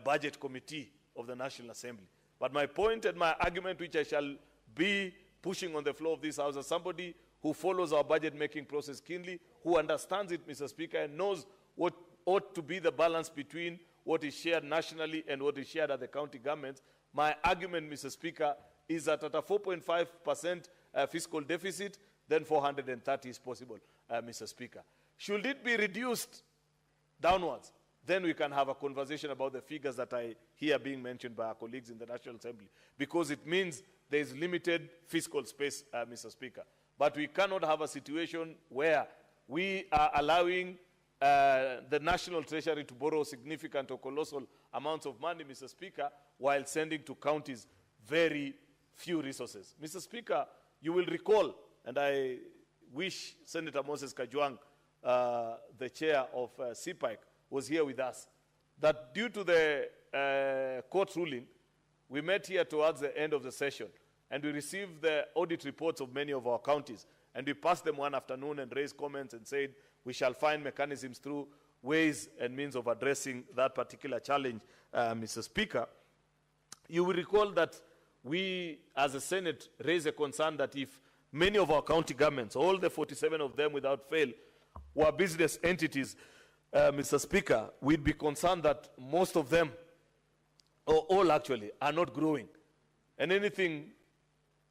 Budget Committee of the National Assembly. But my point and my argument, which I shall be pushing on the floor of this House, as somebody who follows our budget-making process keenly, who understands it, Mr. Speaker, and knows what ought to be the balance between what is shared nationally and what is shared at the county governments, my argument, Mr. Speaker, is that at a 4.5% fiscal deficit, then 430 is possible, Mr. Speaker. Should it be reduced downwards, then we can have a conversation about the figures that I hear being mentioned by our colleagues in the National Assembly, because it means there is limited fiscal space, Mr. Speaker. But we cannot have a situation where we are allowing the National Treasury to borrow significant or colossal amounts of money, Mr. Speaker, while sending to counties very few resources. Mr. Speaker, you will recall, and I wish Senator Moses Kajwang, the chair of CPIC, was here with us, that due to the court ruling, we met here towards the end of the session, and we received the audit reports of many of our counties, and we passed them one afternoon and raised comments and said we shall find mechanisms through ways and means of addressing that particular challenge, Mr. Speaker. You will recall that we, as a Senate, raised a concern that if many of our county governments, all the 47 of them without fail, were business entities, Mr. Speaker, we'd be concerned that most of them, or all actually, are not growing. And anything,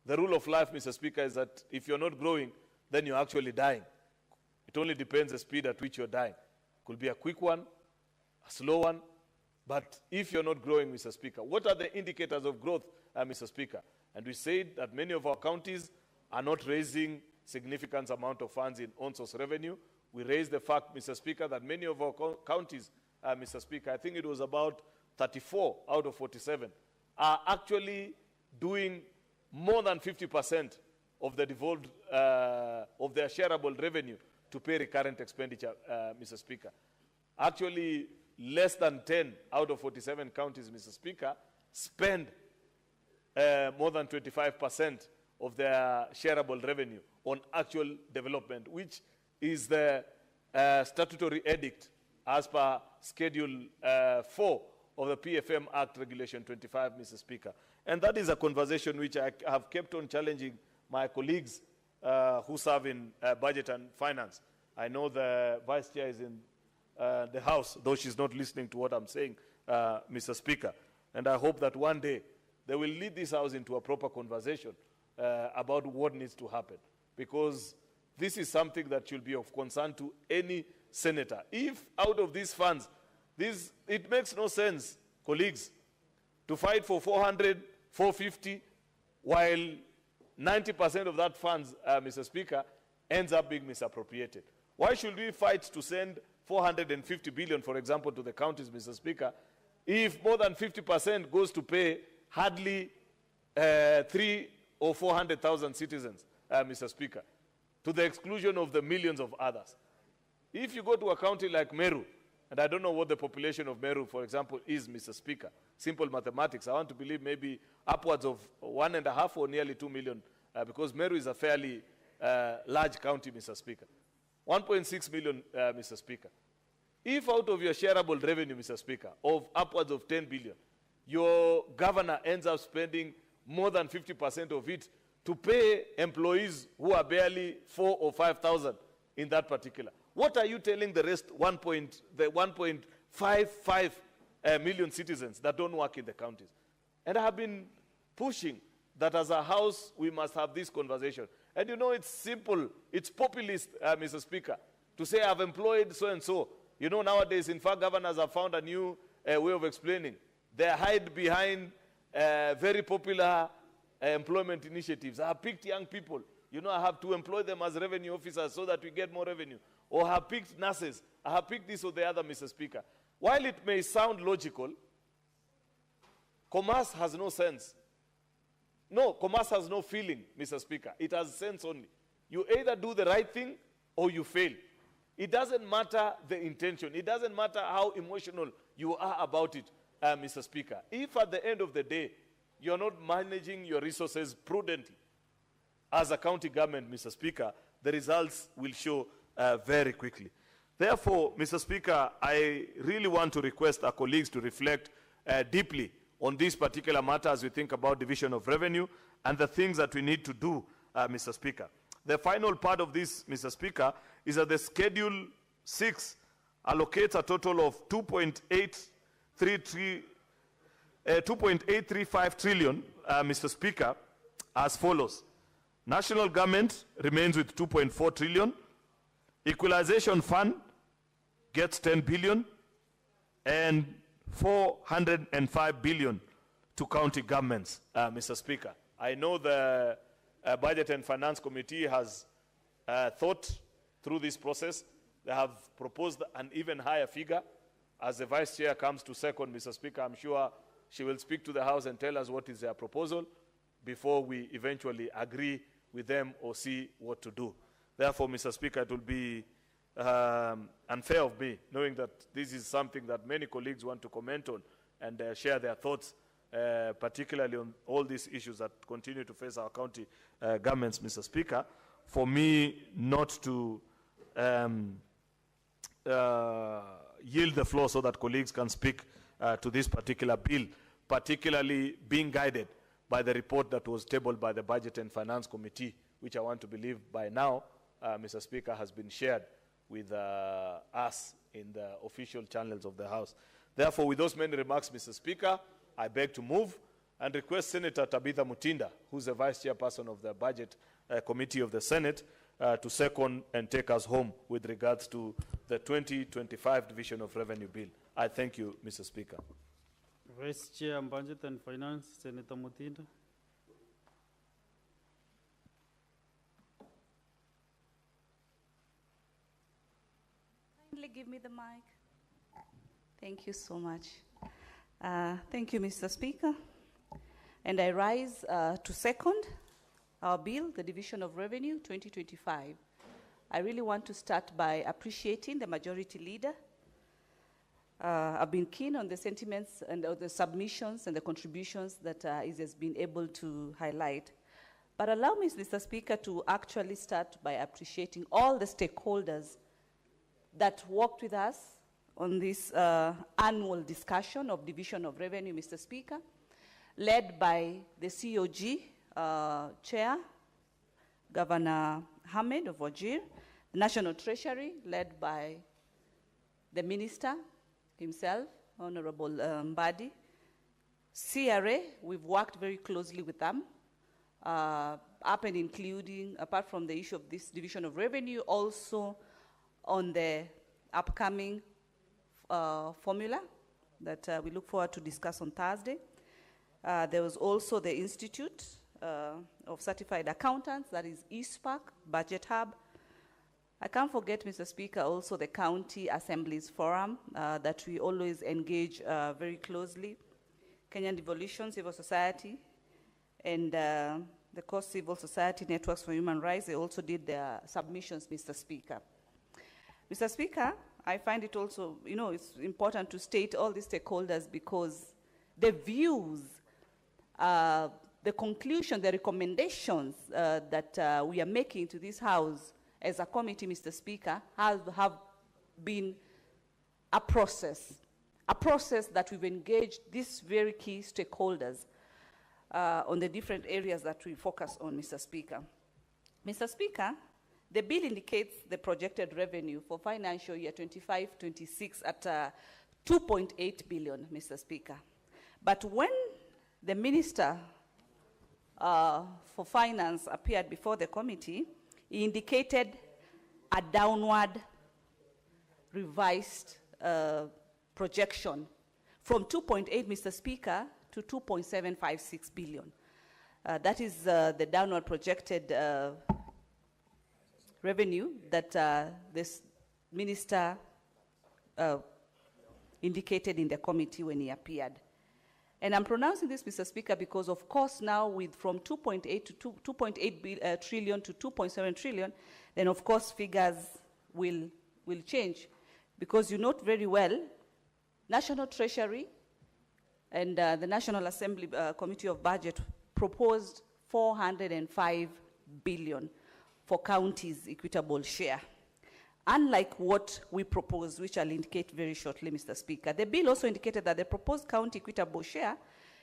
the rule of life, Mr. Speaker, is that if you're not growing, then you're actually dying. It only depends the speed at which you're dying. It could be a quick one, a slow one, but if you're not growing, Mr. Speaker, what are the indicators of growth, Mr. Speaker? And we said that many of our counties are not raising significant amount of funds in on-source revenue. We raised the fact, Mr. Speaker, that many of our counties, Mr. Speaker, I think it was about 34 out of 47, are actually doing more than 50% of the devolved, of their shareable revenue to pay recurrent expenditure, Mr. Speaker. Actually, less than 10 out of 47 counties, Mr. Speaker, spend more than 25% of their shareable revenue on actual development, which is the statutory edict as per Schedule 4 of the PFM Act Regulation 25, Mr. Speaker. And that is a conversation which I have kept on challenging my colleagues who serve in budget and finance. I know the Vice Chair is in the House, though she's not listening to what I'm saying, Mr. Speaker. And I hope that one day they will lead this House into a proper conversation about what needs to happen. Because this is something that should be of concern to any senator. If out of these funds, it makes no sense, colleagues, to fight for 400, 450, while 90% of that funds, Mr. Speaker, ends up being misappropriated. Why should we fight to send 450 billion, for example, to the counties, Mr. Speaker, if more than 50% goes to pay hardly 300,000 or 400,000 citizens, Mr. Speaker, to the exclusion of the millions of others? If you go to a county like Meru, and I don't know what the population of Meru, for example, is, Mr. Speaker, simple mathematics, I want to believe maybe upwards of 1.5 or nearly 2 million, because Meru is a fairly large county, Mr. Speaker. 1.6 million, Mr. Speaker. If out of your shareable revenue, Mr. Speaker, of upwards of 10 billion, your governor ends up spending more than 50% of it to pay employees who are barely 4,000 or 5,000 in that particular, what are you telling the rest, the 1.55 million citizens that don't work in the counties? And I have been pushing that as a House, we must have this conversation. And you know, it's simple. It's populist, Mr. Speaker, to say I've employed so-and-so. You know, nowadays, in fact, governors have found a new way of explaining. They hide behind very popular employment initiatives. I have picked young people. You know, I have to employ them as revenue officers so that we get more revenue. Or I have picked nurses. I have picked this or the other, Mr. Speaker. While it may sound logical, commerce has no sense. No, commerce has no feeling, Mr. Speaker. It has sense only. You either do the right thing or you fail. It doesn't matter the intention. It doesn't matter how emotional you are about it, Mr. Speaker. If at the end of the day, you're not managing your resources prudently as a county government, Mr. Speaker, the results will show very quickly. Therefore, Mr. Speaker, I really want to request our colleagues to reflect deeply on this particular matter as we think about division of revenue and the things that we need to do, Mr. Speaker. The final part of this, Mr. Speaker, is that the Schedule 6 allocates a total of 2.835 trillion, Mr. Speaker, as follows. National government remains with 2.4 trillion. Equalization fund gets 10 billion and 405 billion to county governments, Mr. Speaker. I know the Budget and Finance Committee has thought through this process. They have proposed an even higher figure. As the Vice Chair comes to second, Mr. Speaker, I'm sure she will speak to the House and tell us what is their proposal before we eventually agree with them or see what to do. Therefore, Mr. Speaker, it will be unfair of me, knowing that this is something that many colleagues want to comment on and share their thoughts, particularly on all these issues that continue to face our county governments, Mr. Speaker, for me not to yield the floor so that colleagues can speak to this particular bill, particularly being guided by the report that was tabled by the Budget and Finance Committee, which I want to believe by now, Mr. Speaker, has been shared with us in the official channels of the House. Therefore, with those many remarks, Mr. Speaker, I beg to move and request Senator Tabitha Mutinda, who's the Vice Chairperson of the Budget Committee of the Senate, to second and take us home with regards to the 2025 Division of Revenue Bill. I thank you, Mr. Speaker. Vice Chair on Budget and Finance, Senator Mutinda. Kindly give me the mic. Thank you so much. Thank you, Mr. Speaker. And I rise to second our bill, the Division of Revenue 2025. I really want to start by appreciating the Majority Leader. I've been keen on the sentiments and the submissions and the contributions that he has been able to highlight. But allow me, Mr. Speaker, to actually start by appreciating all the stakeholders that worked with us on this annual discussion of Division of Revenue, Mr. Speaker, led by the COG Chair, Governor Hamed of Wajir, National Treasury, led by the Minister himself, Honorable Mbadi. CRA, we've worked very closely with them, up and including, apart from the issue of this Division of Revenue, also on the upcoming formula that we look forward to discuss on Thursday. There was also the Institute of Certified Accountants, that is ISPAC, Budget Hub. I can't forget, Mr. Speaker, also the County Assemblies Forum that we always engage very closely. Kenyan Devolution Civil Society and the Coast Civil Society Networks for Human Rights, they also did their submissions, Mr. Speaker. Mr. Speaker, I find it also, you know, it's important to state all the stakeholders because the views, the conclusion, the recommendations that we are making to this House as a committee, Mr. Speaker, have been a process that we've engaged these very key stakeholders on the different areas that we focus on, Mr. Speaker. Mr. Speaker, the bill indicates the projected revenue for financial year 25-26 at 2.8 billion, Mr. Speaker. But when the Minister for Finance appeared before the committee, he indicated a downward revised projection from 2.8, Mr. Speaker, to 2.756 billion. That is the downward projected revenue that this minister indicated in the committee when he appeared. And I'm pronouncing this, Mr. Speaker, because of course now with from 2.8 to 2.8 trillion to 2.7 trillion, then of course figures will change. Because you note very well, National Treasury and the National Assembly Committee of Budget proposed 405 billion for counties' equitable share. Unlike what we proposed, which I'll indicate very shortly, Mr. Speaker. The bill also indicated that the proposed county equitable share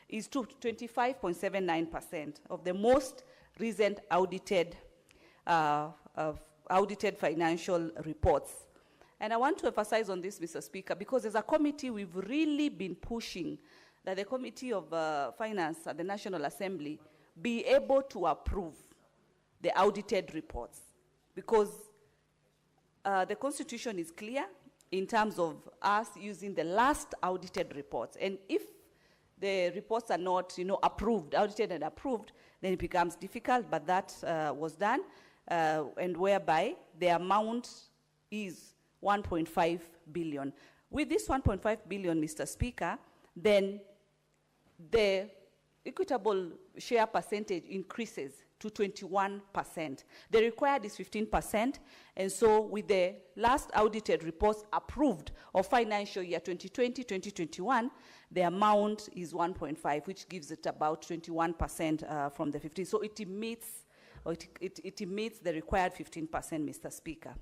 is 25.79% of the most recent audited financial reports. And I want to emphasize on this, Mr. Speaker, because as a committee, we've really been pushing that the Committee of Finance at the National Assembly be able to approve the audited reports, because the Constitution is clear in terms of us using the last audited reports. And if the reports are not, approved, audited and approved, then it becomes difficult, but that was done, and whereby the amount is 1.5 billion. With this 1.5 billion, Mr. Speaker, then the equitable share percentage increases to 21%. The required is 15%, and so with the last audited reports approved of financial year 2020-2021, the amount is 1.5, which gives it about 21% from the 15. So it meets the required 15%, Mr. Speaker.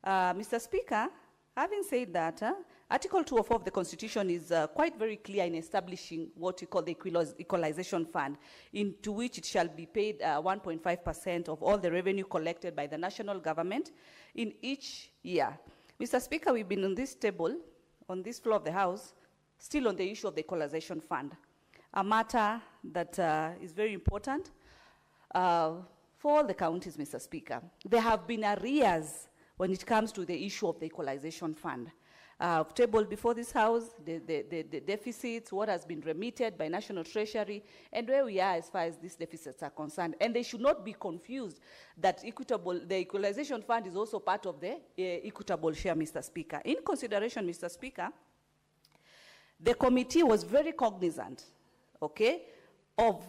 Mr. Speaker, having said that, Article 204 of the Constitution is quite very clear in establishing what we call the Equalization Fund, into which it shall be paid 1.5% of all the revenue collected by the national government in each year. Mr. Speaker, we've been on this table, on this floor of the House, still on the issue of the Equalization Fund, a matter that is very important for all the counties, Mr. Speaker. There have been arrears when it comes to the issue of the Equalization Fund. Tabled before this House, the deficits, what has been remitted by National Treasury, and where we are as far as these deficits are concerned. And they should not be confused that the Equalization Fund is also part of the equitable share, Mr. Speaker. In consideration, Mr. Speaker, the committee was very cognizant, okay, of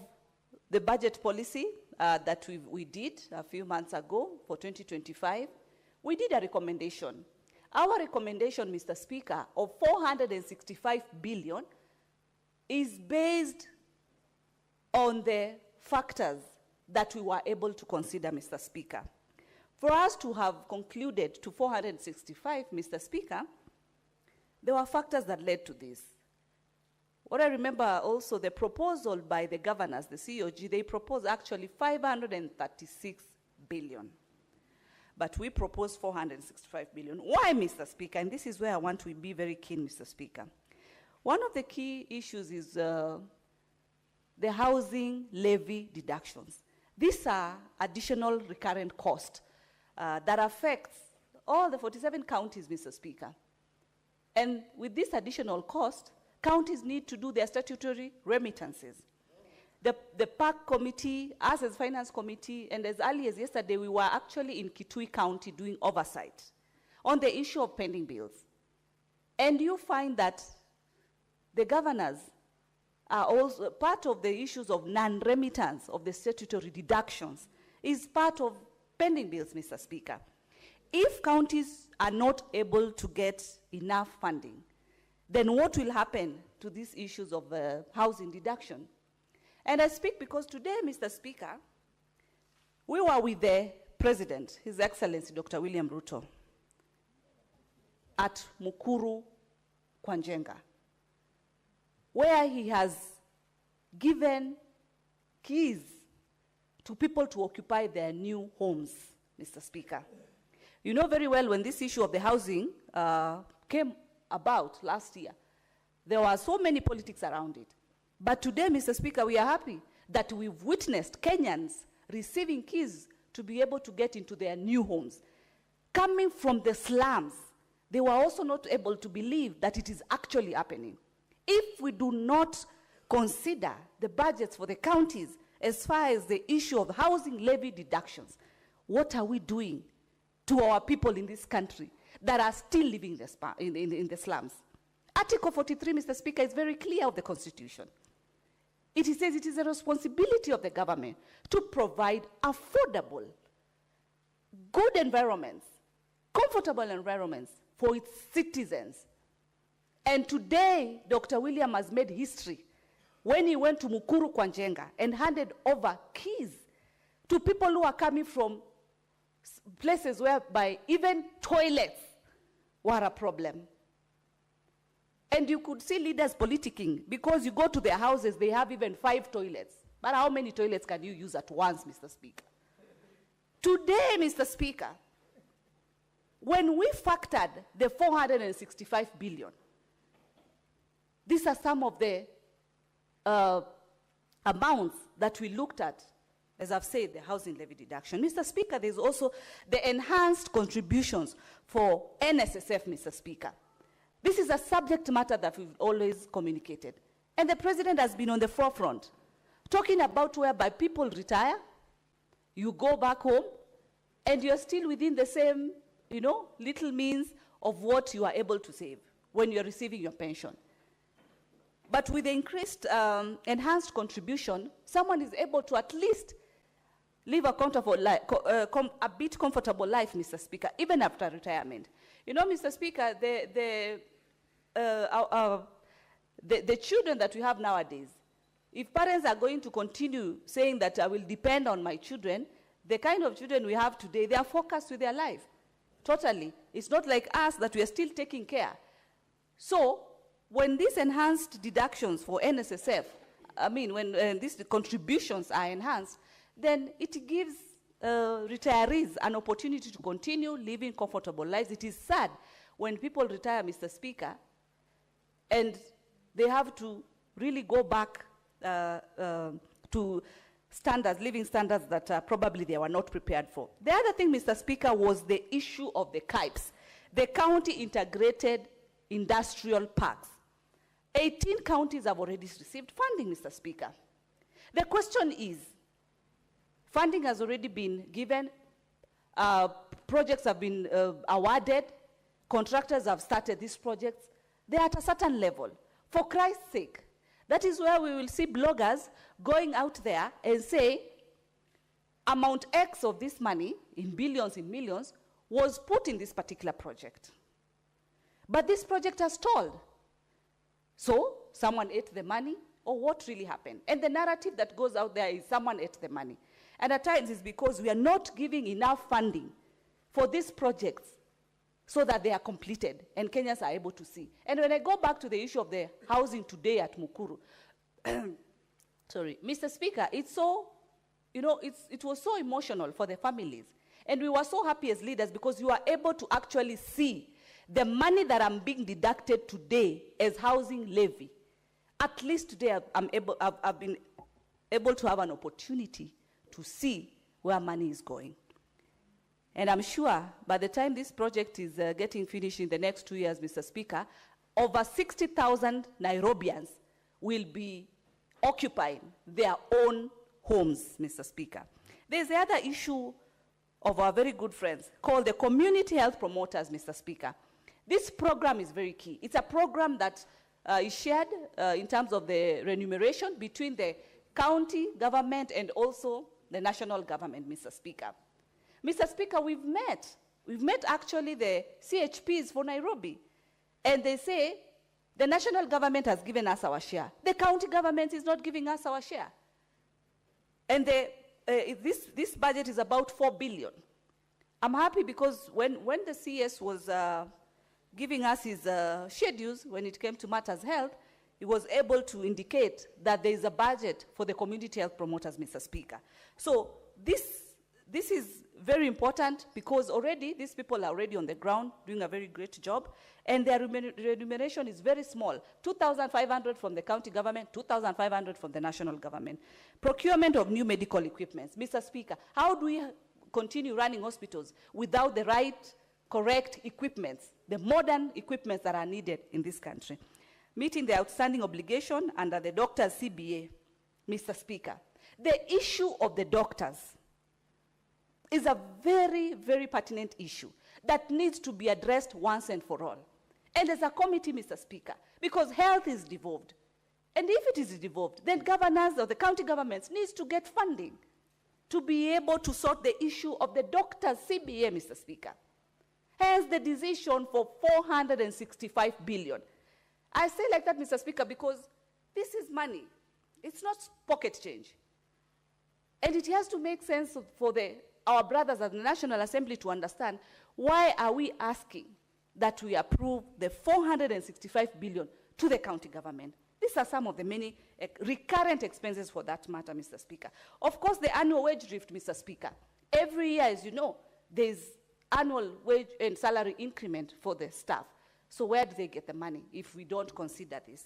the budget policy that we did a few months ago for 2025. We did a recommendation. Our recommendation, Mr. Speaker, of 465 billion is based on the factors that we were able to consider, Mr. Speaker. For us to have concluded to 465, Mr. Speaker, there were factors that led to this. What I remember also, the proposal by the governors, the COG, they proposed actually 536 billion. But we proposed 465 billion. Why, Mr. Speaker? And this is where I want to be very keen, Mr. Speaker. One of the key issues is the housing levy deductions. These are additional recurrent costs that affects all the 47 counties, Mr. Speaker. And with this additional cost, counties need to do their statutory remittances. The PAC committee, us as finance committee, and as early as yesterday, we were actually in Kitui County doing oversight on the issue of pending bills. And you find that the governors are also part of the issues of non-remittance of the statutory deductions is part of pending bills, Mr. Speaker. If counties are not able to get enough funding, then what will happen to these issues of housing deduction? And I speak because today, Mr. Speaker, we were with the President, His Excellency Dr. William Ruto, at Mukuru, Kwanza, where he has given keys to people to occupy their new homes, Mr. Speaker. You know very well when this issue of the housing came about last year, there were so many politics around it. But today, Mr. Speaker, we are happy that we've witnessed Kenyans receiving keys to be able to get into their new homes. Coming from the slums, they were also not able to believe that it is actually happening. If we do not consider the budgets for the counties as far as the issue of housing levy deductions, what are we doing to our people in this country that are still living in the slums? Article 43, Mr. Speaker, is very clear of the Constitution. It says it is a responsibility of the government to provide affordable, good environments, comfortable environments for its citizens. And today, Dr. William has made history when he went to Mukuru Kwanjenga and handed over keys to people who are coming from places whereby even toilets were a problem. And you could see leaders politicking because you go to their houses, they have even 5 toilets. But how many toilets can you use at once, Mr. Speaker? Today, Mr. Speaker, when we factored the 465 billion, these are some of the amounts that we looked at, as I've said, the housing levy deduction. Mr. Speaker, there's also the enhanced contributions for NSSF, Mr. Speaker. This is a subject matter that we've always communicated. And the president has been on the forefront, talking about whereby people retire, you go back home, and you're still within the same, little means of what you are able to save when you're receiving your pension. But with the increased enhanced contribution, someone is able to at least live a comfortable life, a bit comfortable life, Mr. Speaker, even after retirement. Mr. Speaker, the children that we have nowadays, if parents are going to continue saying that I will depend on my children, the kind of children we have today, they are focused with their life. Totally. It's not like us that we are still taking care. So, when these enhanced deductions for NSSF, when these contributions are enhanced, then it gives retirees an opportunity to continue living comfortable lives. It is sad when people retire, Mr. Speaker, and they have to really go back to living standards that probably they were not prepared for. The other thing, Mr. Speaker, was the issue of the CIPes, the County Integrated Industrial Parks. 18 counties have already received funding, Mr. Speaker. The question is, funding has already been given, projects have been awarded, contractors have started these projects. They're at a certain level. For Christ's sake, that is where we will see bloggers going out there and say, amount X of this money, in billions, in millions, was put in this particular project. But this project has stalled. So, someone ate the money, or what really happened? And the narrative that goes out there is someone ate the money. And at times it's because we are not giving enough funding for these projects so that they are completed and Kenyans are able to see. And when I go back to the issue of the housing today at Mukuru, sorry, Mr. Speaker, it's so, it was so emotional for the families. And we were so happy as leaders because you are able to actually see the money that I'm being deducted today as housing levy. At least today I've been able to have an opportunity to see where money is going. And I'm sure by the time this project is getting finished in the next 2 years, Mr. Speaker, over 60,000 Nairobians will be occupying their own homes, Mr. Speaker. There's the other issue of our very good friends called the Community Health Promoters, Mr. Speaker. This program is very key. It's a program that is shared in terms of the remuneration between the county government and also the national government, Mr. Speaker. Mr. Speaker, we've met actually the CHPs for Nairobi, and they say the national government has given us our share. The county government is not giving us our share. And this budget is about 4 billion. I'm happy because when the CS was giving us his schedules when it came to matters health, he was able to indicate that there is a budget for the community health promoters, Mr. Speaker. So This is very important because already these people are already on the ground doing a very great job, and their remuneration is very small. 2,500 from the county government, 2,500 from the national government. Procurement of new medical equipment. Mr. Speaker, how do we continue running hospitals without the right, correct equipments, the modern equipments that are needed in this country? Meeting the outstanding obligation under the doctors' CBA. Mr. Speaker, the issue of the doctors is a very, very pertinent issue that needs to be addressed once and for all. And as a committee, Mr. Speaker, because health is devolved, and if it is devolved, then governors or the county governments needs to get funding to be able to sort the issue of the doctors' CBA, Mr. Speaker. Hence the decision for 465 billion. I say like that, Mr. Speaker, because this is money. It's not pocket change. And it has to make sense for our brothers at the National Assembly to understand why are we asking that we approve the 465 billion to the county government. These are some of the many recurrent expenses for that matter, Mr. Speaker. Of course, the annual wage drift, Mr. Speaker. Every year, as you know, there's annual wage and salary increment for the staff. So where do they get the money if we don't consider this?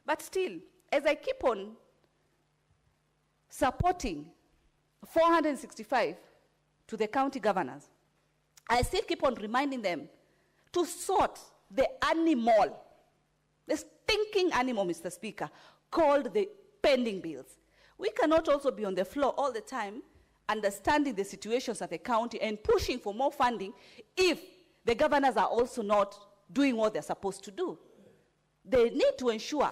But still, as I keep on supporting 465 to the county governors, I still keep on reminding them to sort the animal, the stinking animal, Mr. Speaker, called the pending bills. We cannot also be on the floor all the time understanding the situations at the county and pushing for more funding if the governors are also not doing what they're supposed to do. They need to ensure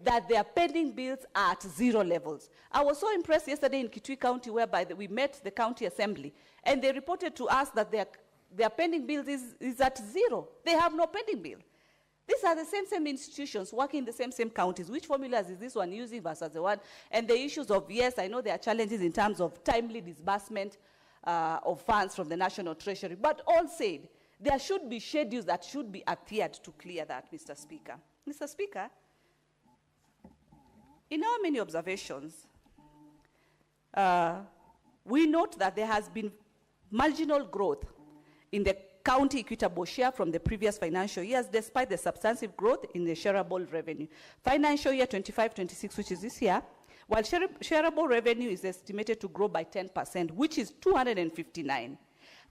that their pending bills are at zero levels. I was so impressed yesterday in Kitui County, whereby we met the county assembly, and they reported to us that their pending bills is at zero. They have no pending bill. These are the same institutions working in the same counties. Which formulas is this one using versus the one? And the issues of, yes, I know there are challenges in terms of timely disbursement of funds from the National Treasury, but all said, there should be schedules that should be adhered to clear that, Mr. Speaker. Mr. Speaker, in our many observations, we note that there has been marginal growth in the county equitable share from the previous financial years, despite the substantive growth in the shareable revenue. Financial year 25-26, which is this year, while shareable revenue is estimated to grow by 10%, which is 259.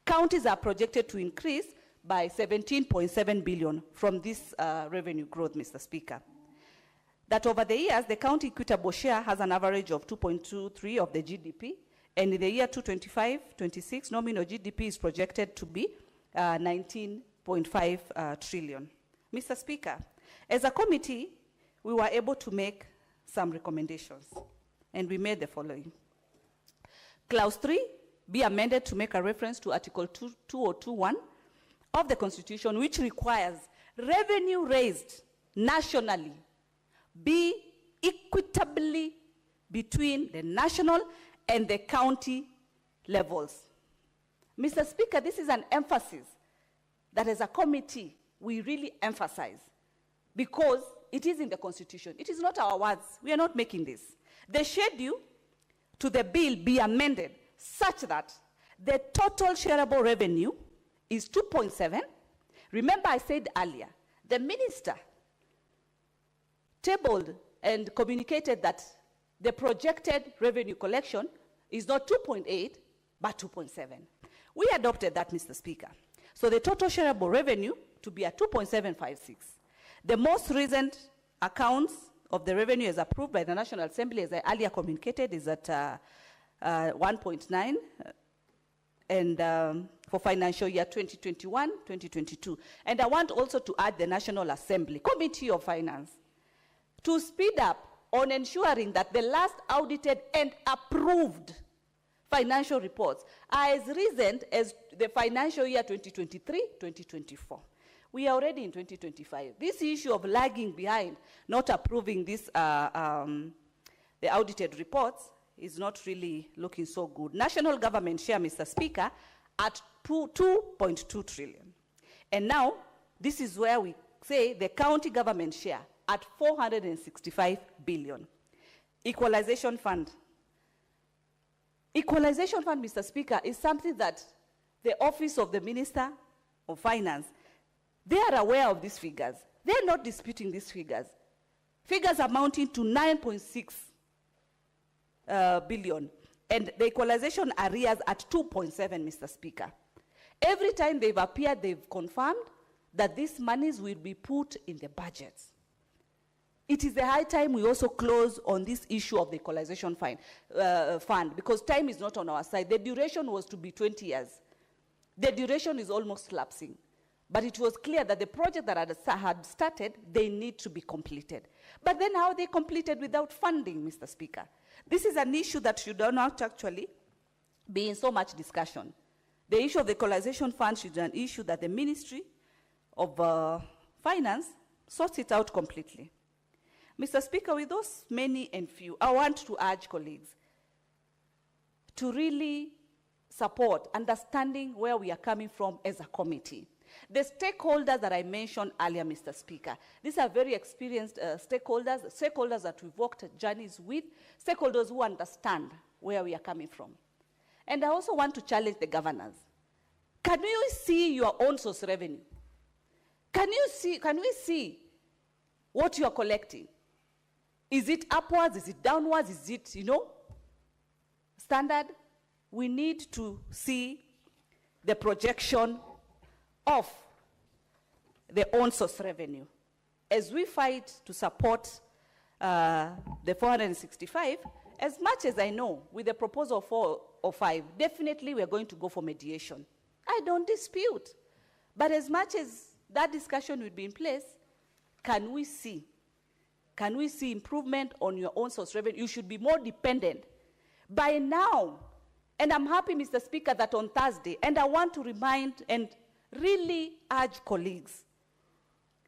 Counties are projected to increase by 17.7 billion from this revenue growth, Mr. Speaker. That over the years, the county equitable share has an average of 2.23 of the GDP, and in the year 2025-26, nominal GDP is projected to be 19.5 trillion. Mr. Speaker, as a committee, we were able to make some recommendations, and we made the following. Clause 3 be amended to make a reference to Article 2021 of the Constitution, which requires revenue raised nationally be equitably between the national and the county levels. Mr. Speaker, this is an emphasis that as a committee we really emphasize because it is in the Constitution. It is not our words. We are not making this. The schedule to the bill be amended such that the total shareable revenue is 2.7. Remember I said earlier, the minister tabled and communicated that the projected revenue collection is not 2.8, but 2.7. We adopted that, Mr. Speaker. So the total shareable revenue to be at 2.756. The most recent accounts of the revenue as approved by the National Assembly, as I earlier communicated, is at 1.9, and for financial year 2021-2022. And I want also to add the National Assembly Committee of Finance to speed up on ensuring that the last audited and approved financial reports are as recent as the financial year 2023-2024. We are already in 2025. This issue of lagging behind, not approving this, the audited reports, is not really looking so good. National government share, Mr. Speaker, at 2.2 trillion. And now, this is where we say the county government share at 465 billion. Equalization fund. Equalization fund, Mr. Speaker, is something that the Office of the Minister of Finance, they are aware of these figures. They are not disputing these figures. Figures amounting to 9.6 billion, and the equalization arrears at 2.7, Mr. Speaker. Every time they've appeared, they've confirmed that these monies will be put in the budgets. It is the high time we also close on this issue of the equalization fund, because time is not on our side. The duration was to be 20 years. The duration is almost lapsing. But it was clear that the project that had started, they need to be completed. But then how they completed without funding, Mr. Speaker? This is an issue that should not actually be in so much discussion. The issue of the equalization fund should be an issue that the Ministry of Finance sorts it out completely. Mr. Speaker, with those many and few, I want to urge colleagues to really support understanding where we are coming from as a committee. The stakeholders that I mentioned earlier, Mr. Speaker, these are very experienced stakeholders that we've walked journeys with, stakeholders who understand where we are coming from. And I also want to challenge the governors. Can you see your own source revenue? Can we see what you are collecting? Is it upwards? Is it downwards? Is it, standard? We need to see the projection of the own source revenue. As we fight to support the 465, as much as I know, with the proposal of 4 or 5, definitely we are going to go for mediation. I don't dispute. But as much as that discussion will be in place, can we see improvement on your own source revenue? You should be more dependent. By now, and I'm happy, Mr. Speaker, that on Thursday, and I want to remind and really urge colleagues,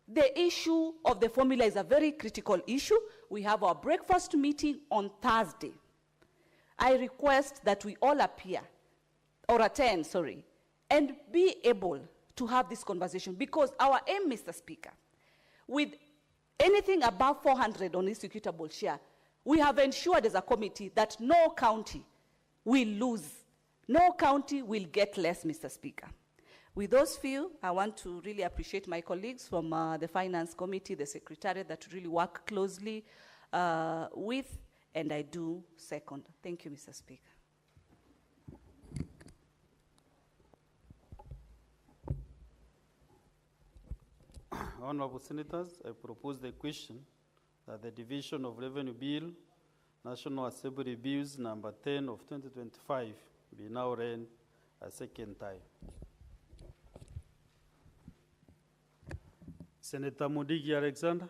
the issue of the formula is a very critical issue. We have our breakfast meeting on Thursday. I request that we all attend, and be able to have this conversation, because our aim, Mr. Speaker, with anything above 400 on executable share, we have ensured as a committee that no county will lose. No county will get less, Mr. Speaker. With those few, I want to really appreciate my colleagues from the Finance Committee, the Secretariat that really work closely with, and I do second. Thank you, Mr. Speaker. Honorable Senators, I propose the question that the Division of Revenue Bill, National Assembly Bills number 10 of 2025 be now read a second time. Senator Mudigi Alexander.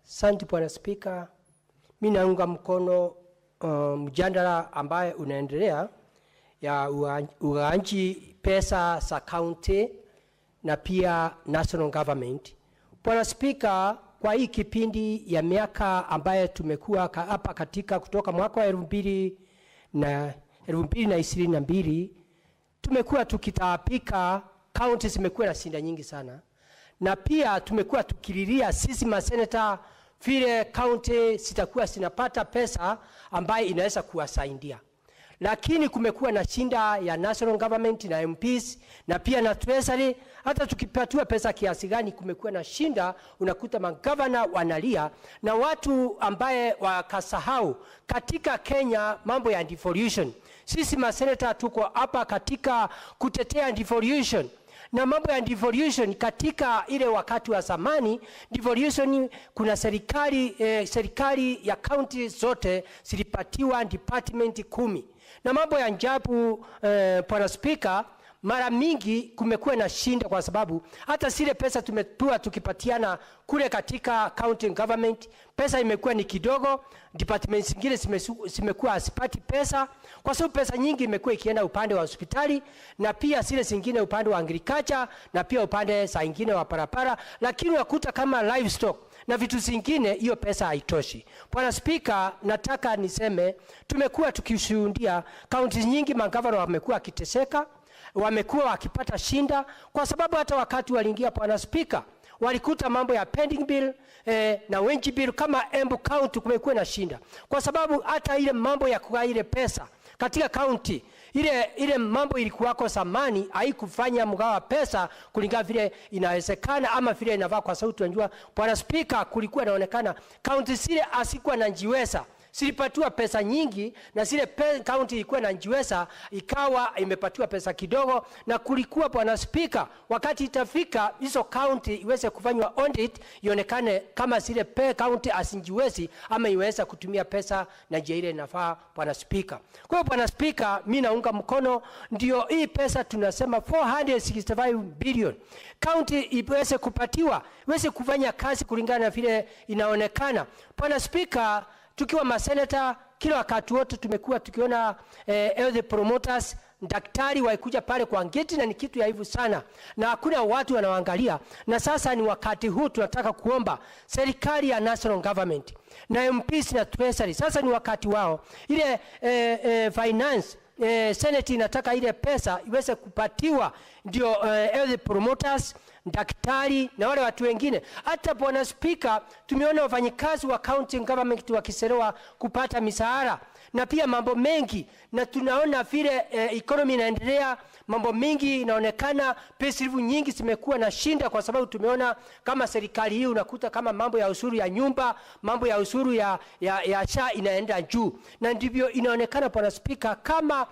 Asante Bwana Spika, mimi naunga mkono mjadala ambaye unaendelea ya ugawanyaji pesa za county na pia national government. Bwana Spika, kwa hii kipindi ya miaka ambaye tumekuwa hapa katika kutoka mwaka wa 2022 tumekuwa tukitaapika, county zimekuwa na shida nyingi sana, na pia tumekuwa tukililia sisi maseneta vile county sitakuwa sinapata pesa ambaye inaweza kuwasaidia. Lakini kumekuwa na shinda ya national government na MPs na pia na treasury. Hata tukipatiwa pesa kiasi gani kumekuwa na shinda, unakuta magavana wanalia na watu ambaye wakasahau katika Kenya mambo ya devolution. Sisi maseneta tuko hapa katika kutetea devolution. Na mambo ya devolution katika ile wakati wa zamani, devolution kuna serikali ya county zote zilipatiwa department 10. Na mambo ya njabu, Bwana Speaker, mara mingi kumekuwa na shinda kwa sababu hata zile pesa tumetua tukipatiana kule katika county government, pesa imekuwa ni kidogo, departments zingine zimekuwa hasipati pesa, kwa sababu pesa nyingi imekuwa ikienda upande wa hospitali na pia zile zingine upande wa agriculture na pia upande saa nyingine wa parapara, lakini wakuta kama livestock na vitu zingine hiyo pesa haitoshi. Bwana Speaker, nataka niseme tumekuwa tukishuhudia counties nyingi magavana wamekuwa kiteseka, wamekuwa wakipata shinda kwa sababu hata wakati waliingia Bwana Speaker walikuta mambo ya pending bill na wenji bill kama Embu County kumekuwa na shinda. Kwa sababu hata ile mambo ya kugawa ile pesa katika county, ile mambo ilikuwako zamani haikufanya mgawa pesa kulingana vile inawezekana ama vile inafaa, kwa sababu tunajua Bwana Speaker, kulikuwa inaonekana county zile asikuwa na njiweza silipatiwa pesa nyingi, na zile county ilikuwa na njiweza ikawa imepatiwa pesa kidogo, na kulikuwa Bwana Speaker, wakati itafika hizo county iweze kufanywa audit ionekane kama zile county asinjiwezi ama iweza kutumia pesa na njia ile inafaa Bwana Speaker. Kwa hiyo Bwana Speaker, mimi naunga mkono ndio hii pesa tunasema 465 billion county iweze kupatiwa, iweze kufanya kazi kulingana na vile inaonekana. Bwana Speaker, tukiwa maseneta kila wakati wote tumekuwa tukiona health promoters, daktari waikuja pale kwa ngeti, na ni kitu ya hivyo sana na hakuna watu wanaangalia. Na sasa ni wakati huu tunataka kuomba serikali ya national government na MPs na treasury, sasa ni wakati wao ile finance Senate inataka ile pesa iweze kupatiwa ndio health promoters, daktari na wale watu wengine. Hata Bwana Speaker, tumeona wafanyikazi wa county government wakiselewa kupata misahara na pia mambo mengi, na tunaona vile economy inaendelea, mambo mengi inaonekana, pesa nyingi zimekuwa na shinda, kwa sababu tumeona kama serikali hii unakuta kama mambo ya ushuru ya nyumba, mambo ya ushuru ya SHA inaenda juu, na ndivyo inaonekana Bwana Speaker, kama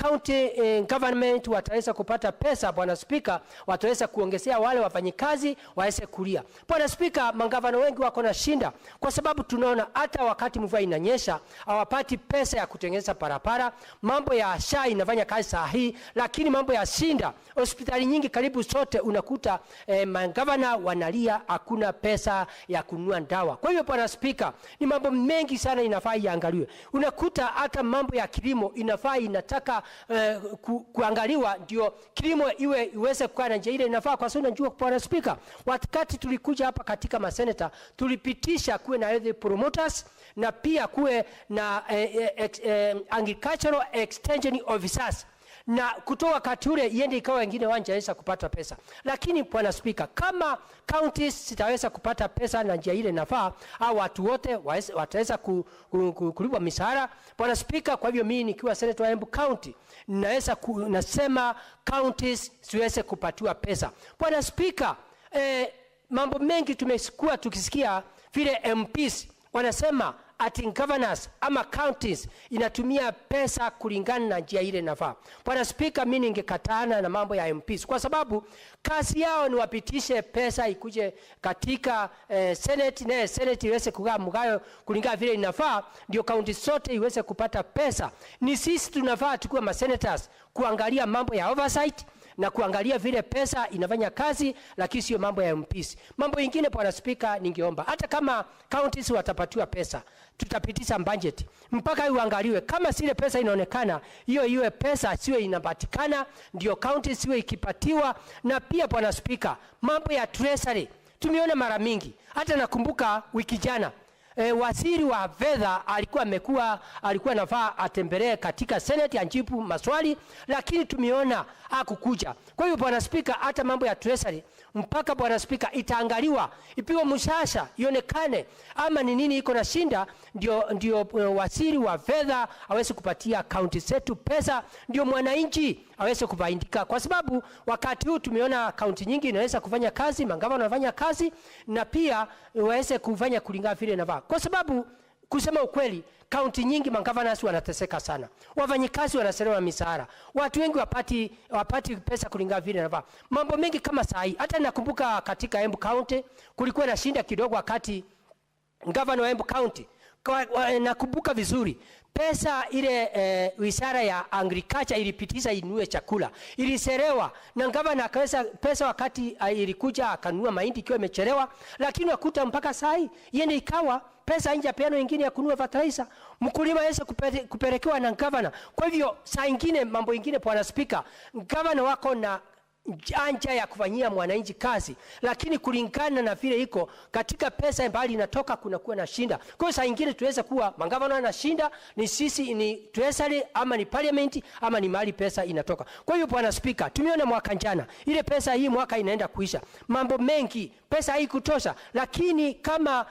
county government wataweza kupata pesa Bwana Speaker, wataweza kuongezea wale wafanyikazi waweze kulia. Bwana Speaker, mangavana wengi wako na shinda, kwa sababu tunaona hata wakati mvua inanyesha hawapati pesa ya kutengeneza barabara. Mambo ya SHA inafanya kazi sahihi, lakini mambo ya shinda, hospitali nyingi karibu sote unakuta mangavana wanalia hakuna pesa ya kununua dawa. Kwa hiyo Bwana Speaker, ni mambo mengi sana inafaa iangaliwe. Unakuta hata mambo ya kilimo inafaa inataka kuangaliwa ndio kilimo iweze kuwa na njia ile inafaa, kwa sababu unajua Bwana Speaker, wakati tulikuja hapa katika maseneta tulipitisha kuwe na health promoters na pia kuwe na agricultural extension officers, na kutoa wakati ule iende ikawa wengine wanaweza kupata pesa. Lakini Bwana Speaker, kama counties sitaweza kupata pesa na njia ile inafaa, au watu wote wataweza kulipwa misahara Bwana Speaker. Kwa hivyo mimi nikiwa senator wa Embu County naweza nasema counties siweze kupatiwa pesa Bwana Speaker. Mambo mengi tumekuwa tukisikia vile MPs wanasema ati governors ama counties inatumia pesa kulingana na njia ile inafaa. Bwana Speaker, mimi ningekatana na mambo ya MPs, kwa sababu kazi yao ni wapitishe pesa ikuje katika Senate, na Senate iweze kugawa mgayo kulingana vile inafaa, ndio county zote iweze kupata pesa. Ni sisi tunafaa tukiwa ma senators kuangalia mambo ya oversight na kuangalia vile pesa inafanya kazi, lakini sio mambo ya MPs. Mambo mengine Bwana Speaker, ningeomba hata kama counties watapatiwa pesa, tutapitisha budget mpaka iangaliwe kama zile pesa inaonekana hiyo pesa siwe inapatikana, ndio counties siwe ikipatiwa. Na pia Bwana Speaker, mambo ya treasury tumeona mara mingi, hata nakumbuka wiki jana waziri wa fedha alikuwa nafaa atembelee katika Senate anjibu maswali, lakini tumeona hakukuja. Kwa hiyo Bwana Speaker, hata mambo ya treasury mpaka Bwana Speaker itaangaliwa, ipiwe mshasha ionekane ama ni nini iko na shinda, ndio waziri wa fedha aweze kupatia county zetu pesa, ndio mwananchi aweze kufaidika. Kwa sababu wakati huu tumeona county nyingi inaweza kufanya kazi, mangavana wanafanya kazi, na pia waweze kufanya kulingana vile inafaa. Kwa sababu kusema ukweli, county nyingi mangavana wanateseka sana, wafanyikazi wanaselewa misahara, watu wengi wapati pesa kulingana vile inafaa. Mambo mengi kama sahi, hata nakumbuka katika Embu County kulikuwa na shinda kidogo wakati governor wa Embu County, nakumbuka vizuri, pesa ile wizara ya agriculture ilipitisha inue chakula iliselewa, na gavana akaweza pesa wakati ilikuja akanunua mahindi ikiwa imechelewa, lakini wakuta mpaka sai yende ikawa pesa nje piano nyingine ya kununua fertilizer mkulima aweze kupelekewa na gavana. Kwa hivyo saa nyingine mambo mengine Bwana Speaker, gavana wako na anja ya kufanyia mwananchi kazi, lakini kulingana na vile iko katika pesa mbali inatoka kunakuwa na shinda. Kwa saa nyingine tuweza kuwa magavana na shinda ni sisi, ni treasury ama ni parliament ama ni mahali pesa inatoka. Kwa hiyo Bwana Spika, tumeona mwaka jana ile pesa hii mwaka inaenda kuisha, mambo mengi pesa hii kutosha, lakini kama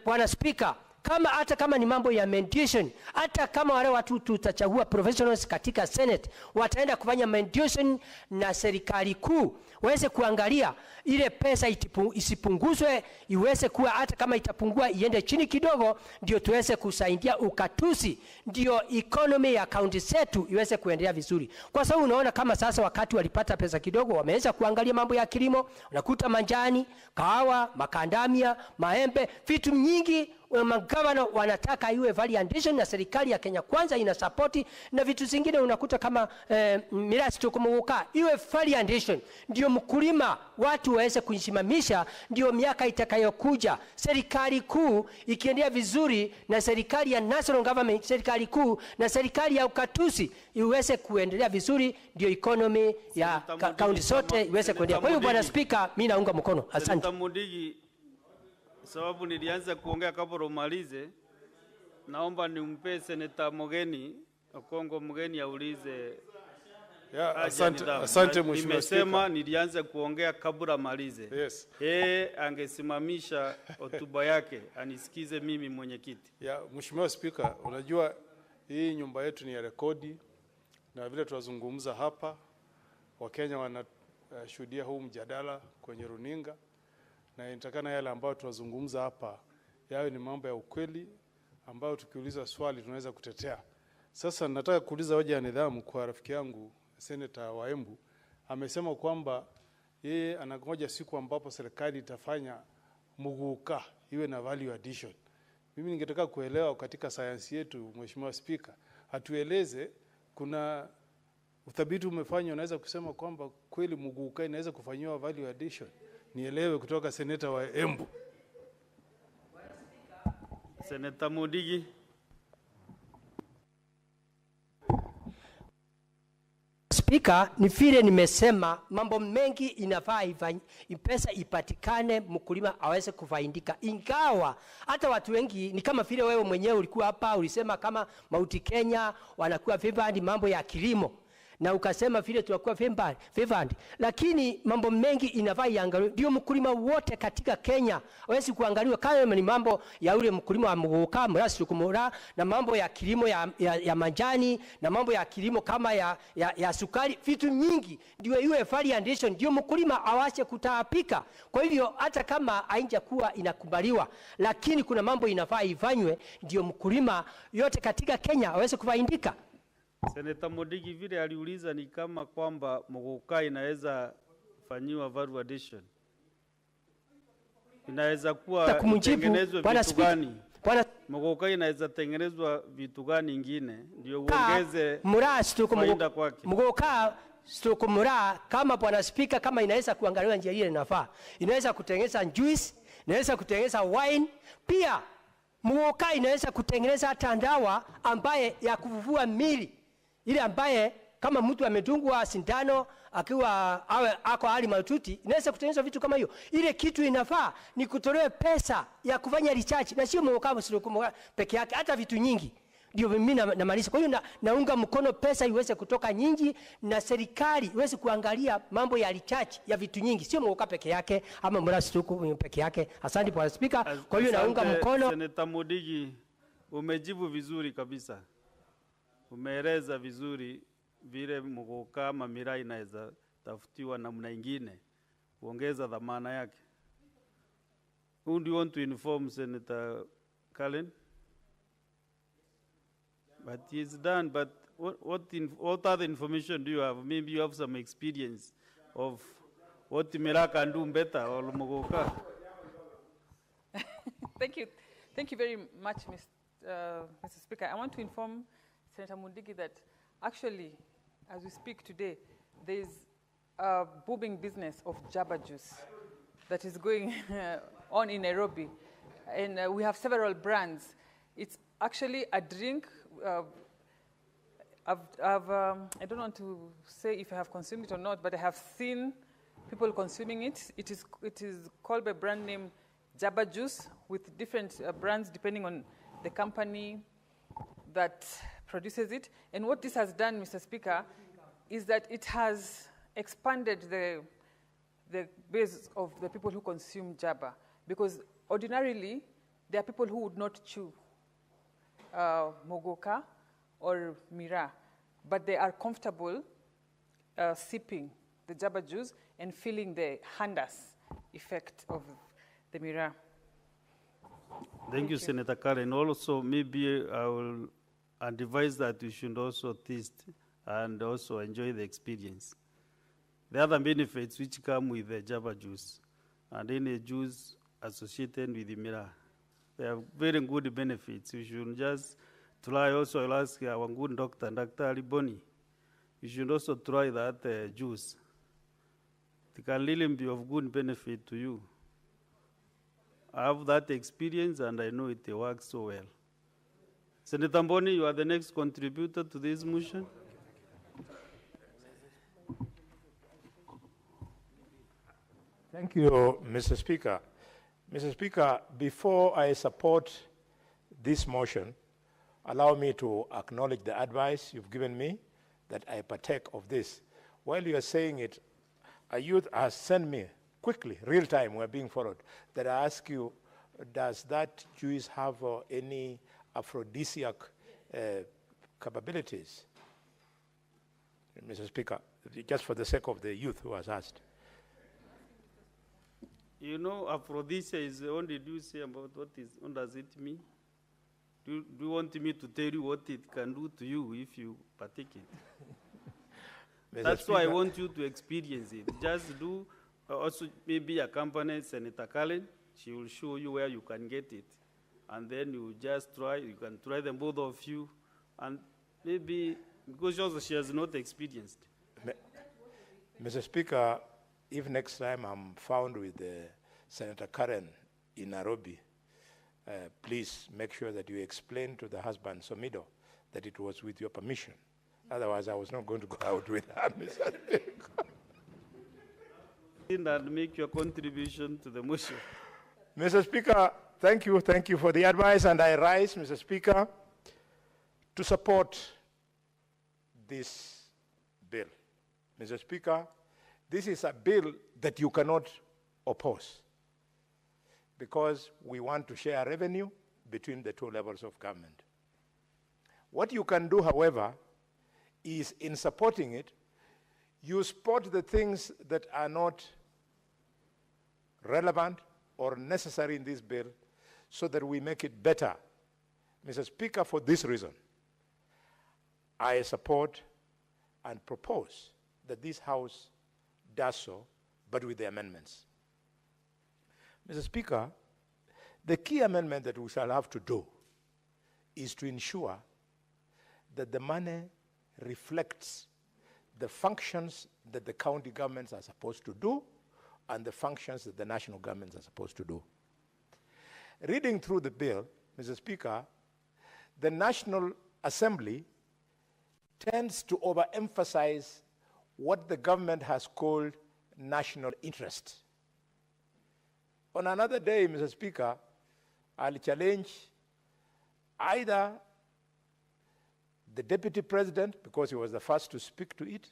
Bwana Spika, hata kama ni mambo ya mediation, hata kama wale watu tutachagua professionals katika Senate wataenda kufanya mediation na serikali kuu, waweze kuangalia ile pesa isipunguzwe, iweze kuwa hata kama itapungua iende chini kidogo, ndio tuweze kusaidia ukatusi, ndio economy ya county zetu iweze kuendelea vizuri. Kwa sababu unaona kama sasa wakati walipata pesa kidogo wameweza kuangalia mambo ya kilimo, unakuta manjani, kahawa, makandamia, maembe, vitu nyingi magavana wanataka iwe value addition, na serikali ya Kenya Kwanza ina support, na vitu zingine unakuta kama mirasi tukumuka iwe value addition, ndio mkulima watu waweze kuisimamisha, ndio miaka itakayokuja serikali kuu ikiendelea vizuri na serikali ya national government, serikali kuu na serikali ya ukatusi iweze kuendelea vizuri, ndio economy ya kaunti zote iweze kuendelea. Kwa hiyo Bwana Speaker, mimi naunga mkono. Asante. Sababu nilianza kuongea kabla umalize, naomba nimpe Seneta Mogeni Okongo Mogeni aulize. Asante mheshimiwa. Nimesema nilianza kuongea kabla malize. Yes. Angesimamisha hotuba yake anisikize mimi mwenyekiti. Mheshimiwa Speaker, unajua hii nyumba yetu ni ya rekodi, na vile tunazungumza hapa Wakenya wanashuhudia huu mjadala kwenye runinga, na inatakana yale ambayo tunazungumza hapa yawe ni mambo ya ukweli ambayo tukiuliza swali tunaweza kutetea. Sasa nataka kuuliza hoja ya nidhamu kwa rafiki yangu Senator wa Embu. Amesema kwamba yeye anangoja siku ambapo serikali itafanya muguka iwe na value addition. Mimi ningetaka kuelewa katika sayansi yetu, Mheshimiwa Speaker, atueleze kuna uthabiti umefanywa unaweza kusema kwamba kweli muguka inaweza kufanywa value addition. Nielewe kutoka Seneta wa Embu. Seneta Mudigi. Speaker, ni vile nimesema mambo mengi inafaa pesa ipatikane, mkulima aweze kufaidika. Ingawa hata watu wengi ni kama vile wewe mwenyewe ulikuwa hapa ulisema kama Mount Kenya wanakuwa favored mambo ya kilimo, na ukasema vile tunakuwa favored, lakini mambo mengi inafaa iangaliwe, ndio mkulima wote katika Kenya hawezi kuangaliwa kama ni mambo ya ule mkulima wa mguka mrasi kumura, na mambo ya kilimo ya manjani, na mambo ya kilimo kama ya sukari, vitu nyingi ndio iwe value addition, ndio mkulima awache kutaapika. Kwa hivyo hata kama haijakuwa inakubaliwa, lakini kuna mambo inafaa ifanywe ndio mkulima yote katika Kenya aweze kufaidika. Seneta Modigi vile aliuliza ni kama kwamba muguka inaweza fanyiwa value addition. Inaweza kuwa tengenezwa vitu gani? Muguka inaweza tengenezwa vitu gani ingine ndio uongeze faida kwake? Muguka kumura kama Bwana Speaker, kama inaweza kuangaliwa njia ile inafaa. Inaweza kutengeneza juice, inaweza kutengeneza wine, pia muguka inaweza kutengeneza hata dawa ambaye ya kuvuvua mili. Ile ambaye kama mtu amedungwa sindano akiwa ako hali mahututi, inaweza kutengenezwa vitu kama hiyo. Ile kitu inafaa ni kutolewa pesa ya kufanya research, na sio mwokavu peke yake, hata vitu nyingi. Ndio mimi namaliza. Kwa hiyo naunga mkono pesa iweze kutoka nyingi, na serikali iweze kuangalia mambo ya research ya vitu nyingi, sio mwoka peke yake ama mrasi peke yake. Asante Bwana Speaker. Kwa hiyo naunga mkono. Seneta Modigi, umejibu vizuri kabisa. Umeeleza vizuri vile muguka ama miraa inaweza tafutiwa namna ingine kuongeza dhamana yake. Who do you want to inform Senator Cullen? But he's done, but what other information do you have? Maybe you have some experience of what miraa can do better or muguka. Thank you very much, Mr. Speaker. I want to inform Senator Mundigi that actually, as we speak today, there is a booming business of Jabba juice that is going on in Nairobi. And we have several brands. It's actually a drink I don't want to say if I have consumed it or not, but I have seen people consuming it. It is called by brand name Jabba Juice, with different brands depending on the company that produces it. And what this has done, Mr. Speaker, is that it has expanded the base of the people who consume Jabba. Because ordinarily, there are people who would not chew Mogoka or Mira, but they are comfortable sipping the Jabba juice and feeling the Handas effect of the Mira. Thank you, Senator Karen. Also, maybe I will advise that you should also taste and also enjoy the experience. The other benefits which come with the Jabba juice and any juice associated with the Mira, they have very good benefits. You should just try. Also, I'll ask our good doctor, Dr. Ali Boni, you should also try that juice. It can really be of good benefit to you. I have that experience and I know it works so well. Senator Mboni, you are the next contributor to this motion. Thank you, Mr. Speaker. Mr. Speaker, before I support this motion, allow me to acknowledge the advice you've given me that I partake of this. While you are saying it, a youth has sent me quickly, real time, we're being followed, that I ask you, does that juice have any aphrodisiac capabilities? Mr. Speaker, just for the sake of the youth who has asked. You know, aphrodisia is the only do you say about what does it mean? Do you want me to tell you what it can do to you if you partake it? That's why I want you to experience it. Just do, also maybe accompany Senator Kalen. She will show you where you can get it. And then you just try, you can try them, both of you. And maybe, because also she has not experienced. Mr. Speaker, if next time I'm found with Senator Karen in Nairobi, please make sure that you explain to the husband, Somido, that it was with your permission. Otherwise, I was not going to go out with her, Mr. Speaker. And make your contribution to the motion. Mr. Speaker, thank you for the advice, and I rise, Mr. Speaker, to support this bill. Mr. Speaker, this is a bill that you cannot oppose because we want to share revenue between the two levels of government. What you can do, however, is in supporting it, you spot the things that are not relevant or necessary in this bill so that we make it better. Mr. Speaker, for this reason, I support and propose that this House does so, but with the amendments. Mr. Speaker, the key amendment that we shall have to do is to ensure that the money reflects the functions that the county governments are supposed to do and the functions that the national governments are supposed to do. Reading through the bill, Mr. Speaker, the National Assembly tends to overemphasize what the government has called national interest. On another day, Mr. Speaker, I'll challenge either the Deputy President, because he was the first to speak to it,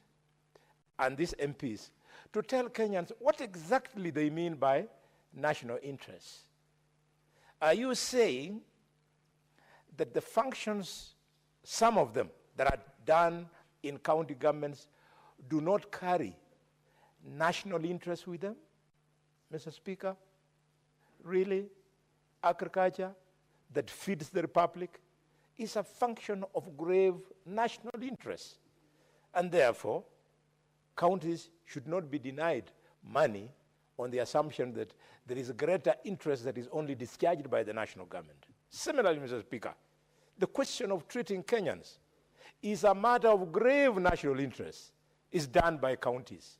and these MPs, to tell Kenyans what exactly they mean by national interest. Are you saying that the functions, some of them, that are done in county governments do not carry national interest with them? Mr. Speaker, really, agriculture that feeds the republic is a function of grave national interest. And therefore, counties should not be denied money on the assumption that there is a greater interest that is only discharged by the national government. Similarly, Mr. Speaker, the question of treating Kenyans is a matter of grave national interest, is done by counties.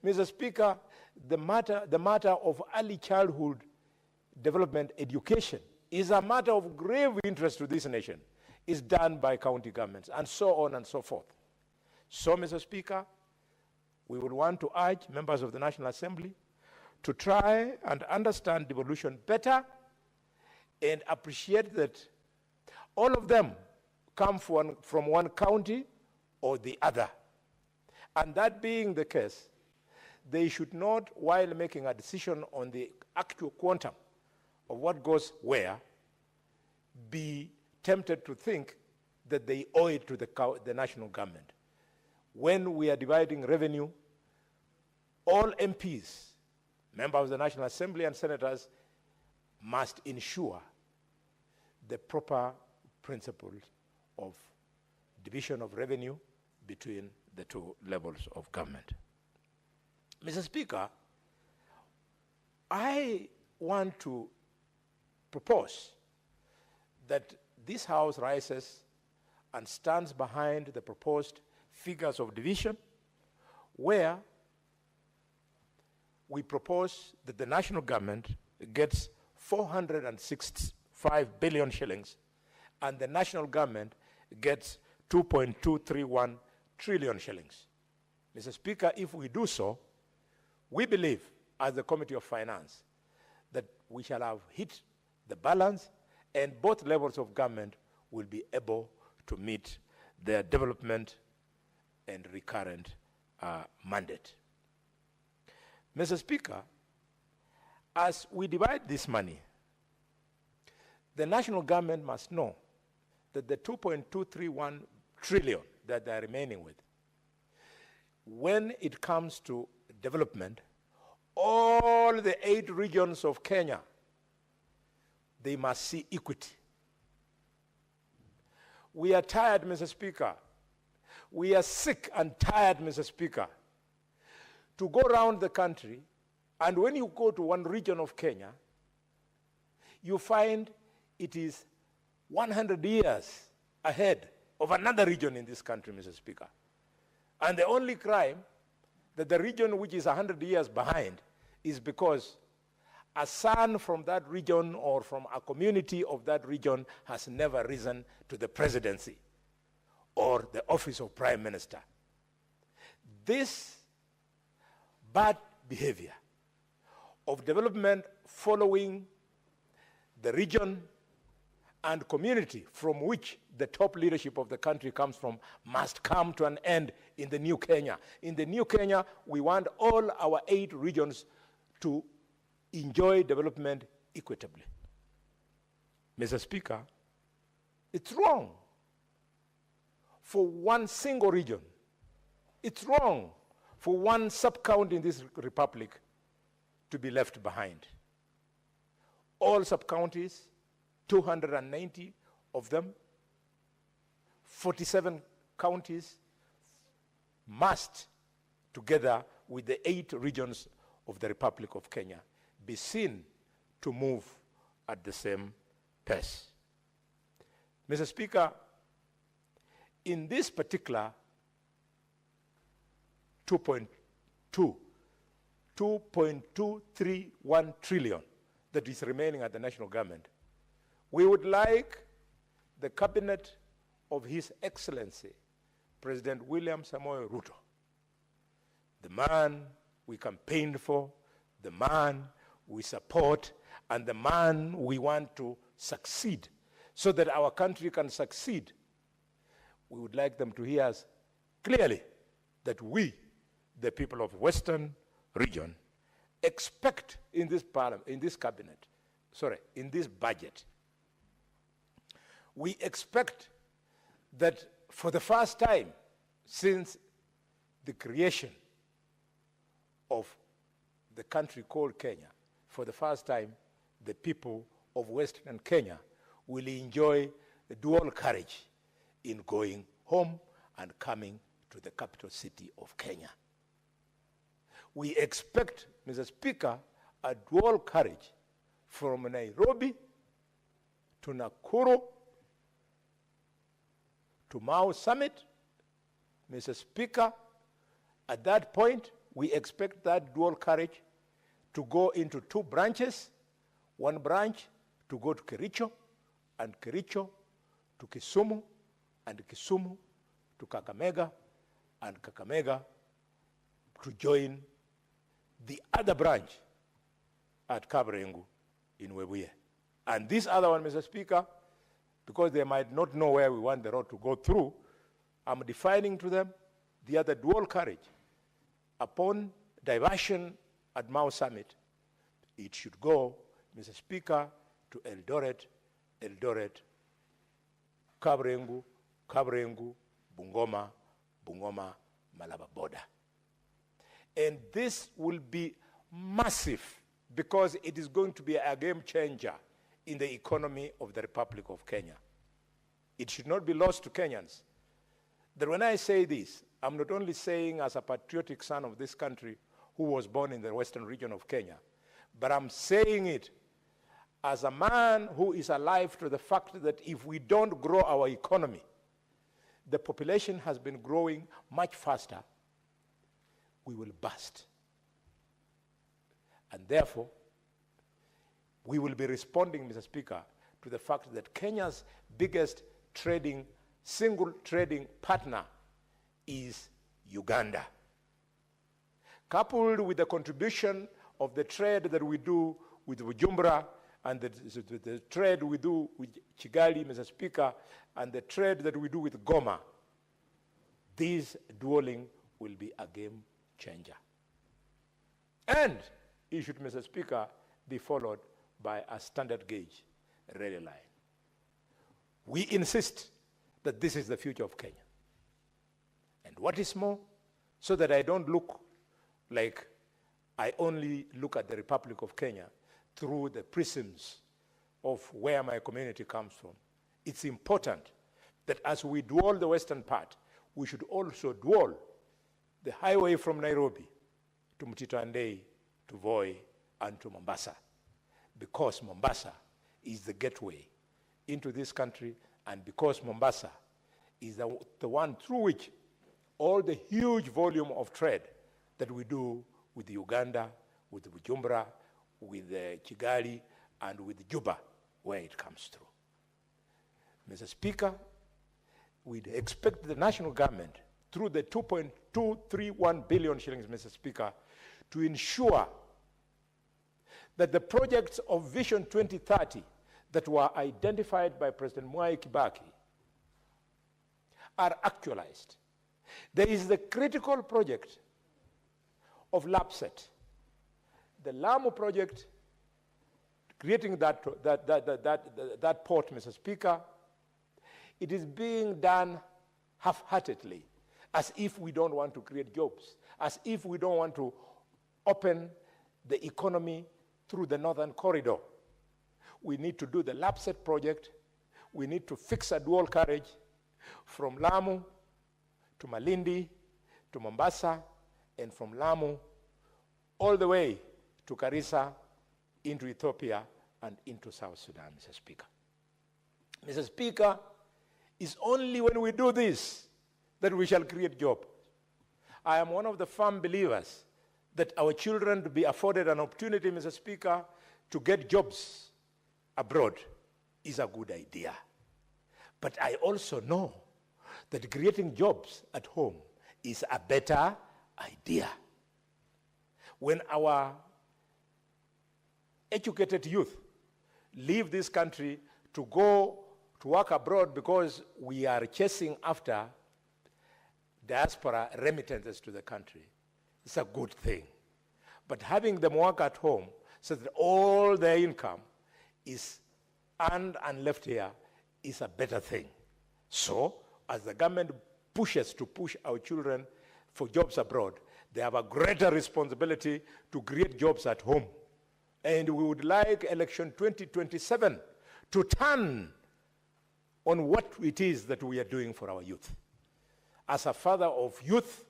Mr. Speaker, the matter of early childhood development education is a matter of grave interest to this nation, is done by county governments, and so on and so forth. So, Mr. Speaker, we would want to urge members of the National Assembly to try and understand devolution better and appreciate that all of them come from one county or the other. And that being the case, they should not, while making a decision on the actual quantum of what goes where, be tempted to think that they owe it to the national government. When we are dividing revenue, all MPs, members of the National Assembly and senators, must ensure the proper principles of division of revenue between the two levels of government. Mr. Speaker, I want to propose that this House rises and stands behind the proposed figures of division, where we propose that the national government gets 465 billion shillings and the national government gets 2.231 trillion shillings. Mr. Speaker, if we do so, we believe, as the Committee of Finance, that we shall have hit the balance and both levels of government will be able to meet their development and recurrent mandate. Mr. Speaker, as we divide this money, the national government must know that the 2.231 trillion that they are remaining with, when it comes to development, all the 8 regions of Kenya, they must see equity. We are tired, Mr. Speaker. We are sick and tired, Mr. Speaker, to go around the country, and when you go to one region of Kenya, you find it is 100 years ahead of another region in this country, Mr. Speaker. And the only crime that the region which is 100 years behind is because a son from that region or from a community of that region has never risen to the presidency or the office of prime minister. This bad behavior of development following the region and community from which the top leadership of the country comes from must come to an end in the new Kenya. In the new Kenya, we want all our 8 regions to enjoy development equitably. Mr. Speaker, it's wrong for one single region. It's wrong for one sub-county in this republic to be left behind. All sub-counties, 290 of them, 47 counties must, together with the 8 regions of the Republic of Kenya, be seen to move at the same pace. Mr. Speaker, in this particular 2.231 trillion that is remaining at the national government, we would like the cabinet of His Excellency, President William Samoei Ruto, the man we campaigned for, the man we support, and the man we want to succeed so that our country can succeed. We would like them to hear us clearly that we, the people of Western region, expect in this parliament, in this cabinet, in this budget, we expect that for the first time since the creation of the country called Kenya, for the first time, the people of Western Kenya will enjoy the dual carriage in going home and coming to the capital city of Kenya. We expect, Mr. Speaker, a dual carriage from Nairobi to Nakuru to Mau Summit. Mr. Speaker, at that point, we expect that dual carriage to go into 2 branches, one branch to go to Kericho, and Kericho to Kisumu, and Kisumu to Kakamega, and Kakamega to join the other branch at Kabrengu in Webuye. And this other one, Mr. Speaker, because they might not know where we want the road to go through, I'm defining to them the other dual carriage. Upon diversion at Mau Summit, it should go, Mr. Speaker, to Eldoret, Kabrengu, Bungoma, Malaba border. And this will be massive because it is going to be a game changer in the economy of the Republic of Kenya. It should not be lost to Kenyans that when I say this, I'm not only saying as a patriotic son of this country who was born in the western region of Kenya, but I'm saying it as a man who is alive to the fact that if we don't grow our economy, the population has been growing much faster, we will burst. And therefore, we will be responding, Mr. Speaker, to the fact that Kenya's biggest single trading partner is Uganda. Coupled with the contribution of the trade that we do with Bujumbura and the trade we do with Kigali, Mr. Speaker, and the trade that we do with Goma, this dueling will be a game changer. And it should, Mr. Speaker, be followed by a standard gauge rail line. We insist that this is the future of Kenya. And what is more, so that I don't look like I only look at the Republic of Kenya through the prisms of where my community comes from, it's important that as we dual the western part, we should also dual the highway from Nairobi to Mtito-Andei, to Voi, and to Mombasa, because Mombasa is the gateway into this country, and because Mombasa is the one through which all the huge volume of trade that we do with Uganda, with Bujumbura, with Kigali, and with Juba, where it comes through. Mr. Speaker, we'd expect the national government, through the 2.231 billion shillings, Mr. Speaker, to ensure that the projects of Vision 2030 that were identified by President Mwai Kibaki are actualized. There is the critical project of LAPSET, the Lamu project, creating that port, Mr. Speaker. It is being done half-heartedly, as if we don't want to create jobs, as if we don't want to open the economy through the northern corridor. We need to do the LAPSET project. We need to fix a dual carriage from Lamu to Malindi to Mombasa, and from Lamu all the way to Garissa, into Ethiopia, and into South Sudan, Mr. Speaker. Mr. Speaker, it's only when we do this that we shall create jobs. I am one of the firm believers that our children to be afforded an opportunity, Mr. Speaker, to get jobs abroad is a good idea. But I also know that creating jobs at home is a better idea. When our educated youth leave this country to go to work abroad because we are chasing after diaspora remittances to the country, it's a good thing. But having them work at home so that all their income is earned and left here is a better thing. So, as the government pushes to push our children for jobs abroad, they have a greater responsibility to create jobs at home. And we would like election 2027 to turn on what it is that we are doing for our youth. As a father of youth,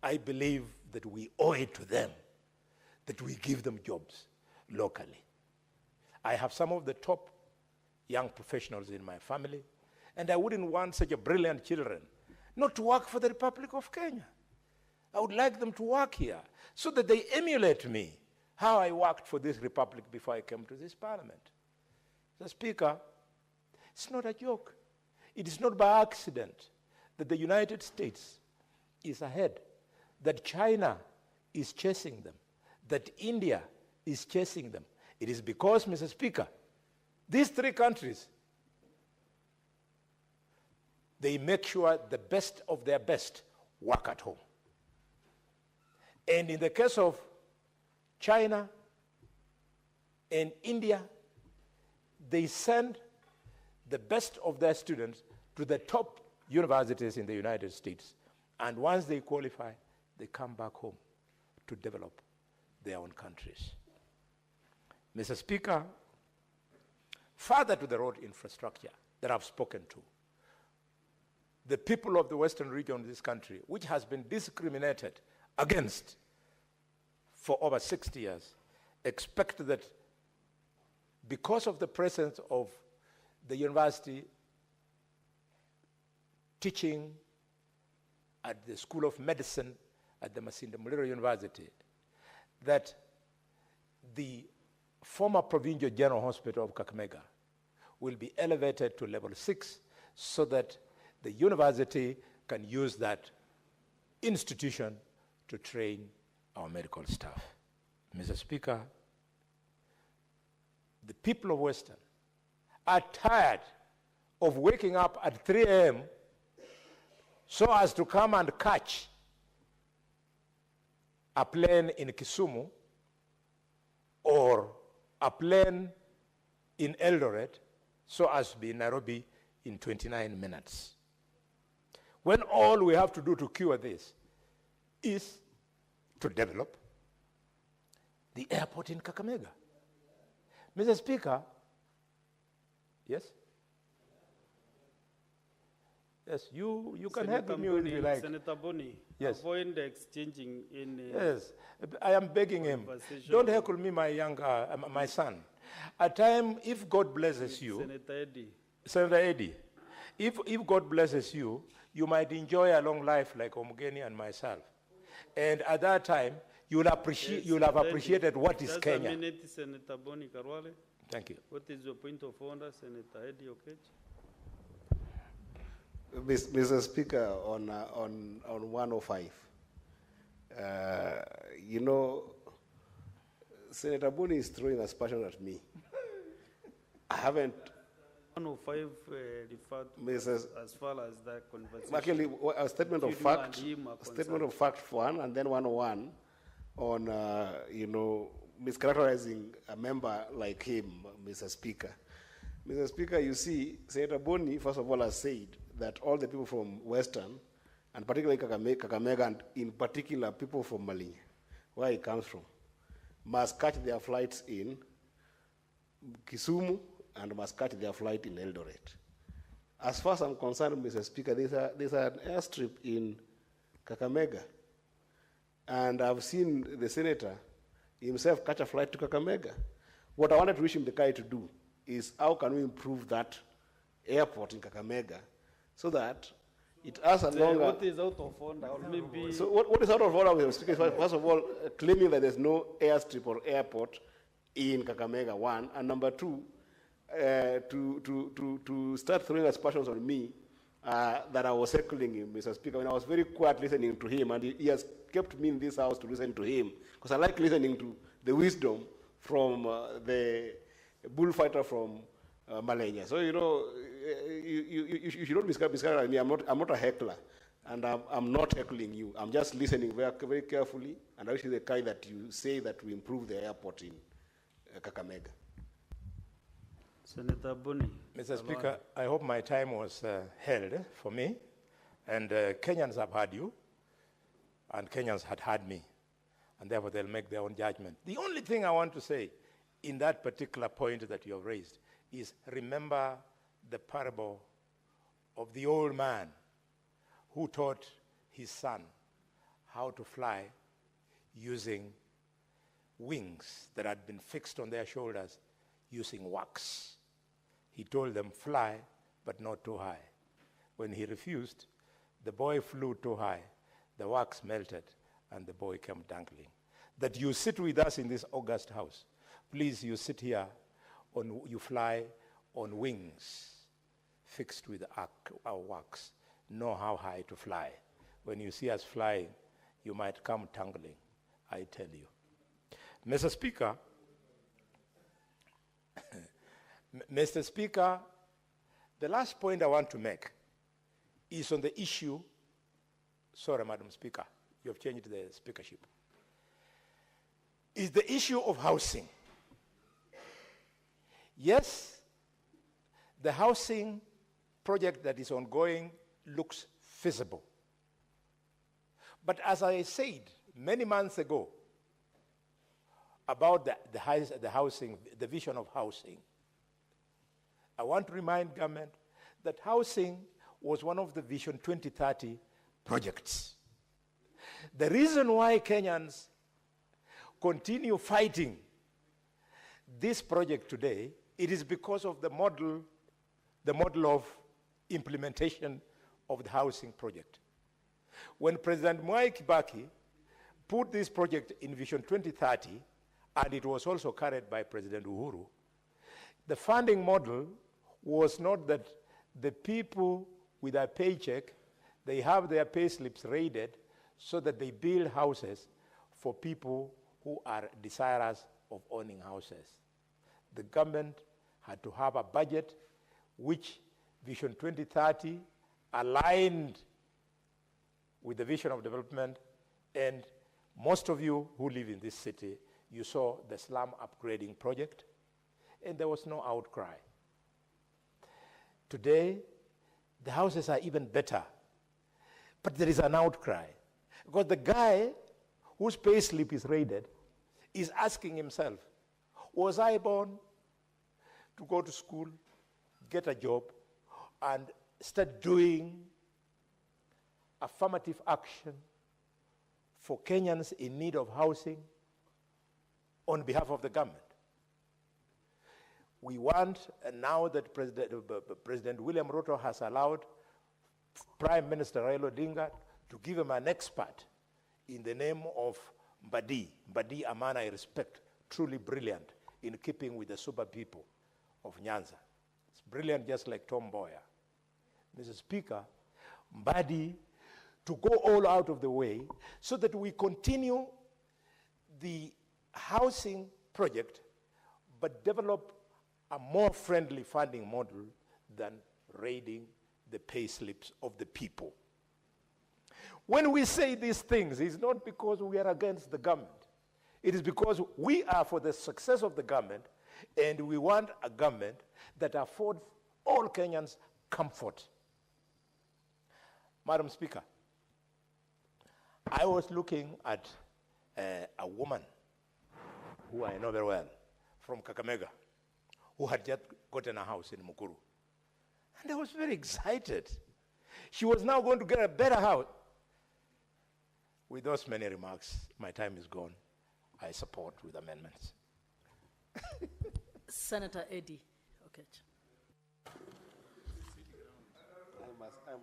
I believe that we owe it to them that we give them jobs locally. I have some of the top young professionals in my family, and I wouldn't want such a brilliant children not to work for the Republic of Kenya. I would like them to work here so that they emulate me, how I worked for this republic before I came to this parliament. The Speaker, it's not a joke. It is not by accident that the United States is ahead, that China is chasing them, that India is chasing them. It is because, Mr. Speaker, these three countries, they make sure the best of their best work at home. And in the case of China and India, they send the best of their students to the top universities in the United States. And once they qualify, they come back home to develop their own countries. Mr. Speaker, further to the road infrastructure that I've spoken to, the people of the western region of this country, which has been discriminated against for over 60 years, expect that because of the presence of the university teaching at the School of Medicine at the Masinde Muliro University, that the former Provincial General Hospital of Kakamega will be elevated to level 6 so that the university can use that institution to train our medical staff. Mr. Speaker, the people of Western are tired of waking up at 3 a.m. so as to come and catch a plane in Kisumu or a plane in Eldoret so as to be in Nairobi in 29 minutes. When all we have to do to cure this is to develop the airport in Kakamega. Mr. Speaker, yes? Yes, you can help me if you like. Senator Boni, yes. Avoid the exchanging in... yes, I am begging him. Don't heckle me, my son. At time, if God blesses you... Senator Eddie. Senator Eddie, if God blesses you, you might enjoy a long life like Omugeni and myself. And at that time, you'll have appreciated what is Kenya. Just a minute, Senator Boni Karwale. Thank you. What is your point of order, Senator Eddie Okech? Mr. Speaker, on 105, you know, Senator Boni is throwing aspersion at me. I haven't. 105 referred to as far as that conversation. Actually, a statement of fact one, and then 101 on, you know, mischaracterizing a member like him, Mr. Speaker. Mr. Speaker, you see, Senator Boni, first of all, has said that all the people from Western, and particularly Kakamega, and in particular people from Malinyi, where he comes from, must catch their flights in Kisumu and must catch their flight in Eldoret. As far as I'm concerned, Mr. Speaker, there's an airstrip in Kakamega, and I've seen the senator himself catch a flight to Kakamega. What I wanted to wish him the guy to do is how can we improve that airport in Kakamega so that it has a longer... What is out of order? Maybe... So what is out of order, Mr. Speaker, is first of all, claiming that there's no airstrip or airport in Kakamega, one, and number two, to start throwing aspersions on me that I was heckling him, Mr. Speaker, when I was very quiet listening to him, and he has kept me in this house to listen to him, because I like listening to the wisdom from the bullfighter from Malenya. So, you know, you should not miscarry me. I'm not a heckler, and I'm not heckling you. I'm just listening very, very carefully, and I wish you the kind that you say that we improve the airport in Kakamega. Senator Boni. Mr. Speaker, I hope my time was held for me, and Kenyans have had you, and Kenyans had had me, and therefore they'll make their own judgment. The only thing I want to say in that particular point that you have raised is remember the parable of the old man who taught his son how to fly using wings that had been fixed on their shoulders using wax. He told them, fly, but not too high. When he refused, the boy flew too high, the wax melted, and the boy came dangling. That you sit with us in this august house. Please, you sit here, you fly on wings fixed with our works know how high to fly. When you see us flying, you might come tumbling, I tell you. Mr. Speaker, Mr. Speaker, the last point I want to make is on the issue, sorry, Madam Speaker, you have changed the speakership, is the issue of housing. Yes, the housing project that is ongoing looks feasible. But as I said many months ago about the housing, the vision of housing, I want to remind government that housing was one of the Vision 2030 projects. The reason why Kenyans continue fighting this project today, it is because of the model of implementation of the housing project. When President Mwai Kibaki put this project in Vision 2030, and it was also carried by President Uhuru, the funding model was not that the people with a paycheck, they have their pay slips raided so that they build houses for people who are desirous of owning houses. The government had to have a budget which Vision 2030 aligned with the vision of development, and most of you who live in this city, you saw the slum upgrading project, and there was no outcry. Today, the houses are even better, but there is an outcry, because the guy whose pay slip is raided is asking himself, was I born to go to school, get a job, and start doing affirmative action for Kenyans in need of housing on behalf of the government? We want, and now that President William Ruto has allowed Prime Minister Raila Odinga to give him an expert in the name of Mbadi. Mbadi, a man I respect, truly brilliant in keeping with the super people of Nyanza. It's brilliant just like Tom Mboya. Mr. Speaker, Mbadi, to go all out of the way so that we continue the housing project but develop a more friendly funding model than raiding the pay slips of the people. When we say these things, it's not because we are against the government. It is because we are for the success of the government, and we want a government that affords all Kenyans comfort. Madam Speaker, I was looking at a woman who I know very well from Kakamega, who had just gotten a house in Mukuru. And I was very excited. She was now going to get a better house. With those many remarks, my time is gone. I support with amendments. Senator Eddie. Okay. I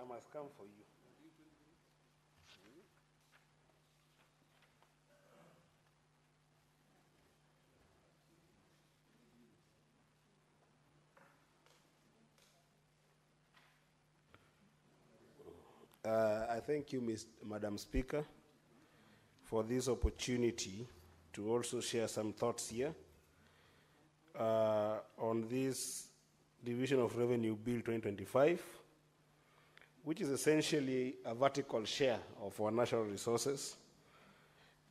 must come for you. I thank you, Madam Speaker, for this opportunity to also share some thoughts here on this Division of Revenue Bill 2025, which is essentially a vertical share of our natural resources.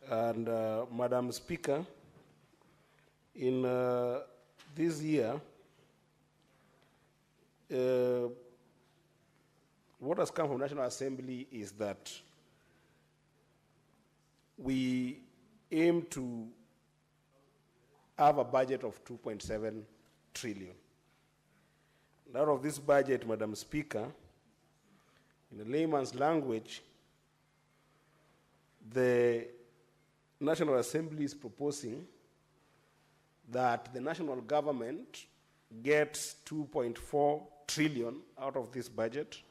And Madam Speaker, in this year, what has come from National Assembly is that we aim to have a budget of 2.7 trillion. And out of this budget, Madam Speaker, in a layman's language, the National Assembly is proposing that the national government gets 2.4 trillion out of this budget,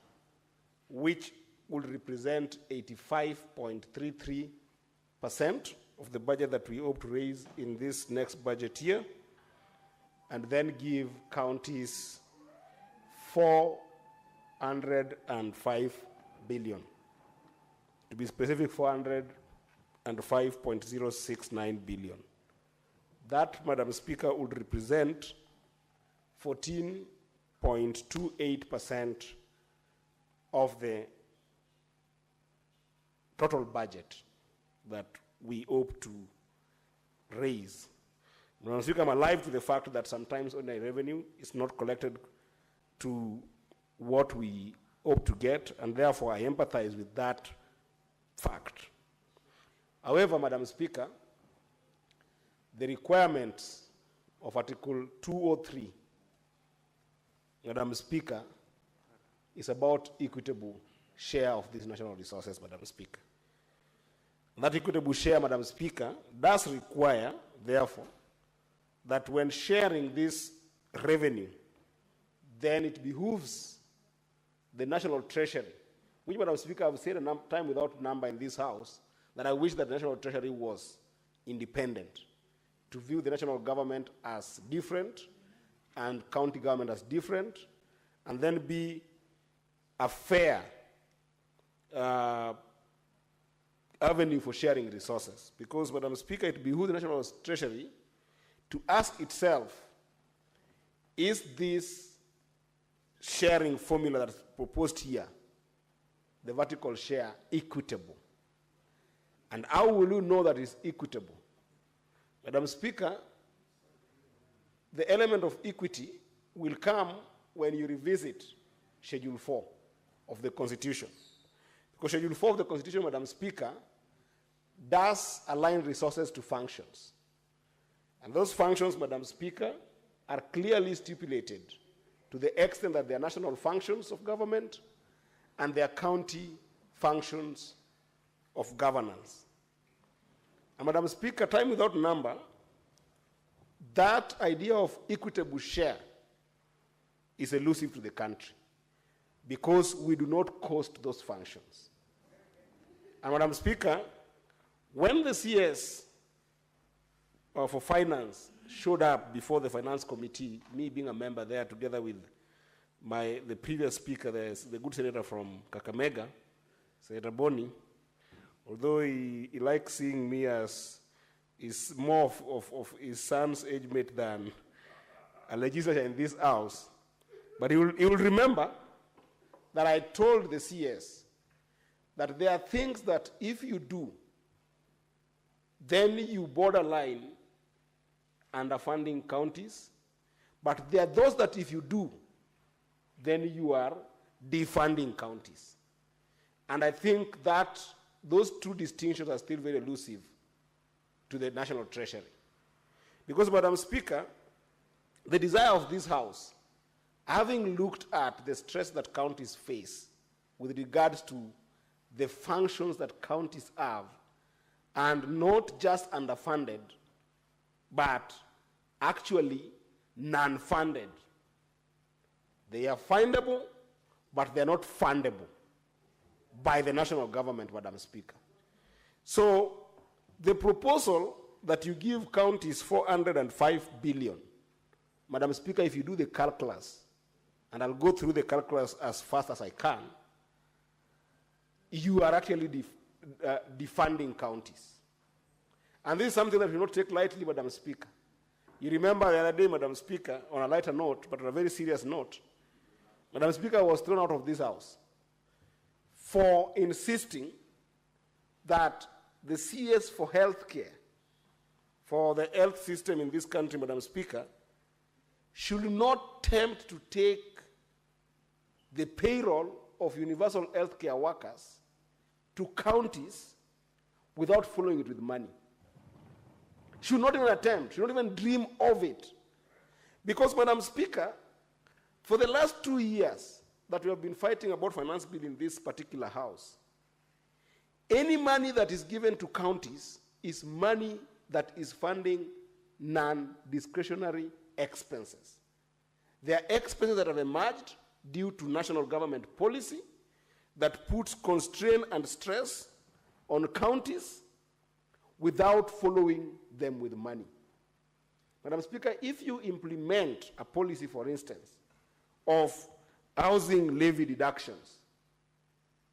which will represent 85.33% of the budget that we hope to raise in this next budget year, and then give counties 405 billion. To be specific, 405.069 billion. That, Madam Speaker, would represent 14.28% of the total budget that we hope to raise. Madam Speaker, I'm alive to the fact that sometimes ordinary revenue is not collected to what we hope to get, and therefore I empathize with that fact. However, Madam Speaker, the requirements of Article 203, Madam Speaker, is about equitable share of these national resources, Madam Speaker. And that equitable share, Madam Speaker, does require, therefore, that when sharing this revenue, then it behooves the National Treasury, which, Madam Speaker, I've said a time without number in this House, that I wish that the National Treasury was independent, to view the national government as different and county government as different, and then be a fair avenue for sharing resources. Because, Madam Speaker, it behooves the National Treasury to ask itself, is this sharing formula that's proposed here, the vertical share, equitable? And how will you know that it's equitable? Madam Speaker, the element of equity will come when you revisit Schedule 4 of the Constitution. Because Schedule 4 of the Constitution, Madam Speaker, does align resources to functions. And those functions, Madam Speaker, are clearly stipulated to the extent that they are national functions of government and they are county functions of governance. And Madam Speaker, time without number, that idea of equitable share is elusive to the country because we do not cost those functions. And Madam Speaker, when the CS for Finance showed up before the Finance Committee, me being a member there together with the previous speaker, the good senator from Kakamega, Senator Boni, although he likes seeing me as is more of his son's age mate than a legislator in this house, but he will remember that I told the CS that there are things that if you do, then you borderline underfunding counties, but there are those that if you do, then you are defunding counties. And I think that those two distinctions are still very elusive to the National Treasury. Because, Madam Speaker, the desire of this House, having looked at the stress that counties face with regards to the functions that counties have, and not just underfunded, but actually non-funded. They are findable, but they're not fundable by the national government, Madam Speaker. So the proposal that you give counties 405 billion, Madam Speaker, if you do the calculus, and I'll go through the calculus as fast as I can, you are actually defunding counties. And this is something that we will not take lightly, Madam Speaker. You remember the other day, Madam Speaker, on a lighter note, but on a very serious note, Madam Speaker was thrown out of this House for insisting that the CS for healthcare, for the health system in this country, Madam Speaker, should not tempt to take the payroll of universal healthcare workers to counties without following it with money. Should not even attempt, should not even dream of it. Because, Madam Speaker, for the last 2 years that we have been fighting about finance bill in this particular House, any money that is given to counties is money that is funding non-discretionary expenses. They are expenses that have emerged due to national government policy that puts constraint and stress on counties without following them with money. Madam Speaker, if you implement a policy, for instance, of housing levy deductions.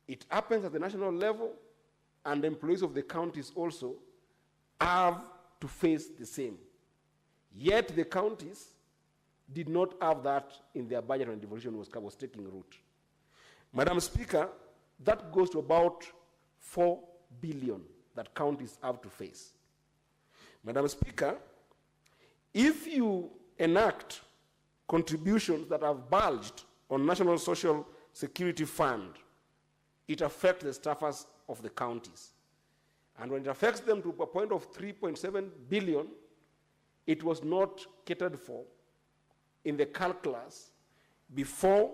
It happens at the national level, and the employees of the counties also have to face the same. Yet the counties did not have that in their budget when devolution was taking root. Madam Speaker, that goes to about 4 billion that counties have to face. Madam Speaker, if you enact contributions that have bulged on National Social Security Fund, it affects the staffers of the counties. And when it affects them to a point of 3.7 billion, it was not catered for in the calculus before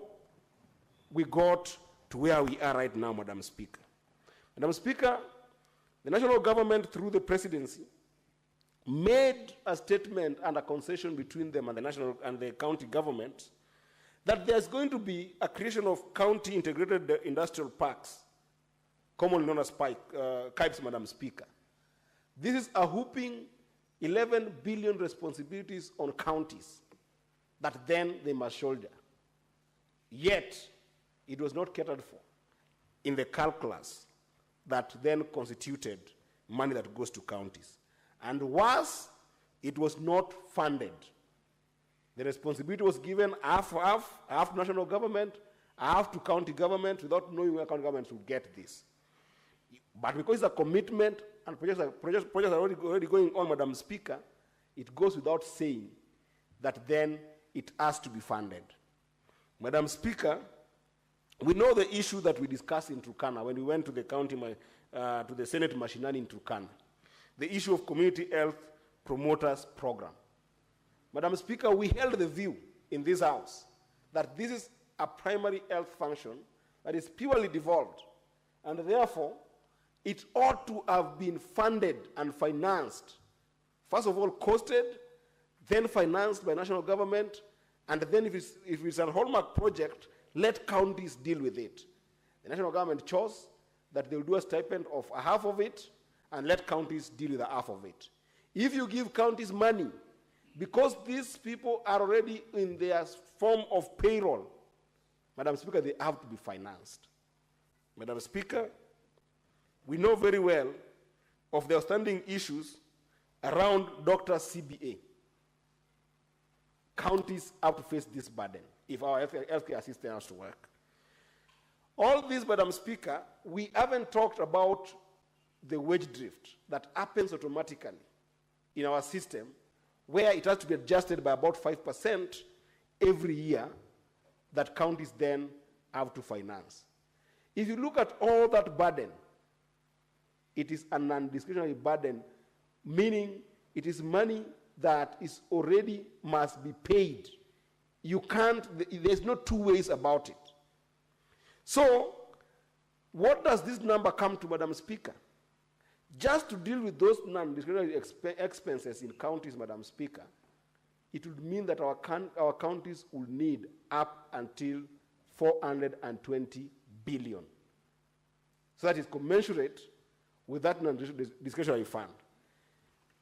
we got to where we are right now, Madam Speaker. Madam Speaker, the national government, through the presidency, made a statement and a concession between them and the national and the county government that there's going to be a creation of county integrated industrial parks, commonly known as KIPES, Madam Speaker. This is a whooping 11 billion responsibilities on counties that then they must shoulder. Yet, it was not catered for in the calculus that then constituted money that goes to counties. And worse, it was not funded. The responsibility was given half to national government, half to county government, without knowing where county governments would get this. But because it's a commitment and projects are already going on, Madam Speaker, it goes without saying that then it has to be funded. Madam Speaker, we know the issue that we discussed in Turkana when we went to the county, to the Senate Mashinani in Turkana, the issue of community health promoters program. Madam Speaker, we held the view in this House that this is a primary health function that is purely devolved, and therefore it ought to have been funded and financed, first of all costed, then financed by national government, and then if it's a hallmark project, let counties deal with it. The national government chose that they will do a stipend of a half of it and let counties deal with a half of it. If you give counties money, because these people are already in their form of payroll, Madam Speaker, they have to be financed. Madam Speaker, we know very well of the outstanding issues around Dr. CBA. Counties have to face this burden if our healthcare system has to work. All this, Madam Speaker, we haven't talked about the wage drift that happens automatically in our system, where it has to be adjusted by about 5% every year that counties then have to finance. If you look at all that burden, it is a non-discretionary burden, meaning it is money that is already must be paid. You can't, there's no two ways about it. So, what does this number come to, Madam Speaker? Just to deal with those non-discretionary expenses in counties, Madam Speaker, it would mean that our counties will need up until 420 billion. So that is commensurate with that non-discretionary fund.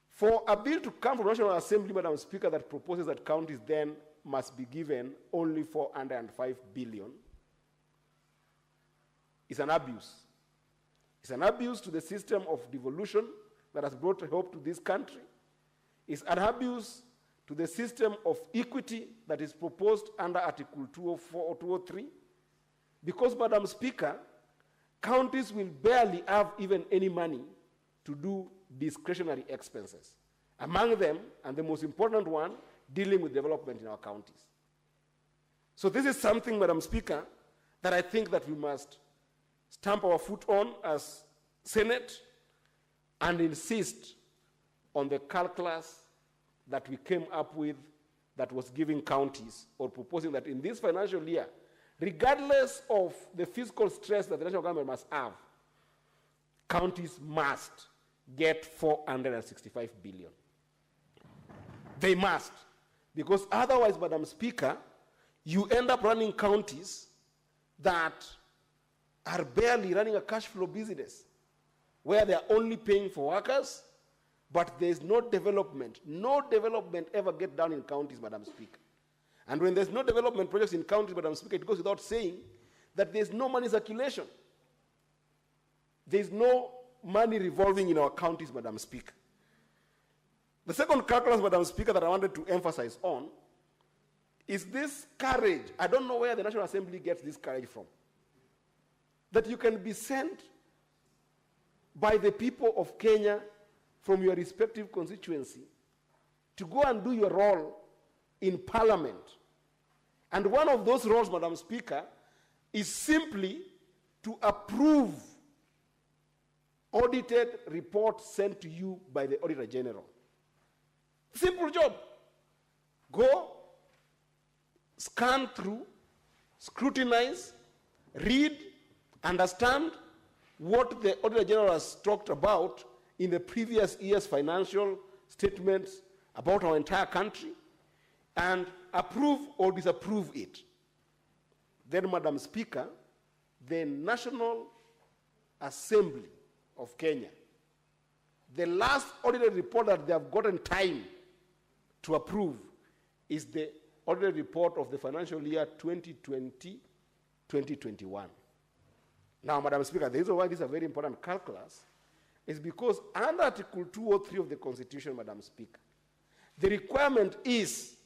For a bill to come from the National Assembly, Madam Speaker, that proposes that counties then must be given only 405 billion, is an abuse. It's an abuse to the system of devolution that has brought hope to this country. It's an abuse to the system of equity that is proposed under Article 204 or 203. Because, Madam Speaker, counties will barely have even any money to do discretionary expenses. Among them, and the most important one, dealing with development in our counties. So this is something, Madam Speaker, that I think that we must stamp our foot on as Senate and insist on the calculus that we came up with that was giving counties, or proposing that in this financial year, regardless of the fiscal stress that the national government must have, counties must get 465 billion. They must. Because otherwise, Madam Speaker, you end up running counties that are barely running a cash flow business, where they're only paying for workers, but there's no development. No development ever get done in counties, Madam Speaker. And when there's no development projects in counties, Madam Speaker, it goes without saying that there's no money circulation. There's no money revolving in our counties, Madam Speaker. The second calculus, Madam Speaker, that I wanted to emphasize on is this courage. I don't know where the National Assembly gets this courage from. That you can be sent by the people of Kenya from your respective constituency to go and do your role in Parliament. And one of those roles, Madam Speaker, is simply to approve audited reports sent to you by the Auditor General. Simple job. Go, scan through, scrutinize, read, understand what the Auditor General has talked about in the previous year's financial statements about our entire country, and approve or disapprove it. Then, Madam Speaker, the National Assembly of Kenya, the last audited report that they have gotten time to approve is the audited report of the financial year 2020-2021. Now, Madam Speaker, the reason why this is a very important calculus is because under Article 203 of the Constitution, Madam Speaker, the requirement is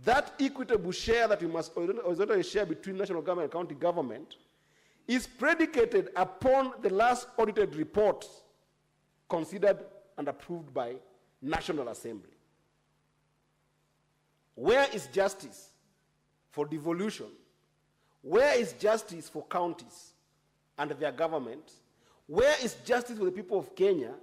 that equitable share that we must horizontally share between national government and county government is predicated upon the last audited reports considered and approved by National Assembly. Where is justice for devolution? Where is justice for counties and their governments? Where is justice for the people of Kenya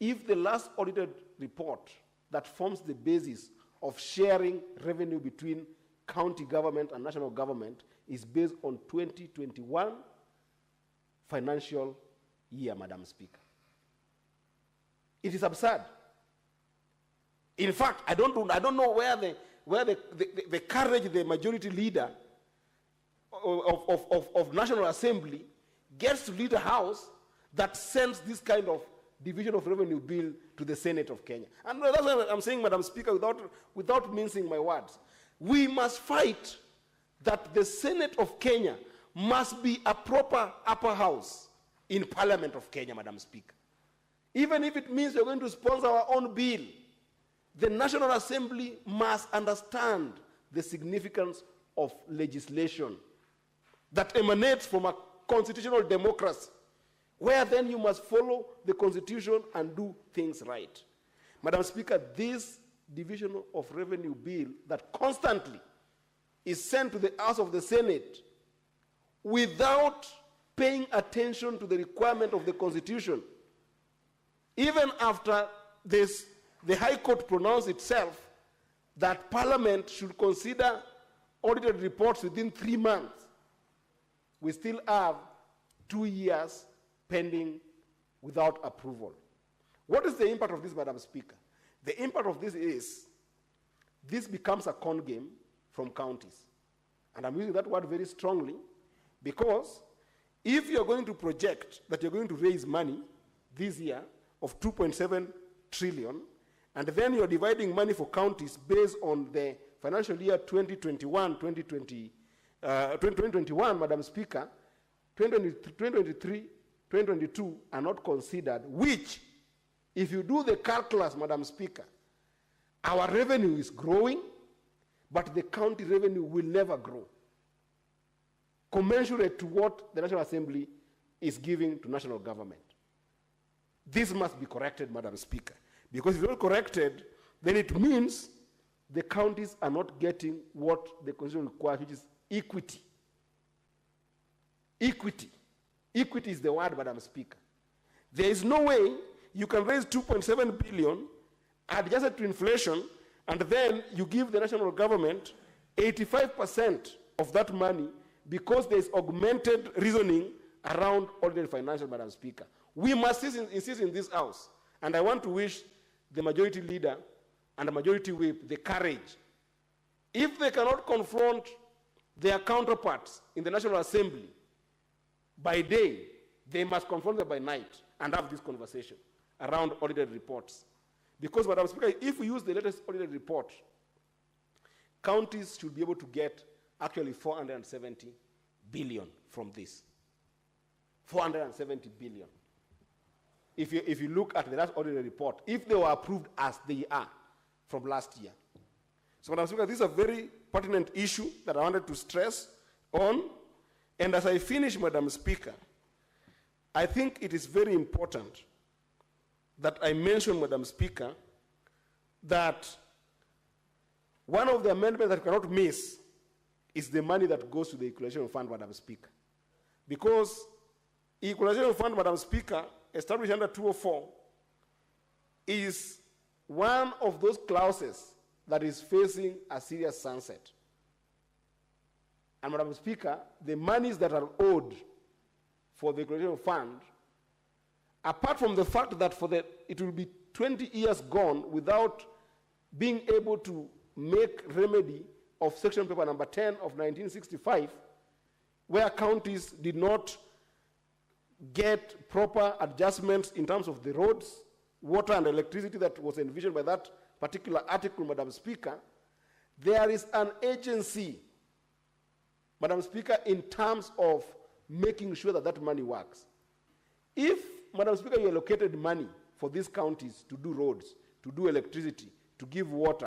if the last audited report that forms the basis of sharing revenue between county government and national government is based on 2021 financial year, Madam Speaker? It is absurd. In fact, I don't know where the courage the majority leader of National Assembly gets to lead a house that sends this kind of division of revenue bill to the Senate of Kenya. And that's what I'm saying, Madam Speaker, without mincing my words. We must fight that the Senate of Kenya must be a proper upper house in Parliament of Kenya, Madam Speaker. Even if it means we're going to sponsor our own bill, the National Assembly must understand the significance of legislation that emanates from a constitutional democracy, where then you must follow the Constitution and do things right. Madam Speaker, this division of revenue bill that constantly is sent to the House of the Senate without paying attention to the requirement of the Constitution, even after this, the High Court pronounced itself that Parliament should consider audited reports within 3 months, we still have 2 years pending without approval. What is the impact of this, Madam Speaker? The impact of this is, this becomes a con game from counties. And I'm using that word very strongly because if you're going to project that you're going to raise money this year of 2.7 trillion, and then you're dividing money for counties based on the financial year 2021, Madam Speaker, 2023, 2022 are not considered, which, if you do the calculus, Madam Speaker, our revenue is growing, but the county revenue will never grow, commensurate to what the National Assembly is giving to national government. This must be corrected, Madam Speaker, because if it's not corrected, then it means the counties are not getting what the Constitution requires, which is equity. Equity. Equity is the word, Madam Speaker. There is no way you can raise 2.7 billion, adjusted to inflation, and then you give the national government 85% of that money because there is augmented reasoning around ordinary financial, Madam Speaker. We must insist in this House, and I want to wish the majority leader and the majority whip the courage. If they cannot confront their counterparts in the National Assembly by day, they must confront them by night and have this conversation around audited reports. Because, Madam Speaker, if we use the latest audited report, counties should be able to get actually 470 billion from this. 470 billion. If you look at the last audit report, if they were approved as they are from last year. So, Madam Speaker, this is a very pertinent issue that I wanted to stress on. And as I finish, Madam Speaker, I think it is very important that I mention, Madam Speaker, that one of the amendments that we cannot miss is the money that goes to the Equalization Fund, Madam Speaker. Because Equalization Fund, Madam Speaker, established under 204, is one of those clauses that is facing a serious sunset. And, Madam Speaker, the monies that are owed for the Equalization Fund, apart from the fact that it will be 20 years gone without being able to make remedy of section paper number 10 of 1965, where counties did not get proper adjustments in terms of the roads, water, and electricity that was envisioned by that particular article, Madam Speaker, there is an agency, Madam Speaker, in terms of making sure that that money works. If, Madam Speaker, you allocated money for these counties to do roads, to do electricity, to give water,